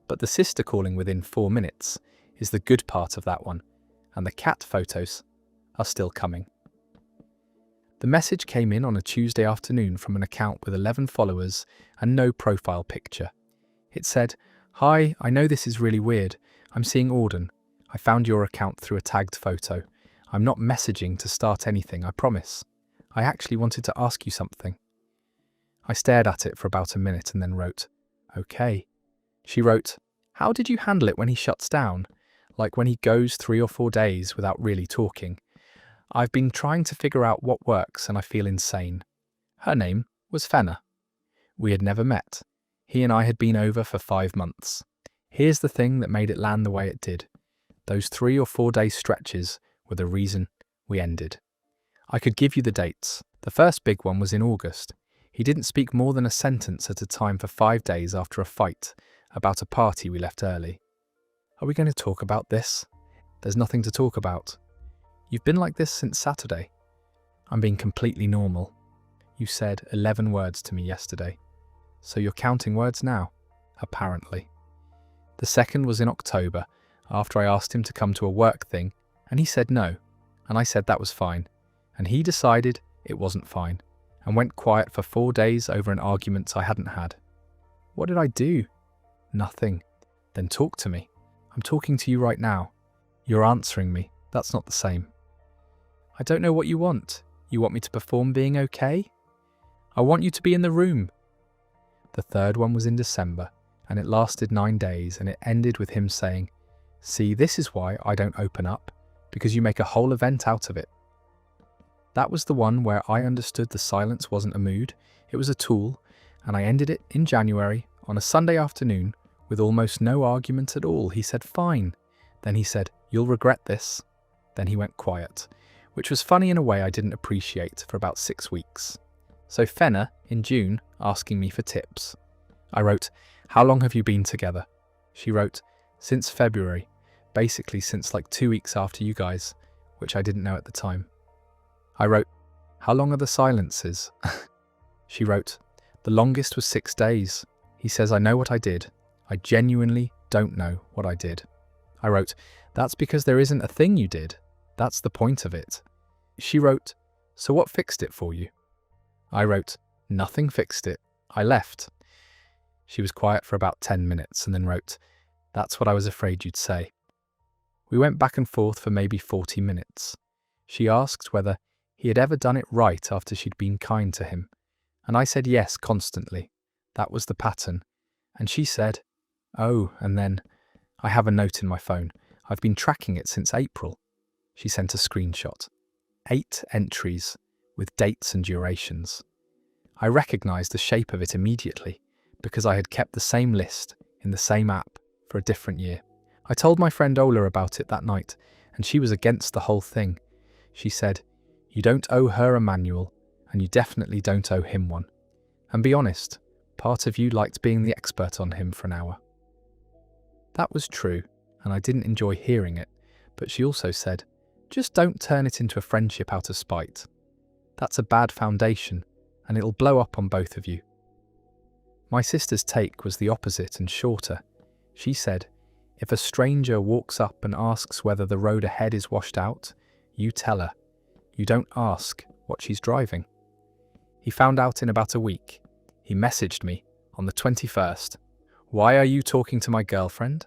[SPEAKER 1] But the sister calling within 4 minutes is the good part of that one, and the cat photos are still coming. The message came in on a Tuesday afternoon from an account with 11 followers and no profile picture. It said, Hi, I know this is really weird. I'm seeing Auden. I found your account through a tagged photo. I'm not messaging to start anything, I promise. I actually wanted to ask you something. I stared at it for about a minute and then wrote, Okay. She wrote, How did you handle it when he shuts down? Like when he goes 3 or 4 days without really talking? I've been trying to figure out what works and I feel insane. Her name was Fenna. We had never met. He and I had been over for 5 months. Here's the thing that made it land the way it did. Those 3 or 4 day stretches were the reason we ended. I could give you the dates. The first big one was in August. He didn't speak more than a sentence at a time for 5 days after a fight about a party we left early. Are we going to talk about this? There's nothing to talk about. You've been like this since Saturday. I'm being completely normal. You said 11 words to me yesterday. So you're counting words now, apparently. The second was in October, after I asked him to come to a work thing, and he said no, and I said that was fine, and he decided it wasn't fine, and went quiet for 4 days over an argument I hadn't had. What did I do? Nothing. Then talk to me. I'm talking to you right now. You're answering me. That's not the same. I don't know what you want. You want me to perform being okay? I want you to be in the room. The third one was in December, and it lasted 9 days, and it ended with him saying, See, this is why I don't open up, because you make a whole event out of it. That was the one where I understood the silence wasn't a mood, it was a tool, and I ended it in January on a Sunday afternoon with almost no argument at all. He said, Fine. Then he said, You'll regret this. Then he went quiet, which was funny in a way I didn't appreciate for about 6 weeks. So Fenna, in June, asking me for tips. I wrote, How long have you been together? She wrote, Since February, basically since like 2 weeks after you guys, which I didn't know at the time. I wrote, How long are the silences? She wrote, The longest was 6 days. He says, I know what I did. I genuinely don't know what I did. I wrote, That's because there isn't a thing you did. That's the point of it. She wrote, So what fixed it for you? I wrote, Nothing fixed it. I left. She was quiet for about 10 minutes and then wrote, That's what I was afraid you'd say. We went back and forth for maybe 40 minutes. She asked whether he had ever done it right after she'd been kind to him, and I said yes constantly. That was the pattern. And she said, Oh, and then, I have a note in my phone. I've been tracking it since April. She sent a screenshot. 8 entries with dates and durations. I recognised the shape of it immediately because I had kept the same list in the same app for a different year. I told my friend Ola about it that night, and she was against the whole thing. She said, "You don't owe her a manual, and you definitely don't owe him one. And be honest, part of you liked being the expert on him for an hour." That was true, and I didn't enjoy hearing it, but she also said, "Just don't turn it into a friendship out of spite. That's a bad foundation, and it'll blow up on both of you." My sister's take was the opposite and shorter. She said, "If a stranger walks up and asks whether the road ahead is washed out, you tell her. You don't ask what she's driving." He found out in about a week. He messaged me on the 21st. "Why are you talking to my girlfriend?"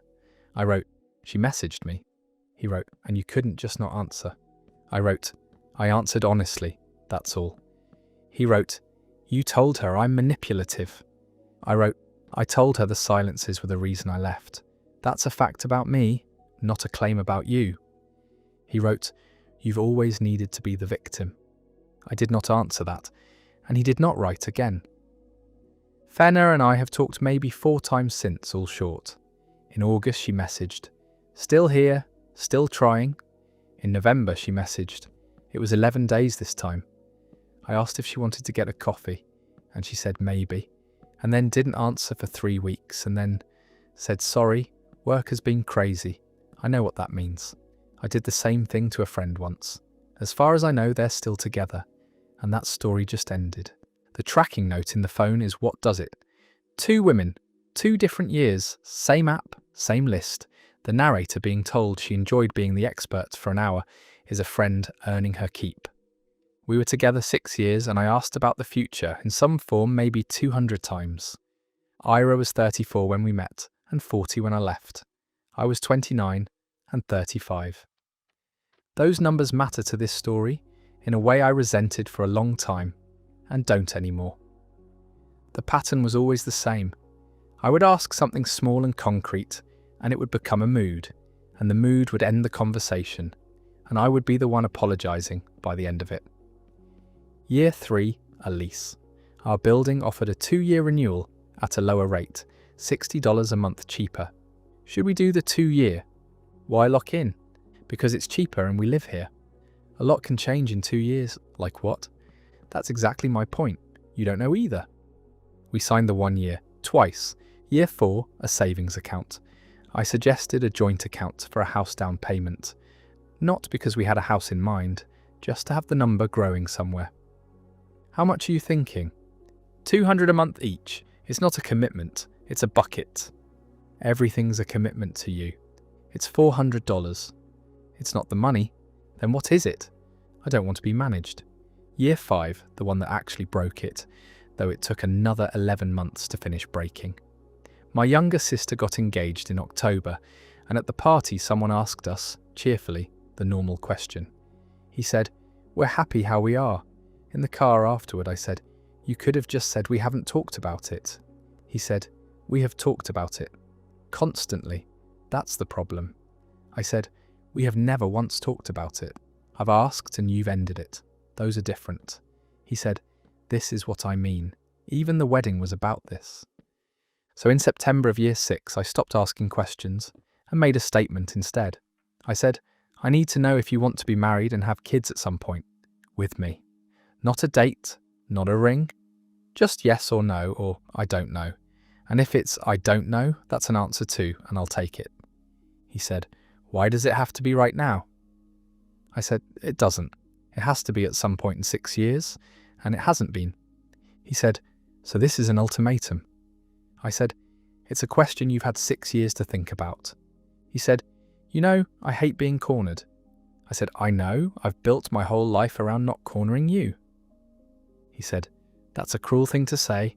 [SPEAKER 1] I wrote, "She messaged me." He wrote, "And you couldn't just not answer." I wrote, "I answered honestly, that's all." He wrote, "You told her I'm manipulative." I wrote, "I told her the silences were the reason I left. That's a fact about me, not a claim about you." He wrote, "You've always needed to be the victim." I did not answer that, and he did not write again. Fenna and I have talked maybe 4 times since, all short. In August she messaged, "Still here, still trying." In November she messaged, "It was 11 days this time." I asked if she wanted to get a coffee, and she said maybe, and then didn't answer for 3 weeks, and then said, "Sorry, work has been crazy." I know what that means. I did the same thing to a friend once. As far as I know, they're still together, and that story just ended. The tracking note in the phone is what does it. 2 women, 2 different years, same app, same list. The narrator being told she enjoyed being the expert for an hour is a friend earning her keep. We were together 6 years, and I asked about the future in some form maybe 200 times. Ira was 34 when we met, and 40 when I left. I was 29 and 35. Those numbers matter to this story in a way I resented for a long time, and don't anymore. The pattern was always the same. I would ask something small and concrete, and it would become a mood, and the mood would end the conversation, and I would be the one apologising by the end of it. Year 3, a lease. Our building offered a 2-year renewal at a lower rate, $60 a month cheaper. Should we do the 2-year? Why lock in? Because it's cheaper and we live here. A lot can change in 2 years. Like what? That's exactly my point. You don't know either. We signed the 1 year, twice. Year 4, a savings account. I suggested a joint account for a house down payment. Not because we had a house in mind, just to have the number growing somewhere. How much are you thinking? $200 a month each. It's not a commitment, it's a bucket. Everything's a commitment to you. It's $400. It's not the money. Then what is it? I don't want to be managed. Year 5, the one that actually broke it, though it took another 11 months to finish breaking. My younger sister got engaged in October, and at the party someone asked us, cheerfully, the normal question. He said, "We're happy how we are." In the car afterward I said, "You could have just said we haven't talked about it." He said, "We have talked about it. Constantly. That's the problem." I said, "We have never once talked about it. I've asked and you've ended it. Those are different." He said, "This is what I mean. Even the wedding was about this." So in September of year 6, I stopped asking questions and made a statement instead. I said, "I need to know if you want to be married and have kids at some point. With me. Not a date, not a ring. Just yes or no, or I don't know. And if it's I don't know, that's an answer too, and I'll take it." He said, "Why does it have to be right now?" I said, "It doesn't. It has to be at some point in 6 years, and it hasn't been." He said, "So this is an ultimatum." I said, "It's a question you've had 6 years to think about." He said, "You know, I hate being cornered." I said, "I know, I've built my whole life around not cornering you." He said, "That's a cruel thing to say."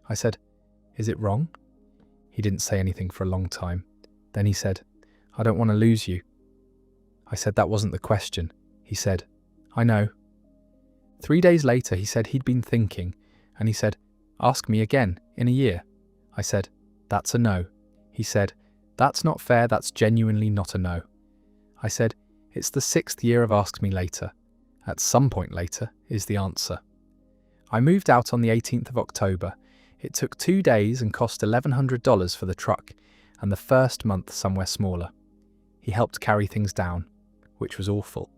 [SPEAKER 1] I said, "Is it wrong?" He didn't say anything for a long time. Then he said, "I don't want to lose you." I said that wasn't the question. He said, "I know." 3 days later he said he'd been thinking, and he said, "Ask me again, in a year." I said, "That's a no." He said, "That's not fair, that's genuinely not a no." I said, "It's the 6th year of Ask Me Later. At some point later is the answer." I moved out on the 18th of October. It took 2 days and cost $1,100 for the truck, and the first month somewhere smaller. He helped carry things down, which was awful.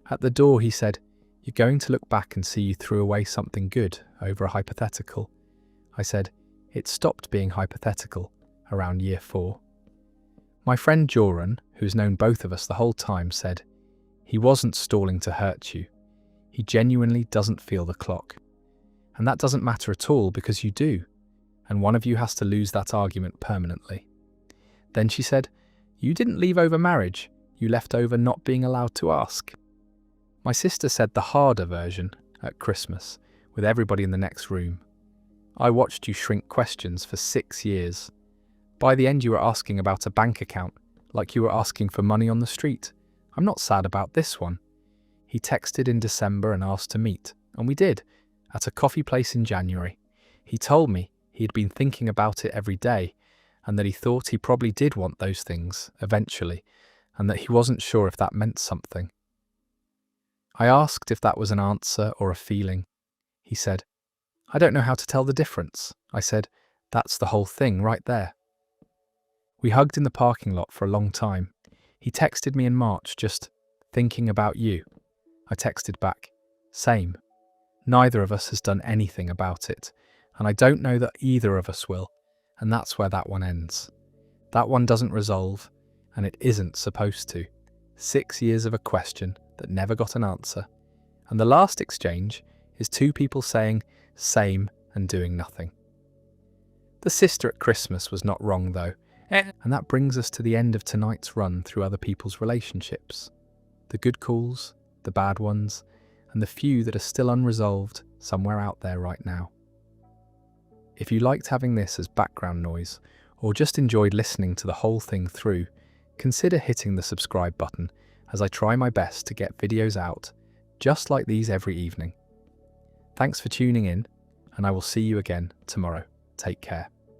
[SPEAKER 1] At the door he said, "You're going to look back and see you threw away something good over a hypothetical." I said, "It stopped being hypothetical around year 4. My friend Joran, who's known both of us the whole time, said, "He wasn't stalling to hurt you. He genuinely doesn't feel the clock. And that doesn't matter at all because you do, and one of you has to lose that argument permanently." Then she said, "You didn't leave over marriage, you left over not being allowed to ask." My sister said the harder version at Christmas, with everybody in the next room. "I watched you shrink questions for 6 years. By the end you were asking about a bank account, like you were asking for money on the street. I'm not sad about this one." He texted in December and asked to meet, and we did, at a coffee place in January. He told me he had been thinking about it every day, and that he thought he probably did want those things, eventually, and that he wasn't sure if that meant something. I asked if that was an answer or a feeling. He said, "I don't know how to tell the difference." I said, "That's the whole thing right there." We hugged in the parking lot for a long time. He texted me in March, just "thinking about you." I texted back, "Same." Neither of us has done anything about it, and I don't know that either of us will, and that's where that one ends. That one doesn't resolve, and it isn't supposed to. 6 years of a question that never got an answer, and the last exchange is 2 people saying "same" and doing nothing. The sister at Christmas was not wrong though, and that brings us to the end of tonight's run through other people's relationships. The good calls, the bad ones, and the few that are still unresolved somewhere out there right now. If you liked having this as background noise, or just enjoyed listening to the whole thing through, consider hitting the subscribe button as I try my best to get videos out just like these every evening. Thanks for tuning in, and I will see you again tomorrow. Take care.